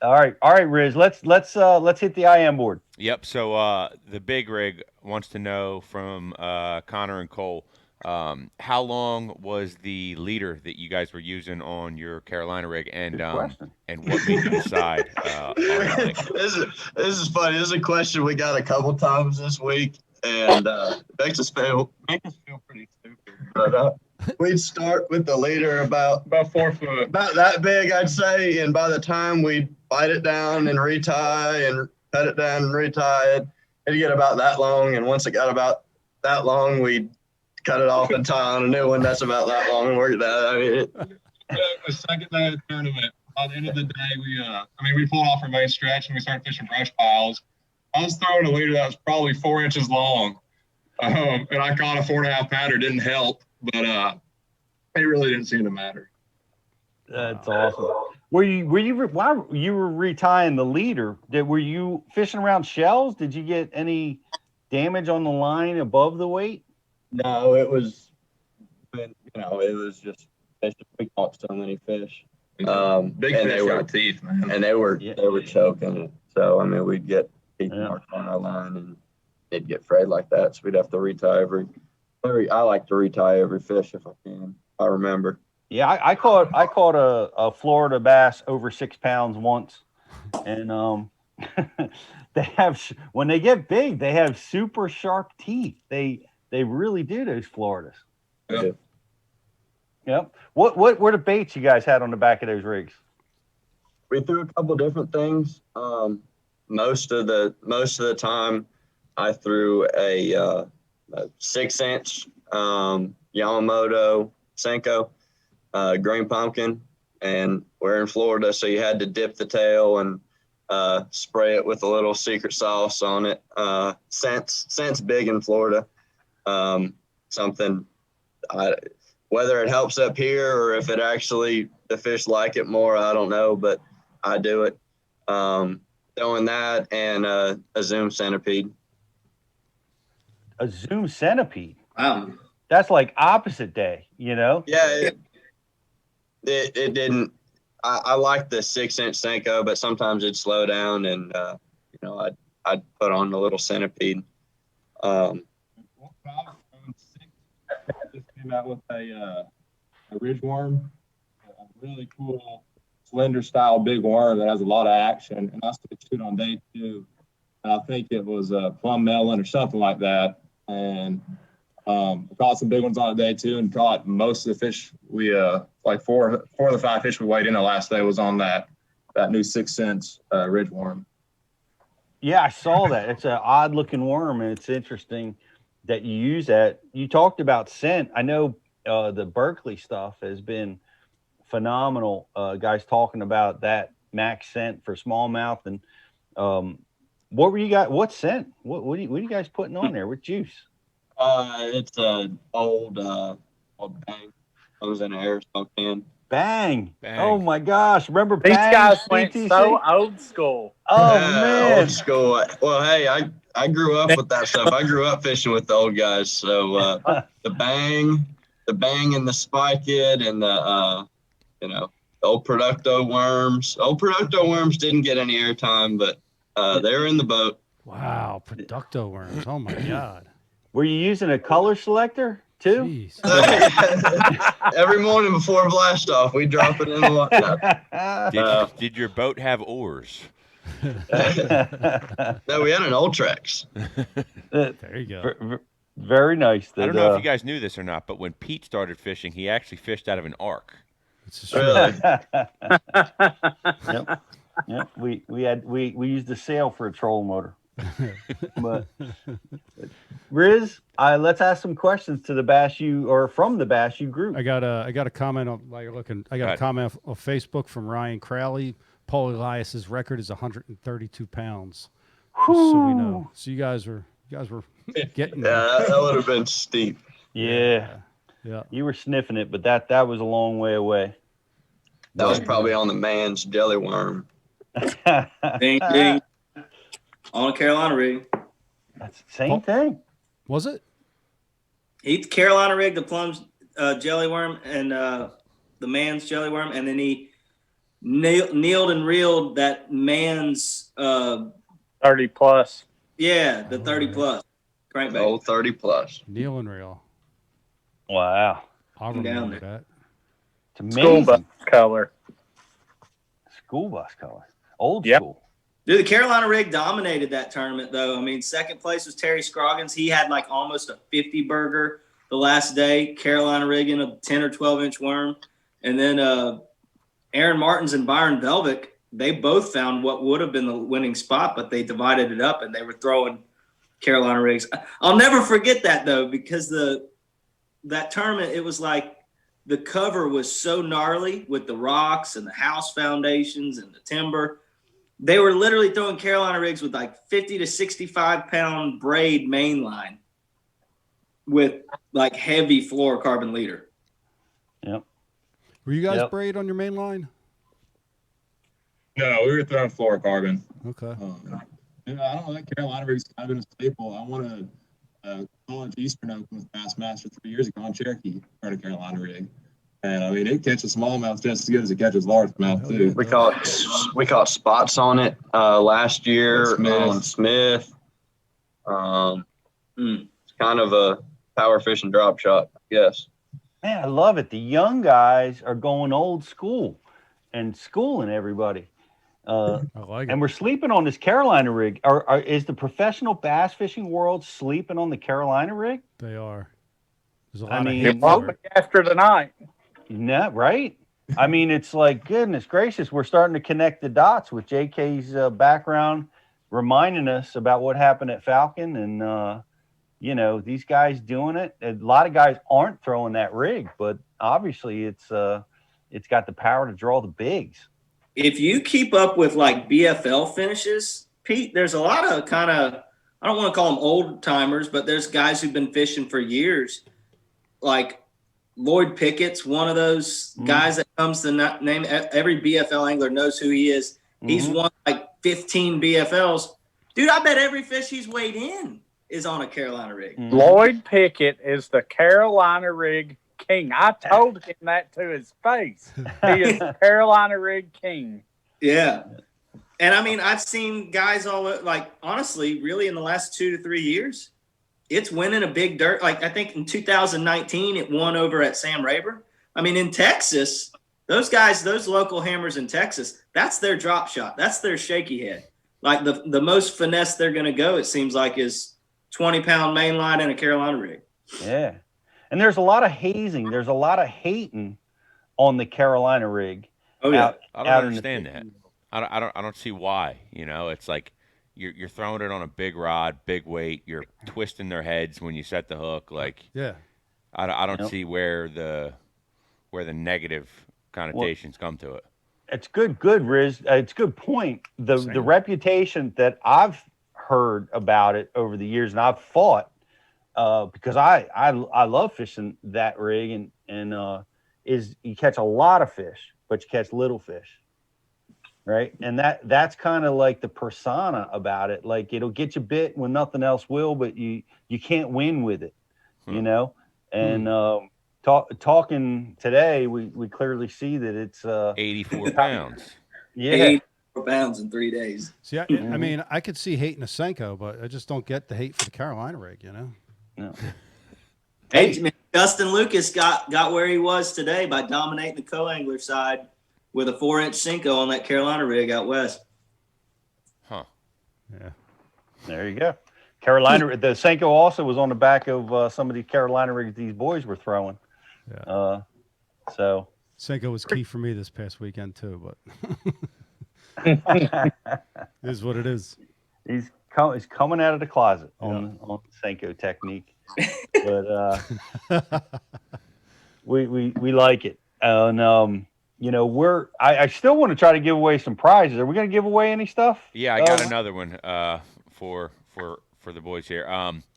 All right, Riz. Let's hit the IM board. Yep. So the big rig wants to know from Connor and Cole, how long was the leader that you guys were using on your Carolina rig, and what made you decide? This is funny. This is a question we got a couple times this week, and makes us feel pretty stupid. But we'd start with the leader about 4 foot, about that big, I'd say, and by the time we'd bite it down and retie and cut it down and retie it, it'd get about that long. And once it got about that long, we'd cut it off and tie on a new one that's about that long and work that. I mean, The second day of the tournament, by the end of the day, we pulled off our main stretch and we started fishing brush piles. I was throwing a leader that was probably 4 inches long, and I caught a 4.5 pounder. Didn't help, but it really didn't seem to matter. That's awesome. While you were retying the leader, were you fishing around shells? Did you get any damage on the line above the weight? No, it was just fishing. We caught so many fish. Big fish got teeth, man. And they were choking it. So we'd get teeth marks on our line, and it'd get frayed like that. So we'd have to retie every. I like to retie every fish if I can. I remember. Yeah, I caught a Florida bass over 6 pounds once, and when they get big, they have super sharp teeth. They really do, those Floridas. Yeah. Yep. What were the baits you guys had on the back of those rigs? We threw a couple different things. Most of the time, I threw a 6-inch Yamamoto Senko green pumpkin, and we're in Florida, so you had to dip the tail and spray it with a little secret sauce on it. Scent's big in Florida. Whether it helps up here or if it actually the fish like it more, I don't know, but I do it. Throwing that and a Zoom centipede. A Zoom centipede? Wow. That's like opposite day, Yeah, it didn't. I like the 6-inch Senko, but sometimes it'd slow down, and I'd put on the little centipede. What power came out with a ridge worm, a really cool slender style big worm that has a lot of action. And I switched to it on day 2. And I think it was a plum melon or something like that. And caught some big ones on day 2 and caught most of the fish. We like four of the 5 fish we weighed in the last day was on that new 6 cents ridge worm. Yeah, I saw that. It's an odd looking worm, and it's interesting that you use that. You talked about scent. I know the Berkeley stuff has been phenomenal. Guys talking about that max scent for smallmouth. And what were you guys? What scent? What are you guys putting on there? What juice? It's an old Bang. I was in an aerosol can. Bang. Bang. Oh my gosh. Remember These Bang? guys went BTC? so old school. Oh Yeah, man. old school. Well, hey, I grew up with that stuff. I grew up fishing with the old guys. So the Bang and the Spike It and the the old Producto worms. Old Producto worms didn't get any airtime, but they were in the boat. Wow, Producto worms. Oh my God. Were you using a color selector too? Jeez. Every morning before blast off, we drop it in the water. Did your boat have oars? No, we had an old Trex. There you go. Very nice. I don't know if you guys knew this or not, but when Pete started fishing, he actually fished out of an ark. Really? Yep. We used a sail for a troll motor. But Riz, let's ask some questions to the Bass U or from the Bass U group. I got a comment on while you're looking. I got a comment on Facebook from Ryan Crowley. Paul Elias's record is 132 pounds. Just so we know. So you guys were getting there. Yeah, that would have been steep. Yeah. You were sniffing it, but that was a long way away. That was probably on the man's jelly worm. Ding, ding. On a Carolina rig. That's the same thing. Was it? He Carolina rig the plum's jelly worm and the man's jelly worm, and then he kneeled and reeled that man's 30 plus. Yeah, the 30 plus crankbait. Old 30 plus. Kneel and reel. Wow. I'll Down remember there. that. It's amazing. School bus color. School bus color. Old Yep. school. Dude, the Carolina rig dominated that tournament, though. I mean, second place was Terry Scroggins. He had like almost a 50 burger the last day. Carolina rigging a 10 or 12-inch worm. And then Aaron Martins and Byron Velvick, they both found what would have been the winning spot, but they divided it up and they were throwing Carolina rigs. I'll never forget that, though, because that tournament, it was like the cover was so gnarly with the rocks and the house foundations and the timber. They were literally throwing Carolina rigs with like 50 to 65 pound braid mainline with like heavy fluorocarbon leader. Yep. Were you guys braid on your main line? No, we were throwing fluorocarbon. Okay. I don't like Carolina rigs. I've been a staple. I won a college Eastern Open with Bassmaster 3 years ago on Cherokee, part of Carolina rig. And I mean, it catches smallmouth just as good as it catches largemouth too. We caught spots on it last year on Smith. It's kind of a power fishing drop shot, I guess. Man, I love it. The young guys are going old school and schooling everybody. I like it. And we're sleeping on this Carolina rig. Is the professional bass fishing world sleeping on the Carolina rig? They are. There's a lot I of mean, hate Probably for it. after tonight. No, right? I mean, it's like, goodness gracious, we're starting to connect the dots with JK's background, reminding us about what happened at Falcon. And, these guys doing it. A lot of guys aren't throwing that rig, but obviously it's got the power to draw the bigs. If you keep up with like BFL finishes, Pete, there's a lot of kind of, I don't want to call them old timers, but there's guys who've been fishing for years. Like Lloyd Pickett's one of those guys that comes to name. Every BFL angler knows who he is. He's won like 15 BFLs. Dude, I bet every fish he's weighed in is on a Carolina rig. Lloyd Pickett is the Carolina rig king. I told him that to his face. He is the Carolina rig king. Yeah. And I mean, I've seen guys all like, honestly, really in the last 2 to 3 years, it's winning a big dirt. Like I think in 2019, it won over at Sam Rayburn. I mean, in Texas, those guys, those local hammers in Texas, that's their drop shot. That's their shaky head. Like the most finesse they're going to go, it seems like, is 20-pound main line and a Carolina rig. Yeah. And there's a lot of hazing. There's a lot of hating on the Carolina rig. Oh, yeah. I don't understand that. I don't see why. You know, it's like you're throwing it on a big rod, big weight. You're twisting their heads when you set the hook. Like, yeah, I don't see where the negative connotations come to it. It's good, Riz. It's a good point. The reputation that I've heard about it over the years, and I've fought because I love fishing that rig, and is you catch a lot of fish, but you catch little fish, right? And that's kind of like the persona about it. Like it'll get you bit when nothing else will, but you can't win with it, you know. And talking today, we clearly see that it's 84 pounds. Yeah, 84 pounds in 3 days. See, I mean, I could see hate in a Senko, but I just don't get the hate for the Carolina rig, you know? No. Hey, man, Justin Lucas got where he was today by dominating the co-angler side with a 4-inch Senko on that Carolina rig out west. Huh. Yeah. There you go. Carolina, the Senko also was on the back of some of the Carolina rigs these boys were throwing. Yeah. So Senko was key for me this past weekend too, but it is what it is. He's coming out of the closet on Senko technique, but we like it, and you know I still want to try to give away some prizes. Are we going to give away any stuff? Yeah, I got another one for the boys here.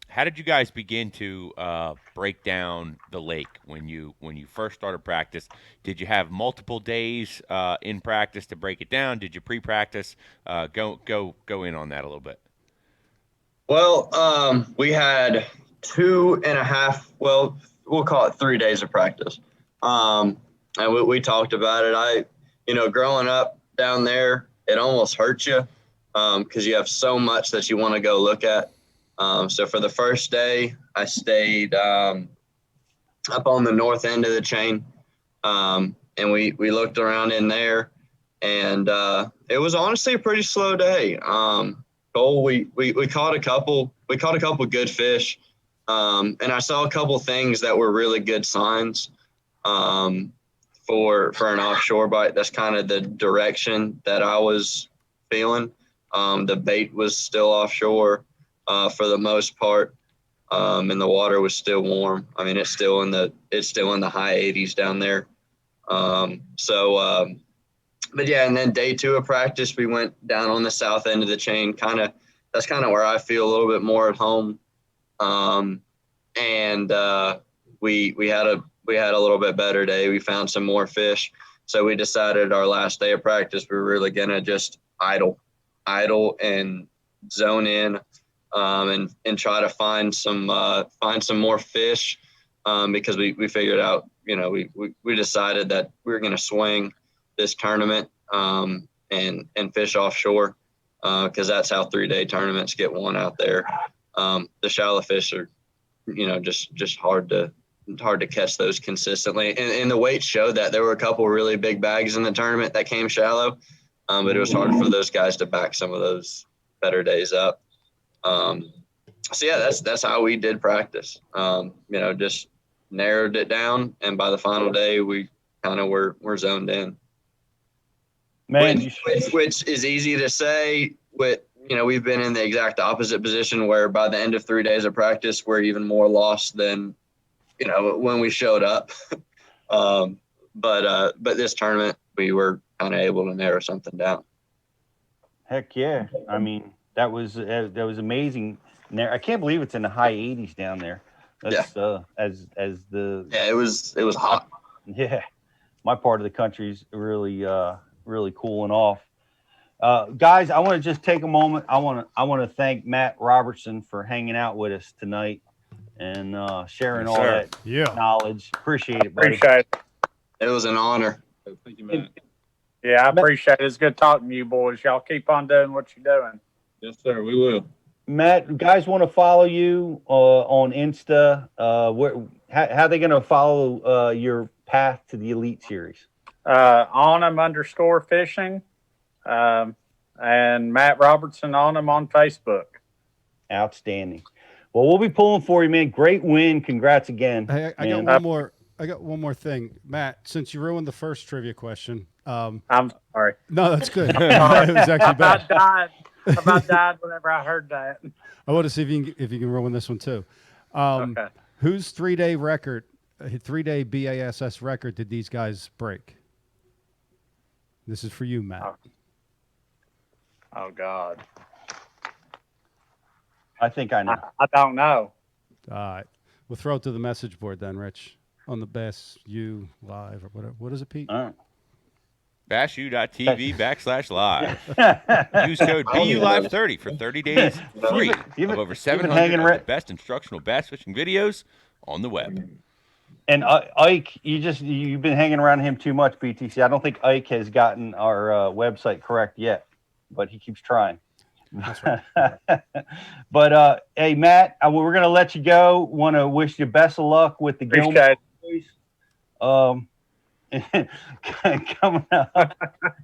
How did you guys begin to break down the lake when you first started practice? Did you have multiple days in practice to break it down? Did you pre-practice? Go in on that a little bit. Well, we had 2.5. Well, we'll call it 3 days of practice. And we talked about it. Growing up down there, it almost hurts you because you have so much that you want to go look at. So for the first day, I stayed up on the north end of the chain, and we looked around in there, and it was honestly a pretty slow day. Cole, we caught a couple good fish, and I saw a couple things that were really good signs for an offshore bite. That's kind of the direction that I was feeling. The bait was still offshore for the most part, and the water was still warm. I mean, it's still in the high 80s down there. But yeah, and then day 2 of practice, we went down on the south end of the chain. That's kind of where I feel a little bit more at home. And we had a little bit better day. We found some more fish. So we decided our last day of practice, we were really going to just idle and zone in, and try to find some more fish, because we figured out, we decided that we were going to swing this tournament, and fish offshore, because that's how 3-day tournaments get won out there. The shallow fish are, just hard to catch those consistently. And the weights showed that there were a couple really big bags in the tournament that came shallow, but it was hard for those guys to back some of those better days up. So yeah, that's how we did practice. Just narrowed it down, and by the final day, we kind of were zoned in. Man, which is easy to say. We've been in the exact opposite position where by the end of 3 days of practice, we're even more lost than, when we showed up. But this tournament, we were kind of able to narrow something down. Heck yeah! I mean, that was amazing. I can't believe it's in the high 80s down there. That's, it was hot. Yeah, my part of the country's really cooling off. Guys, I want to just take a moment. I want to thank Matt Robertson for hanging out with us tonight and sharing all that knowledge. Appreciate it, buddy. Appreciate it. It was an honor. Thank you, Matt. Yeah, I appreciate it. It's good talking to you boys. Y'all keep on doing what you're doing. Yes, sir. We will. Matt, guys want to follow you on Insta. How are they going to follow your path to the Elite Series? _fishing, and Matt Robertson on Facebook. Outstanding. Well, we'll be pulling for you, man. Great win. Congrats again. Hey, I got one more. I got one more thing, Matt. Since you ruined the first trivia question, I'm sorry. No, that's good. It was actually bad. I about died whenever I heard that. I want to see if you can ruin this one too. Okay. Whose 3-day record, 3-day BASS record, did these guys break? This is for you, Matt. Oh God. I think I know. I don't know. All right. We'll throw it to the message board then, Rich, on the Bass U Live or whatever. What is it, Pete? All right. BassU.TV/live. Use code BULive30 for 30 days free of over 700 of the best instructional bass fishing videos on the web. And Ike, you've been hanging around him too much, BTC. I don't think Ike has gotten our website correct yet, but he keeps trying. That's right. But hey, Matt, we're going to let you go. Want to wish you best of luck with the Gilmore boys. Coming up,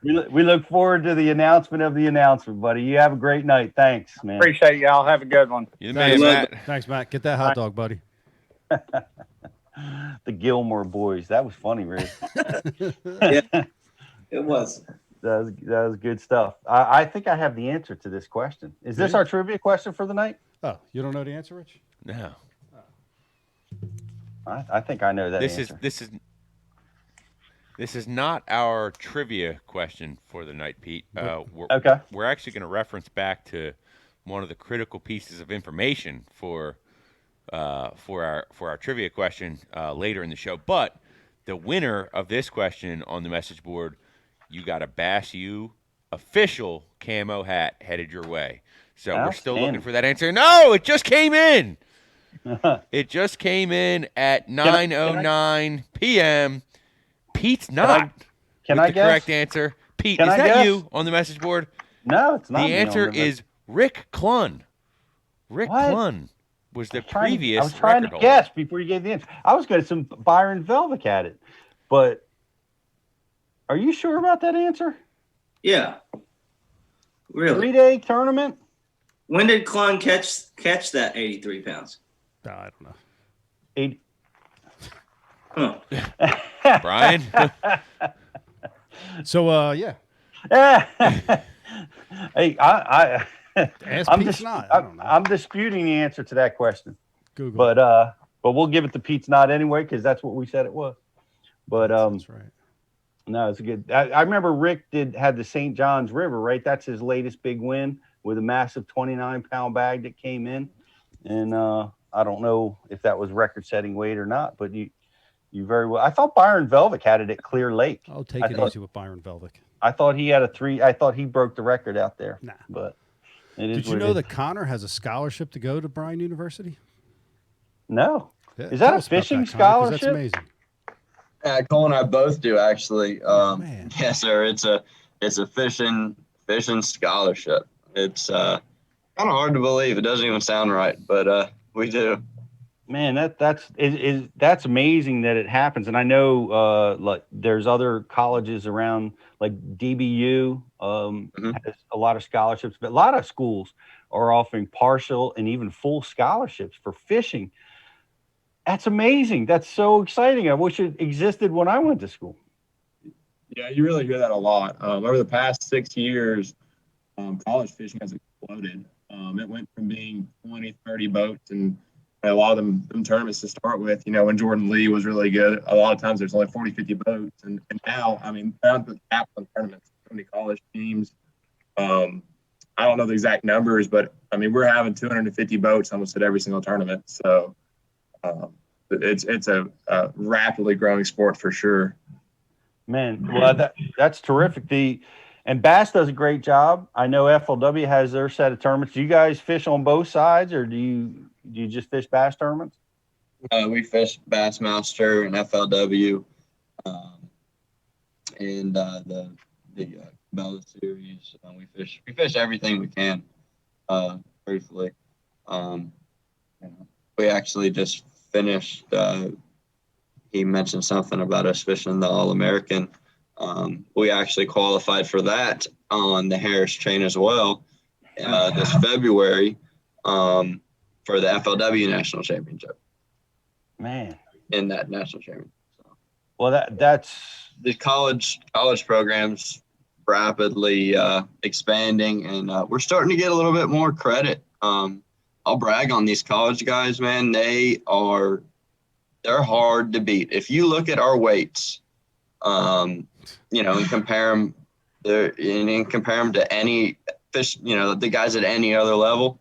we look forward to the announcement of the announcement, buddy. You have a great night. Thanks, man. Appreciate y'all. Have a good one. You the man, Matt. Thanks, Matt. Get that hot dog, buddy. The Gilmore boys. That was funny, Ray. Yeah, it was. That was good stuff. I think I have the answer to this question. Is this our trivia question for the night? Oh, you don't know the answer, Rich? No. I think I know that answer. This is not our trivia question for the night, Pete. Okay. We're actually going to reference back to one of the critical pieces of information for our trivia question later in the show. But the winner of this question on the message board, you got a Bass U official camo hat headed your way. So we're still looking for that answer. No, it just came in. It just came in at 9:09 p.m. Pete's not. Can I the guess? Correct answer. Pete, Can is I that guess? you on the message board? No, it's not. The answer is Rick Clunn. Rick Clunn was the previous. I was trying record to holder. guess before you gave the answer. I was going to some Byron Velvick at it, but are you sure about that answer? Yeah. Really? 3-day tournament? When did Clun catch that 83 pounds? I don't know. 80. Huh. Brian? So, yeah. Hey, I'm disputing the answer to that question. Google. But we'll give it to Pete's Knot anyway, because that's what we said it was. But That's right. no, it's good. I remember Rick had the St. John's River, right? That's his latest big win with a massive 29-pound bag that came in. And I don't know if that was record-setting weight or not, but you very well. I thought Byron Velvick had it at Clear Lake. I'll take it easy with Byron Velvick. I thought he had I thought he broke the record out there. Nah. But it is Did you know that Connor has a scholarship to go to Bryan University? No. Yeah, Is that tell a us about fishing that, Connor, 'cause scholarship? That's amazing. Cole and I both do actually. Man. Yes, sir. It's a fishing scholarship. It's kind of hard to believe. It doesn't even sound right, but we do. Man, that's amazing that it happens. And I know like there's other colleges around, like DBU has a lot of scholarships, but a lot of schools are offering partial and even full scholarships for fishing. That's amazing. That's so exciting. I wish it existed when I went to school. Yeah, you really hear that a lot. Over the past 6 years, college fishing has exploded. It went from being 20, 30 boats and a lot of them tournaments to start with, when Jordan Lee was really good, a lot of times there's only 40, 50 boats. And now, down to the cap on tournaments, so many college teams. I don't know the exact numbers, but we're having 250 boats almost at every single tournament. So it's a rapidly growing sport for sure. Man, well, that's terrific. And Bass does a great job. I know FLW has their set of tournaments. Do you guys fish on both sides, or do you just fish Bass tournaments? We fish Bassmaster and FLW, and the Bella series. We fish everything we can. briefly. We actually just finished. He mentioned something about us fishing the All-American. We actually qualified for that on the Harris chain as well this February for the FLW National Championship. Man, in that national championship. So. Well, that's the college programs rapidly expanding, and we're starting to get a little bit more credit. I'll brag on these college guys, man. They're hard to beat. If you look at our weights, and compare them, to any fish, the guys at any other level.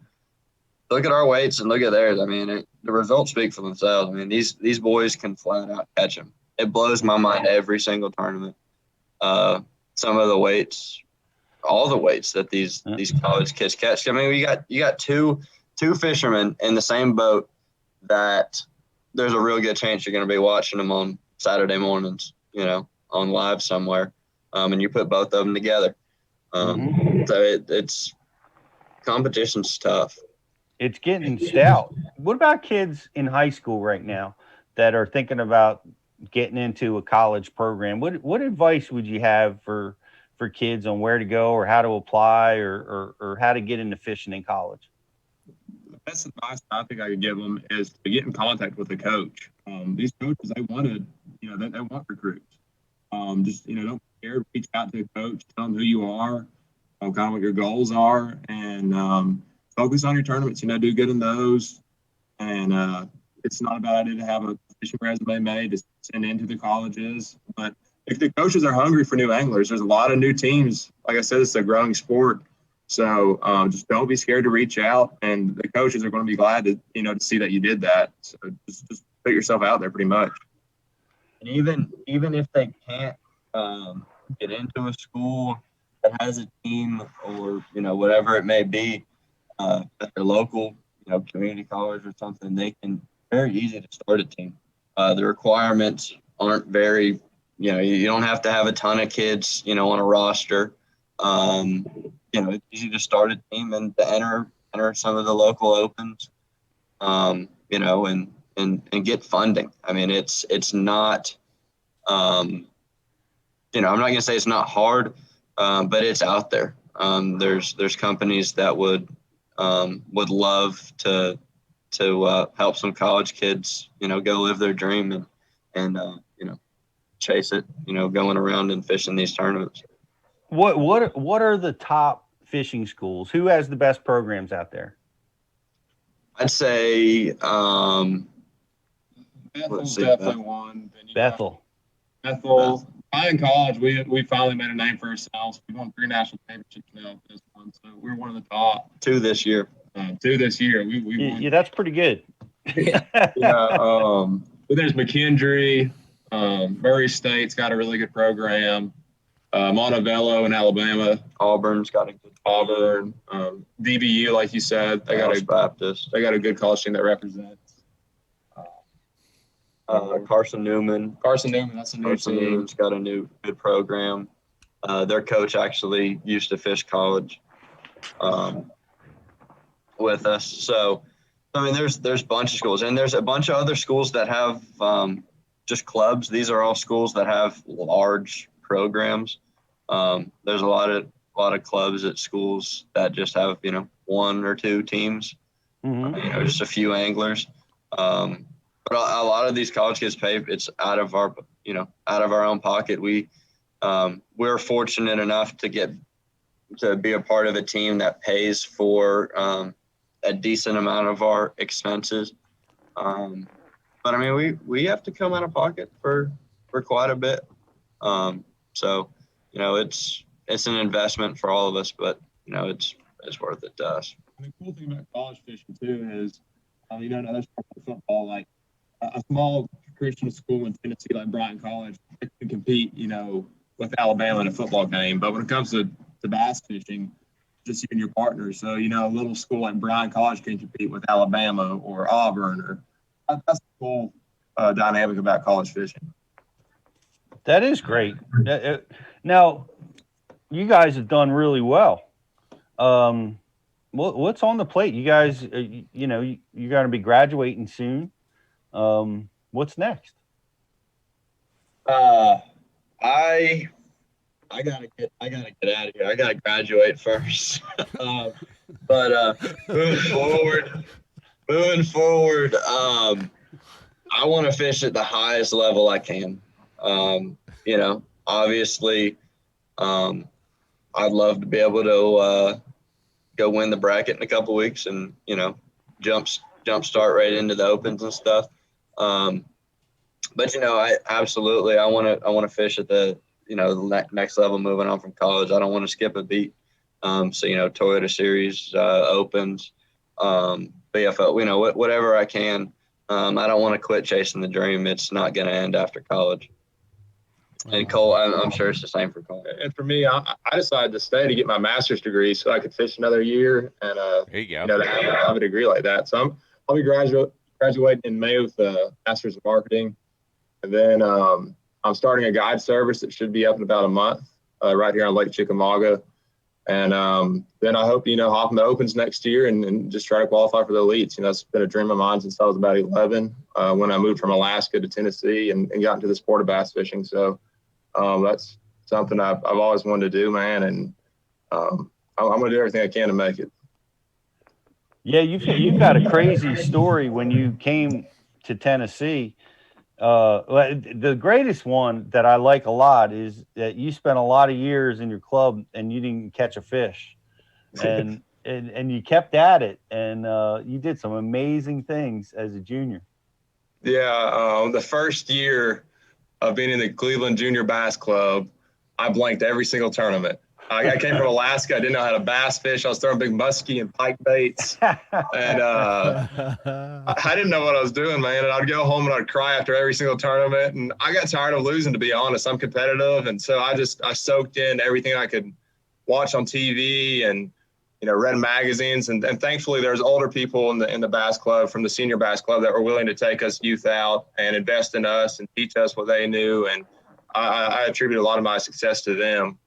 Look at our weights and look at theirs. I mean, the results speak for themselves. I mean, these boys can flat out catch them. It blows my mind every single tournament. Some of the weights, all the weights that these college kids catch. I mean, you got two fishermen in the same boat that there's a real good chance you're going to be watching them on Saturday mornings, on live somewhere, and you put both of them together. So it's competition's tough. It's getting stout. What about kids in high school right now that are thinking about getting into a college program? What advice would you have for kids on where to go or how to apply or how to get into fishing in college? The best advice I think I could give them is to get in contact with a coach. These coaches, they want recruits. Don't be scared. Reach out to a coach, tell them who you are, kind of what your goals are, and focus on your tournaments. Do good in those. And it's not a bad idea to have a fishing resume made to send into the colleges. But if the coaches are hungry for new anglers, there's a lot of new teams. Like I said, it's a growing sport. So just don't be scared to reach out, and the coaches are going to be glad to to see that you did that. So just put yourself out there, pretty much. And even if they can't get into a school that has a team or whatever it may be, at their local community college or something, they can very easy to start a team. The requirements aren't very you don't have to have a ton of kids on a roster. It's easy to start a team and to enter some of the local opens, and get funding. I mean, it's not, I'm not going to say it's not hard, but it's out there. There's companies that would love to help some college kids, go live their dream and chase it, going around and fishing these tournaments. What are the top fishing schools? Who has the best programs out there? I'd say Bethel's definitely one. Bethel. In college, we finally made a name for ourselves. We won 3 national championships now with this one, so we're one of the top. 2 this year. We won. Yeah, that's pretty good. But there's McKendree. Murray State's got a really good program. Montevallo in Alabama. Auburn's got a good DBU, like you said, they got a good college team that represents. Carson Newman. That's a new team. Newman's got a new good program. Their coach actually used to fish college with us. So, I mean, there's a bunch of schools, and there's a bunch of other schools that have just clubs. These are all schools that have large programs. There's a lot of clubs at schools that just have 1 or 2 teams, just a few anglers. But a lot of these college kids pay. It's out of our own pocket. We're fortunate enough to be a part of a team that pays for a decent amount of our expenses. But I mean, we have to come out of pocket for quite a bit. So, it's an investment for all of us, but it's worth it to us. And the cool thing about college fishing too is, another sport like football, like a small Christian school in Tennessee like Brighton College, they can compete, with Alabama in a football game. But when it comes to bass fishing, just you and your partner. So, a little school like Brighton College can compete with Alabama or Auburn. That's the cool dynamic about college fishing. That is great. Now, you guys have done really well. What's on the plate? You guys, you're going to be graduating soon. What's next? I gotta get out of here. I gotta graduate first. But moving forward, I want to fish at the highest level I can. Obviously, I'd love to be able to go win the bracket in a couple weeks and jump start right into the opens and stuff. But I absolutely I want to fish at the the next level moving on from college. I don't want to skip a beat. Toyota Series, opens, BFL, whatever I can. I don't want to quit chasing the dream. It's not going to end after college. And Cole, I'm sure it's the same for Cole. And for me, I decided to stay to get my master's degree so I could fish another year and there you go. To have a degree like that. So I'll be graduating in May with a master's of marketing, and then I'm starting a guide service that should be up in about a month right here on Lake Cherokee. And then I hope, hop in the opens next year and just try to qualify for the elites. It's been a dream of mine since I was about 11 when I moved from Alaska to Tennessee and got into the sport of bass fishing. So that's something I've always wanted to do, man. And I'm going to do everything I can to make it. Yeah, you've got a crazy story when you came to Tennessee. The greatest one that I like a lot is that you spent a lot of years in your club and you didn't catch a fish, and you kept at it, and you did some amazing things as a junior. Yeah, the first year of being in the Cleveland Junior Bass Club, I blanked every single tournament. I came from Alaska. I didn't know how to bass fish. I was throwing big muskie and pike baits. And I didn't know what I was doing, man. And I'd go home and I'd cry after every single tournament. And I got tired of losing, to be honest. I'm competitive. And so I soaked in everything I could watch on TV and, read magazines. And thankfully, there's older people in the bass club, from the senior bass club, that were willing to take us youth out and invest in us and teach us what they knew. And I attribute a lot of my success to them.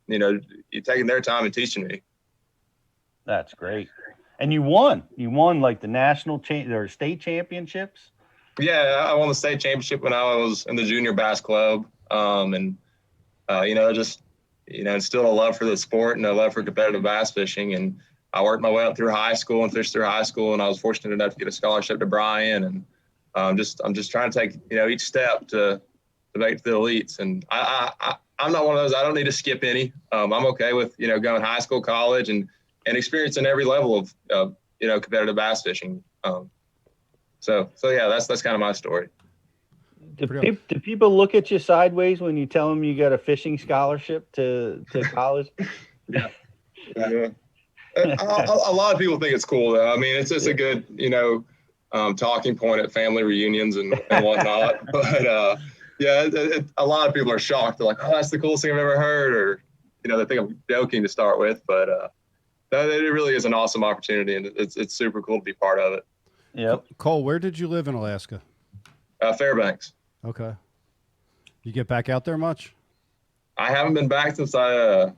You're taking their time and teaching me. That's great. And you won like the national or state championships. Yeah, I won the state championship when I was in the junior bass club. Instilled a love for the sport and a love for competitive bass fishing. And I worked my way up through high school and fished through high school. And I was fortunate enough to get a scholarship to Bryan. And I'm just trying to take, each step to make it to the elites. And I'm not one of those. I don't need to skip any. I'm okay with, going high school, college, and experiencing every level of competitive bass fishing. So yeah, that's kind of my story. Do people look at you sideways when you tell them you got a fishing scholarship to college? Yeah. A lot of people think it's cool, though. I mean, it's just a good, talking point at family reunions and whatnot. But yeah, a lot of people are shocked. They're like, "Oh, that's the coolest thing I've ever heard," or they think I'm joking to start with. But it really is an awesome opportunity, and it's super cool to be part of it. Yeah. Cole, where did you live in Alaska? Fairbanks. Okay. You get back out there much? I haven't been back since I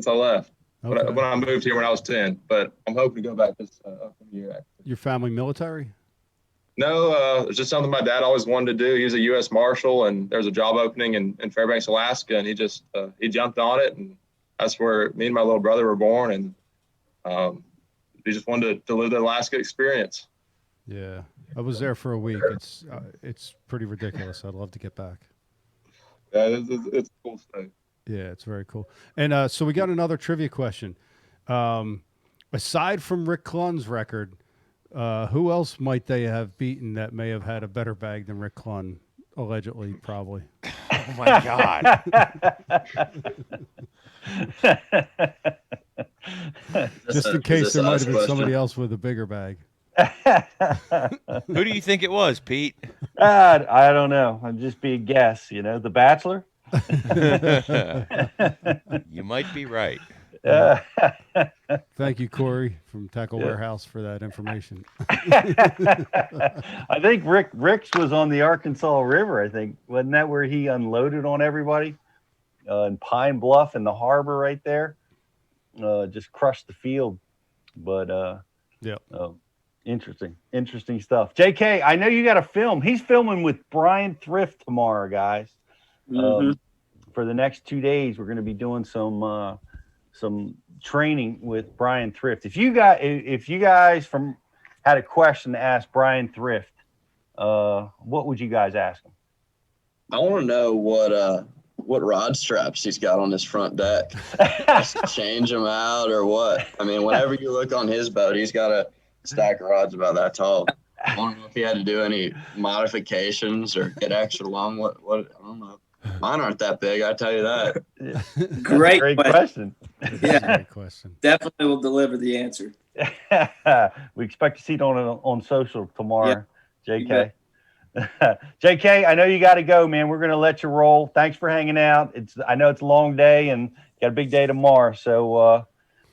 left. Okay. When I moved here when I was 10, but I'm hoping to go back this upcoming year. Actually. Your family military? No, it's just something my dad always wanted to do. He was a U.S. Marshal, and there's a job opening in Fairbanks, Alaska, and he jumped on it, and that's where me and my little brother were born, and he just wanted to live the Alaska experience. Yeah, I was there for a week. It's pretty ridiculous. I'd love to get back. Yeah, it's a cool state. Yeah, it's very cool. And so we got another trivia question. Aside from Rick Clunn's record, who else might they have beaten that may have had a better bag than Rick Clunn? Allegedly, probably. Oh my God. Just in case there might have been somebody else with a bigger bag. Who do you think it was, Pete? I don't know. I'm just being guess. The Bachelor. You might be right. Thank you, Corey from Tackle Warehouse, for that information. I think Rick's was on the Arkansas River. I think, wasn't that where he unloaded on everybody in Pine Bluff in the harbor right there? Just crushed the field. But yeah, interesting stuff. JK, I know you got a film. He's filming with Brian Thrift tomorrow, guys. For the next 2 days, we're going to be doing some training with Brian Thrift. If you guys had a question to ask Brian Thrift, what would you guys ask him? I want to know what rod straps he's got on his front deck. Change them out or what? I mean, whenever you look on his boat, he's got a stack of rods about that tall. I don't know if he had to do any modifications or get extra long. What I don't know. Mine aren't that big, I tell you that. Great question. Yeah, great question. Definitely will deliver the answer. We expect to see it on social tomorrow, Yeah. JK. JK, I know you got to go, man. We're going to let you roll. Thanks for hanging out. I know it's a long day and got a big day tomorrow. So,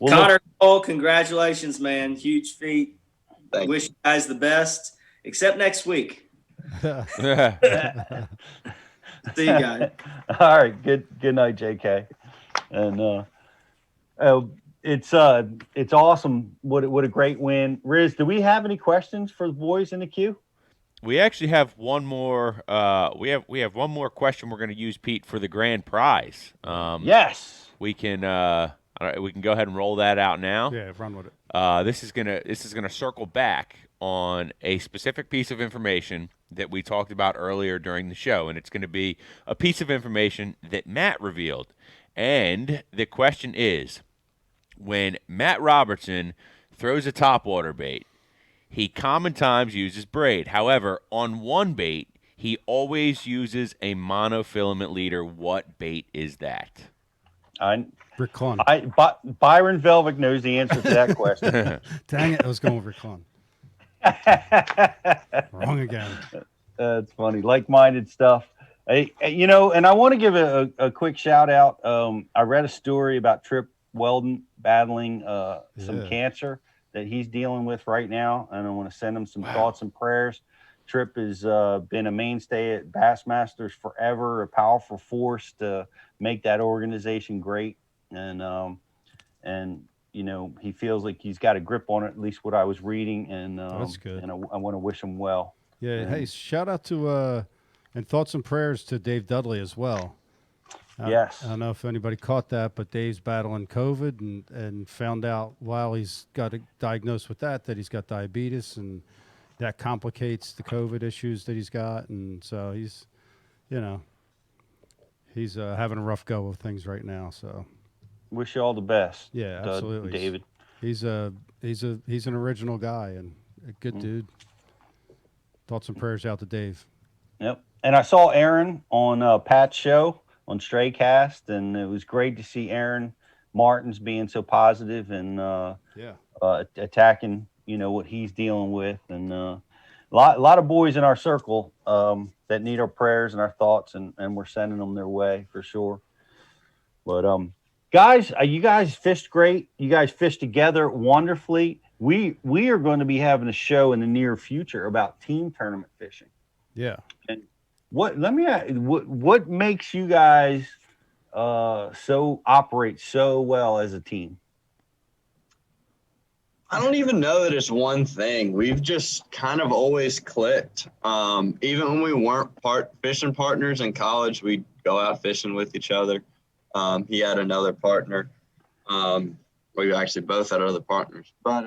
Connor Cole, congratulations, man. Huge feat. Thank Wish you guys the best, except next week. See you guys. All right. Good night, JK. And it's awesome. What a great win. Riz, do we have any questions for the boys in the queue? We actually have one more. We have one more question we're going to use, Pete, for the grand prize. Yes. We can we can go ahead and roll that out now. Yeah, run with it. This is gonna circle back on a specific piece of information that we talked about earlier during the show, and it's going to be a piece of information that Matt revealed. And the question is, when Matt Robertson throws a topwater bait, he common times uses braid. However, on one bait, he always uses a monofilament leader. What bait is that? Rick Clun. Byron Velvick knows the answer to that question. Dang it, I was going with Rick Clun. Wrong again. That's funny. Like-minded stuff. And I want to give a quick shout out. I read a story about Trip Weldon battling some cancer that he's dealing with right now, and I want to send him some thoughts and prayers. Trip has been a mainstay at Bassmasters forever, a powerful force to make that organization great, and he feels like he's got a grip on it, at least what I was reading, and that's good. And I want to wish him well. Yeah. And, hey, shout out to and thoughts and prayers to Dave Dudley as well. Yes. I don't know if anybody caught that, but Dave's battling COVID and found out while he's got diagnosed with that he's got diabetes, and that complicates the COVID issues that he's got. And so he's having a rough go of things right now. So wish you all the best. Yeah, absolutely. David. He's an original guy and a good dude. Thoughts and prayers out to Dave. Yep. And I saw Aaron on Pat's show on Straycast, and it was great to see Aaron Martins being so positive and attacking, what he's dealing with, and a lot of boys in our circle that need our prayers and our thoughts, and we're sending them their way for sure. But guys, you guys fished great. You guys fished together wonderfully. We are going to be having a show in the near future about team tournament fishing. Yeah. And what makes you guys operate so well as a team? I don't even know that it's one thing. We've just kind of always clicked. Even when we weren't fishing partners in college, we'd go out fishing with each other. He had another partner. We actually both had other partners. But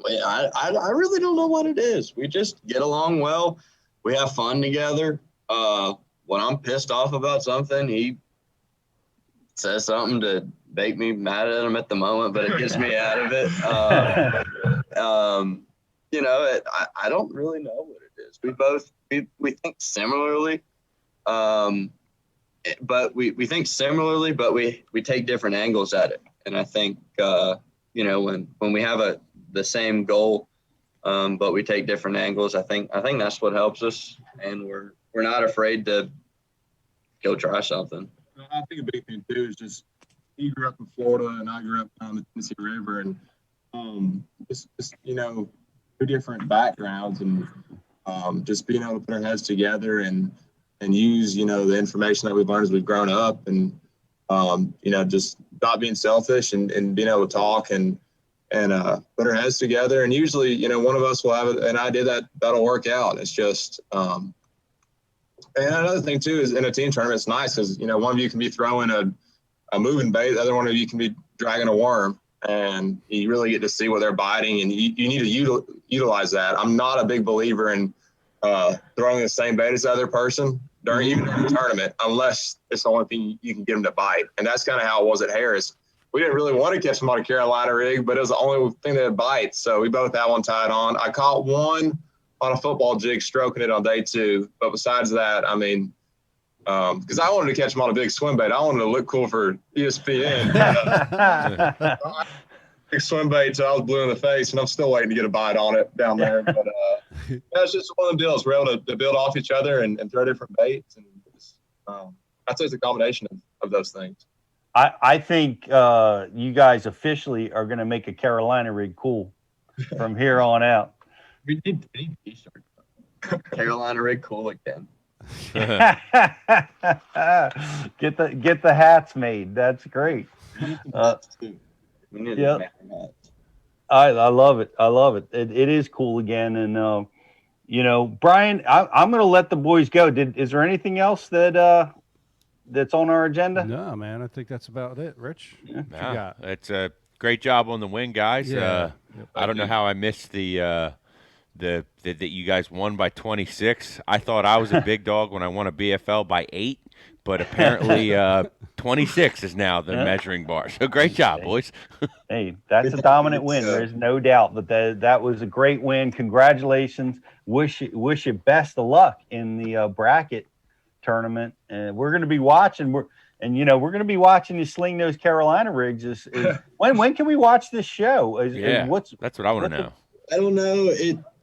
I really don't know what it is. We just get along well. We have fun together. When I'm pissed off about something, he says something to make me mad at him at the moment, but it gets me out of it. I don't really know what it is. We think similarly, but we think similarly, but we take different angles at it. And I think when we have the same goal, but we take different angles, I think that's what helps us, and we're not afraid to go try something. I think a big thing too is just he grew up in Florida and I grew up on the Tennessee River, and just two different backgrounds, and just being able to put our heads together and use the information that we've learned as we've grown up, and just not being selfish and being able to talk and and put our heads together. And usually, you know, one of us will have an idea that'll work out. It's just, and another thing too is in a team tournament, it's nice because, you know, one of you can be throwing a moving bait, the other one of you can be dragging a worm, and you really get to see what they're biting, and you need to utilize that. I'm not a big believer in throwing the same bait as the other person even during the tournament, unless it's the only thing you can get them to bite. And that's kind of how it was at Harris. We didn't really want to catch them on a Carolina rig, but it was the only thing that bites. So we both had one tied on. I caught one on a football jig, stroking it on day 2. But besides that, I mean, because I wanted to catch them on a big swim bait. I wanted to look cool for ESPN. Big swim bait, so I was blue in the face, and I'm still waiting to get a bite on it down there. But yeah, it's just one of the deals. We're able to build off each other and throw different baits, and I'd say it's a combination of those things. I think you guys officially are going to make a Carolina rig cool from here on out. We need t-shirt. Carolina rig cool again. Get the hats made. That's great. Yeah, I love it. I love it. It is cool again. And you know, Brian, I'm going to let the boys go. Is there anything else that that's on our agenda? No, man. I think that's about it. Rich, Yeah, it's a great job on the win, guys. Yeah. I don't know how I missed that you guys won by 26. I thought I was a big dog when I won a BFL by 8, but apparently 26 is now the measuring bar. So great job, boys. Hey, that's a dominant win. There's no doubt that was a great win. Congratulations. Wish you best of luck in the bracket tournament. And we're going to be watching. We're going to be watching you sling those Carolina rigs. When can we watch this show? That's what I want to know. I don't know.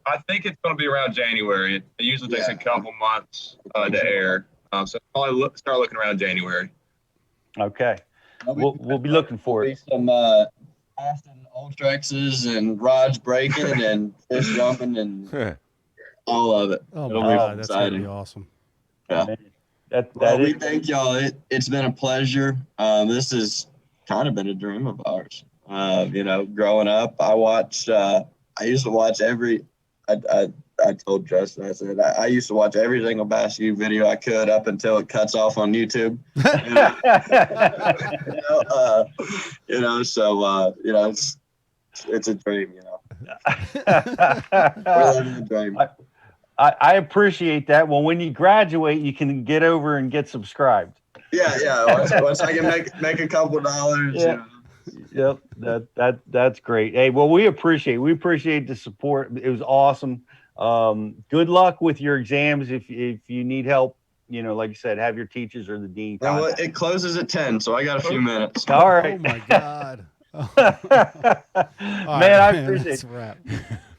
I think it's going to be around January. It usually takes a couple months to air. So probably start looking around January. Okay. We'll be looking for it. Some Austin Ultrexes and rods breaking and fish jumping and all of it. Oh, It'll my be God, that's exciting. going to be awesome. Yeah. We thank y'all. It's been a pleasure. This has kind of been a dream of ours. You know, growing up, I used to watch I told Justin, I said, I used to watch every single Bass U video I could up until it cuts off on YouTube. It's a dream, you know. We're living a dream. I appreciate that. Well, when you graduate, you can get over and get subscribed. Yeah. Once I can make a couple dollars. Yeah. Yep. That's great. Hey, well, we appreciate the support. It was awesome. Good luck with your exams. If you need help, you know, like you said, have your teachers or the dean. Well, it closes at 10, so I got a few minutes. All right. Oh my God. I appreciate it.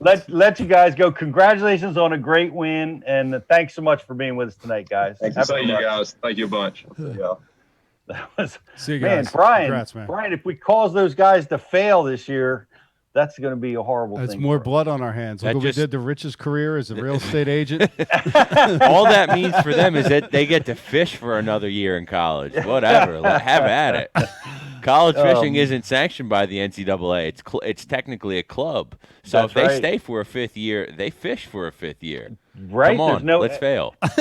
Let you guys go. Congratulations on a great win, and thanks so much for being with us tonight, guys. Thank you guys. Thank you a bunch. Yeah. That was, see you man, guys. Brian. Congrats, man. Brian, if we cause those guys to fail this year, that's going to be a horrible thing. That's more blood on our hands. Look what we did to Rich's career as a real estate agent. All that means for them is that they get to fish for another year in college. Whatever. Have at it. College fishing isn't sanctioned by the NCAA. It's technically a club. So if they stay for a 5th year, they fish for a 5th year. Right. Come on, let's fail. That's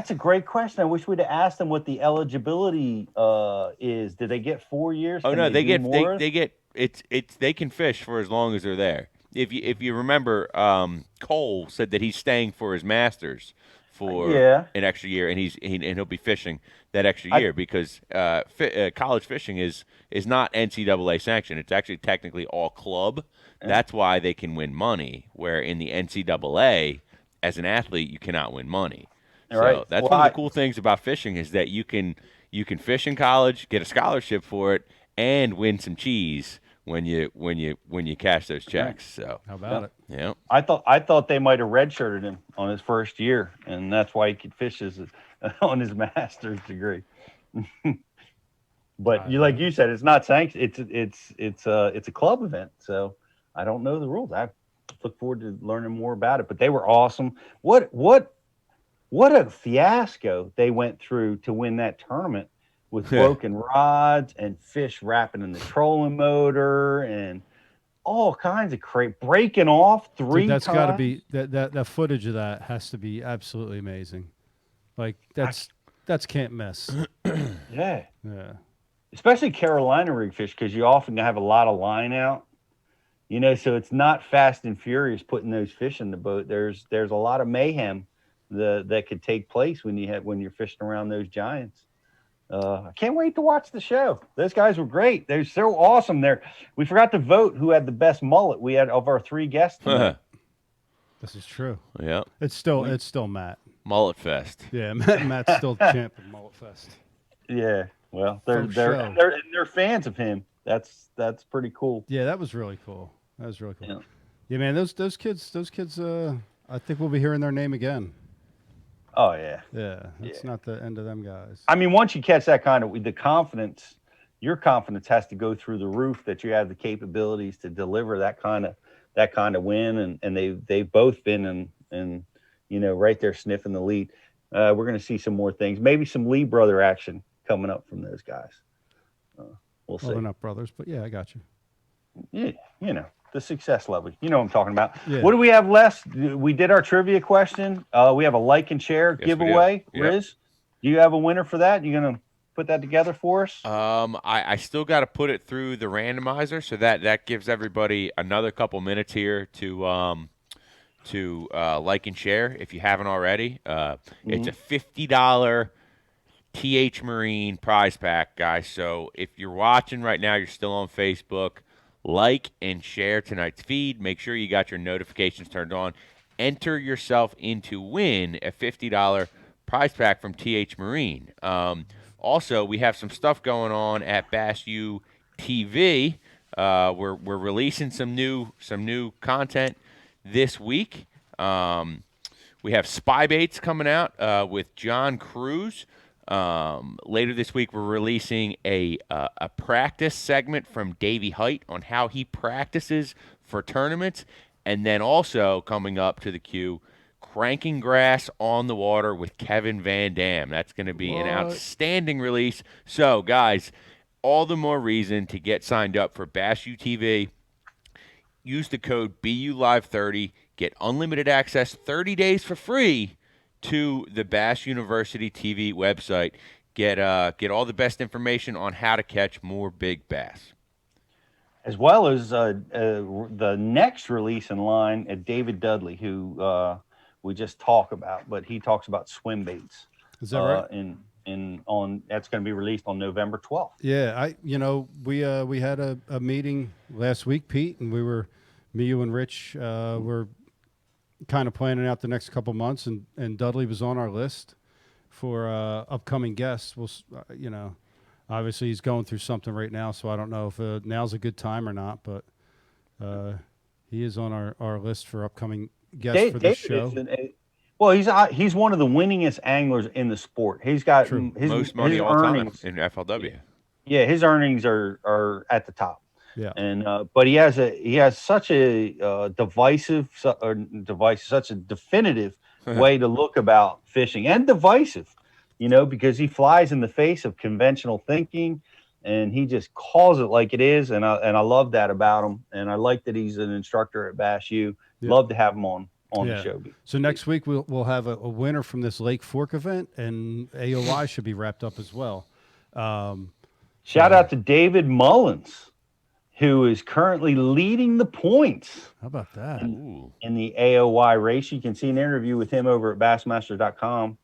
a great question. I wish we'd have asked them what the eligibility is. Do they get 4 years? Oh, no, they can fish for as long as they're there. If you remember, Cole said that he's staying for his Masters for an extra year, and he'll be fishing that extra year because college fishing is not NCAA sanctioned. It's actually technically all club. That's why they can win money, where in the NCAA, as an athlete, you cannot win money. So that's one of the cool things about fishing is that you can fish in college, get a scholarship for it, and win some cheese when you cash those checks. So how about it? Yeah. I thought they might have redshirted him on his first year, and that's why he could fish on his master's degree. But like you said, it's not sanctioned. It's a club event, so I don't know the rules. I look forward to learning more about it. But they were awesome. What a fiasco they went through to win that tournament. with broken rods and fish wrapping in the trolling motor and all kinds of breaking off three Dude, that's times. got to be that footage of that has to be absolutely amazing. Like that's can't miss. Yeah. Yeah. Especially Carolina rig fish, because you often have a lot of line out. You know, so it's not fast and furious putting those fish in the boat. There's a lot of mayhem that could take place when you're fishing around those giants. I can't wait to watch the show. Those guys were great. They're so awesome. We forgot to vote who had the best mullet. We had of our 3 guests tonight. This is true. Yeah. It's still Matt. Mullet Fest. Yeah, Matt's still champ of Mullet Fest. Yeah. Well, they're fans of him. That's pretty cool. Yeah, that was really cool. Yeah, man, those kids I think we'll be hearing their name again. Oh yeah. Yeah. It's not the end of them guys. I mean, once you catch that kind of the confidence, your confidence has to go through the roof that you have the capabilities to deliver that kind of win, and they've both been in right there sniffing the lead. We're going to see some more things, maybe some Lee brother action coming up from those guys. We'll see. They're not brothers, but yeah, I got you. Yeah, the success level. You know what I'm talking about. Yeah. What do we have left? We did our trivia question. We have a like and share giveaway. Riz, do you have a winner for that? You gonna put that together for us? I still got to put it through the randomizer, so that gives everybody another couple minutes here to like and share if you haven't already. It's a $50 TH Marine prize pack, guys. So if you're watching right now, you're still on Facebook, like and share tonight's feed. Make sure you got your notifications turned on. Enter yourself in to win a $50 prize pack from TH Marine. Also, we have some stuff going on at Bass U TV. We're releasing some new content this week. We have spy baits coming out with John Cruz. Later this week, we're releasing a practice segment from Davey Height on how he practices for tournaments. And then also coming up to the queue, Cranking Grass on the Water with Kevin Van Dam. That's going to be an outstanding release. So, guys, all the more reason to get signed up for Bass UTV. Use the code BULive30. Get unlimited access 30 days for free to the Bass University TV website. Get all the best information on how to catch more big bass. As well as the next release in line at David Dudley, who we just talk about, but he talks about swim baits. Is that right? That's going to be released on November 12th. Yeah, we had a meeting last week, Pete, and me, you, and Rich were kind of planning out the next couple months, and Dudley was on our list for upcoming guests. We'll, obviously he's going through something right now, so I don't know if now's a good time or not, but he is on our list for upcoming guests for this show. He's one of the winningest anglers in the sport. He's got most money all time in FLW. Yeah, his earnings are at the top. Yeah, and but he has such a such a definitive way to look about fishing, and divisive, because he flies in the face of conventional thinking, and he just calls it like it is, and I love that about him, and I like that he's an instructor at Bass U. Yeah. Love to have him on the show. So next week we'll have a winner from this Lake Fork event, and AOI should be wrapped up as well. Shout out to David Mullins, who is currently leading the points. How about that? In the AOY race. You can see an interview with him over at Bassmaster.com.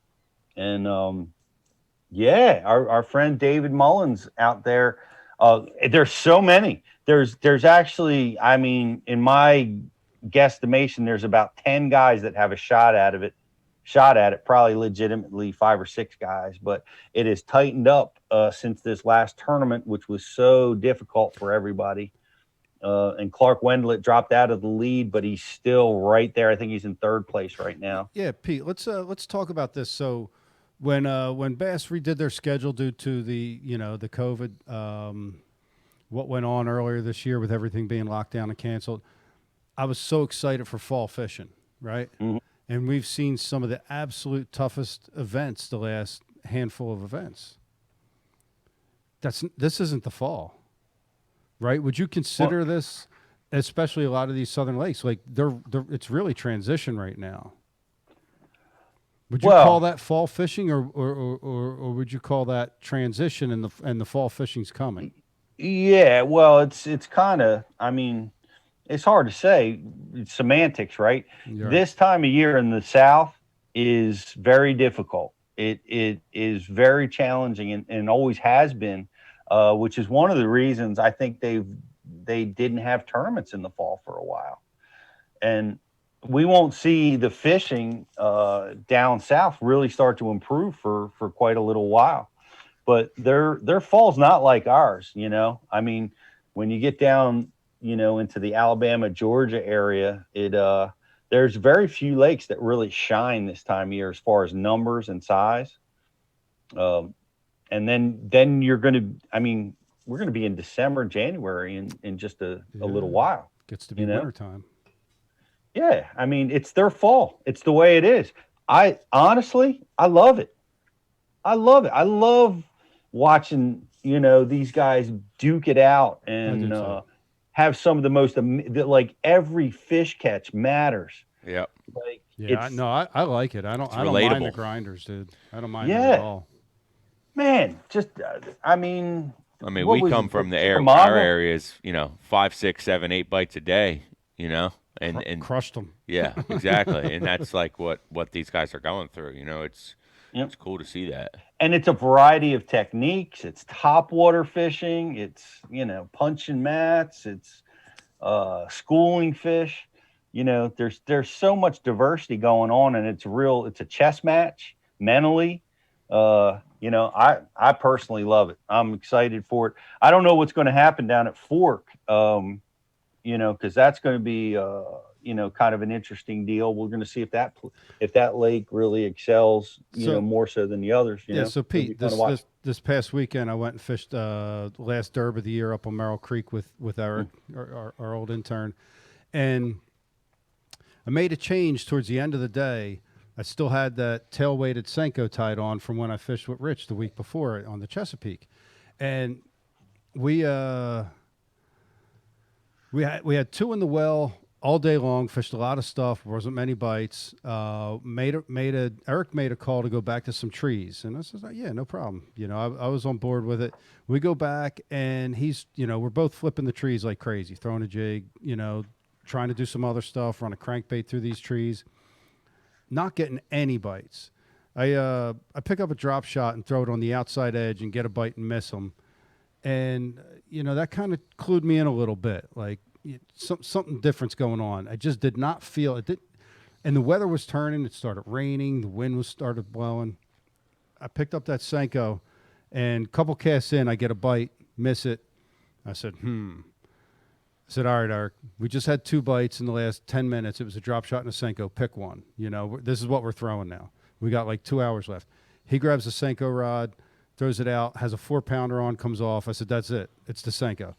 And our friend David Mullins out there. There's so many. There's actually, in my guesstimation, there's about 10 guys that have a shot at it, probably legitimately 5 or 6 guys, but it has tightened up since this last tournament, which was so difficult for everybody. And Clark Wendlet dropped out of the lead, but he's still right there. I think he's in 3rd place right now. Yeah, Pete, let's talk about this. So when Bass redid their schedule due to the the COVID, what went on earlier this year with everything being locked down and canceled, I was so excited for fall fishing, right? Mm-hmm. And we've seen some of the absolute toughest events the last handful of events. this isn't the fall, right? Would you consider this, especially a lot of these southern lakes, like they're it's really transition right now? Would you call that fall fishing, or would you call that transition and the fall fishing's coming? Yeah, well, it's kind of, I mean, it's hard to say. It's semantics, right? You're This time of year in the South is very difficult. It is very challenging and always has been, which is one of the reasons I think they didn't have tournaments in the fall for a while. And we won't see the fishing down south really start to improve for quite a little while. But their fall's not like ours, you know. I mean, when you get down, you know, into the Alabama, Georgia area, there's very few lakes that really shine this time of year as far as numbers and size. And then you're going to, I mean, we're going to be in December, January in just a little while. Gets to be wintertime. Yeah, I mean, it's their fall. It's the way it is. I honestly love it. I love it. I love watching, you know, these guys duke it out and have some of the most, like every fish catch matters. Yep. Like, I like it. I don't mind the grinders, dude. I don't mind it at all. Man, just I mean, we come from our areas, you know, 5, 6, 7, 8 bites a day, you know. And crushed them. Yeah, exactly. And that's like what these guys are going through. You know, it's cool to see that. And it's a variety of techniques. It's topwater fishing. It's, you know, punching mats. It's schooling fish. You know, there's so much diversity going on, and it's a chess match mentally. You know, I personally love it. I'm excited for it. I don't know what's going to happen down at Fork. You know, because that's going to be, you know, kind of an interesting deal. We're going to see if that lake really excels, you know, more so than the others. You know? So Pete, this past weekend I went and fished last derb of the year up on Merrill Creek with Eric, our old intern, and I made a change towards the end of the day. I still had that tail-weighted Senko tied on from when I fished with Rich the week before on the Chesapeake, and we had 2 in the well all day long, fished a lot of stuff, wasn't many bites. Eric made a call to go back to some trees. And I said, yeah, no problem. You know, I was on board with it. We go back and he's, you know, we're both flipping the trees like crazy, throwing a jig, you know, trying to do some other stuff, run a crankbait through these trees, not getting any bites. I pick up a drop shot and throw it on the outside edge and get a bite and miss them. And, you know, that kind of clued me in a little bit. Like, something different's going on. I just did not feel it. And the weather was turning. It started raining. The wind started blowing. I picked up that Senko, and a couple casts in, I get a bite, miss it. I said, I said, all right, Eric, we just had 2 bites in the last 10 minutes. It was a drop shot and a Senko. Pick one. You know, this is what we're throwing now. We got like 2 hours left. He grabs the Senko rod, throws it out, has a 4-pounder on, comes off. I said, that's it. It's the Senko.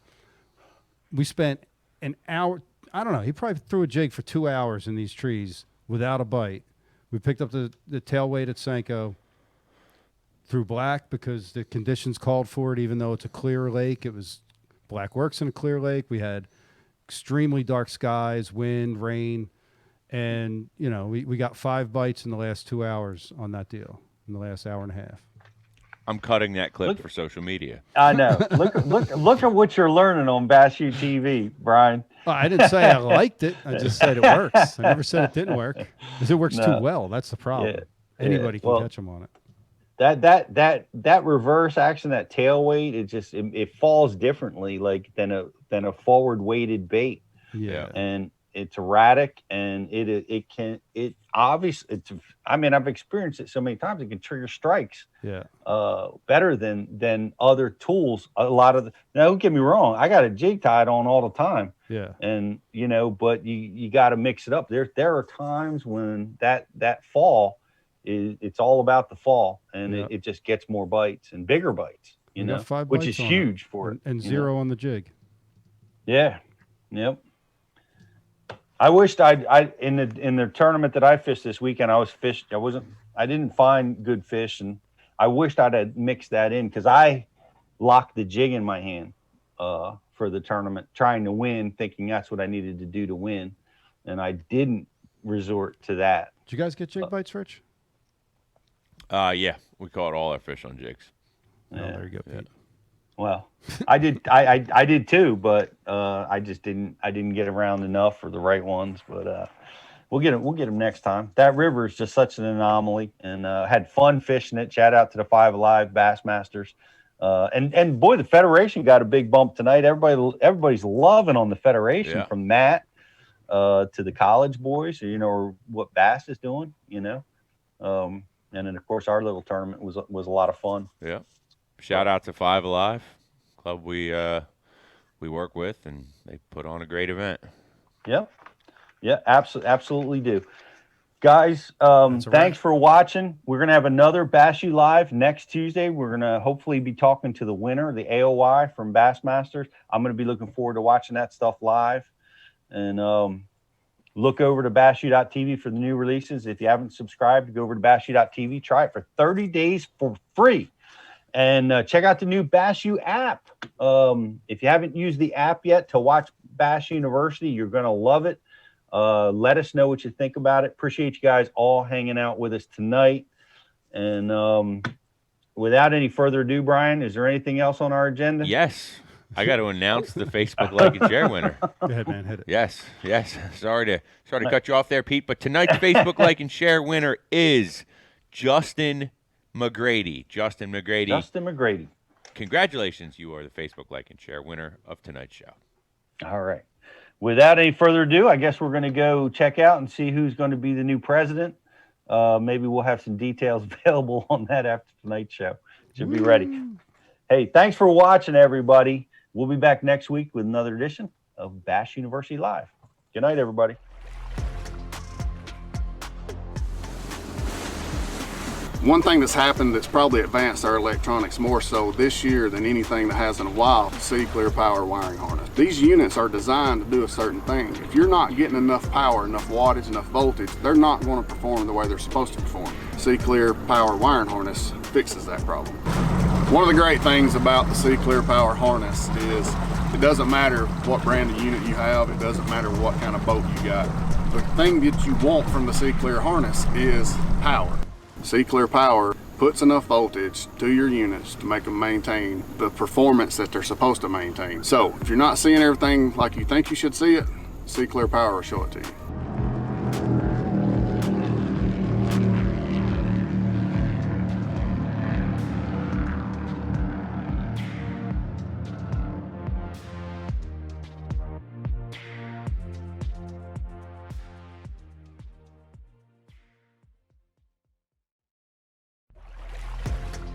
We spent an hour. I don't know. He probably threw a jig for 2 hours in these trees without a bite. We picked up the tail-weighted Senko, threw black because the conditions called for it, even though it's a clear lake. It was black works in a clear lake. We had extremely dark skies, wind, rain, and, you know, we got 5 bites in the last 2 hours on that deal, in the last hour and a half. I'm cutting that clip for social media. I know. Look at what you're learning on Bass U TV, Brian. Well, I didn't say I liked it. I just said it works. I never said it didn't work. Because it works too well. That's the problem. Yeah. Anybody can catch them on it. That reverse action, that tail weight, it falls differently, like than a forward weighted bait. Yeah. And it's erratic, and I've experienced it so many times. It can trigger strikes. Yeah. Better than other tools. Now, don't get me wrong. I got a jig tied on all the time. Yeah. And, you know, but you got to mix it up. There are times when that fall it's all about the fall, and it just gets more bites and bigger bites, you know, which is huge for it. And 0 on the jig. Yeah. Yep. I wished in the tournament that I fished this weekend, I didn't find good fish, and I wished I'd have mixed that in, because I locked the jig in my hand for the tournament, trying to win, thinking that's what I needed to do to win. And I didn't resort to that. Did you guys get jig bites, Rich? Yeah, we caught all our fish on jigs. Oh, there you go, Pete. Well, I did. I did too, but I just didn't. I didn't get around enough for the right ones. But we'll get them. We'll get them next time. That river is just such an anomaly, and had fun fishing it. Shout out to the 5 Alive Bassmasters, and boy, the Federation got a big bump tonight. Everybody's loving on the Federation, from Matt to the college boys. You know what Bass is doing. You know, and then of course our little tournament was a lot of fun. Yeah. Shout out to 5 Alive, club we work with, and they put on a great event. Yep. Yeah, absolutely do. Guys, thanks for watching. We're going to have another Bass U Live next Tuesday. We're going to hopefully be talking to the winner, the AOY from Bassmasters. I'm going to be looking forward to watching that stuff live. And look over to bassu.tv for the new releases. If you haven't subscribed, go over to bassu.tv. Try it for 30 days for free. And check out the new Bass U app. If you haven't used the app yet to watch Bass University, you're going to love it. Let us know what you think about it. Appreciate you guys all hanging out with us tonight. And without any further ado, Brian, is there anything else on our agenda? Yes. I got to announce the Facebook Like and Share winner. Go ahead, man. Hit it. Yes. Sorry to cut you off there, Pete. But tonight's Facebook Like and Share winner is Justin McGrady. Justin McGrady. Congratulations. You are the Facebook Like and Share winner of tonight's show. All right. Without any further ado, I guess we're going to go check out and see who's going to be the new president. Maybe we'll have some details available on that after tonight's show. Should be ready. Hey, thanks for watching, everybody. We'll be back next week with another edition of Bass University Live. Good night, everybody. One thing that's happened that's probably advanced our electronics more so this year than anything that has in a while, C-Clear Power wiring harness. These units are designed to do a certain thing. If you're not getting enough power, enough wattage, enough voltage, they're not going to perform the way they're supposed to perform. C-Clear Power wiring harness fixes that problem. One of the great things about the C-Clear Power harness is it doesn't matter what brand of unit you have, it doesn't matter what kind of boat you got. The thing that you want from the C-Clear harness is power. C-Clear Power puts enough voltage to your units to make them maintain the performance that they're supposed to maintain. So if you're not seeing everything like you think you should see it, C-Clear Power will show it to you.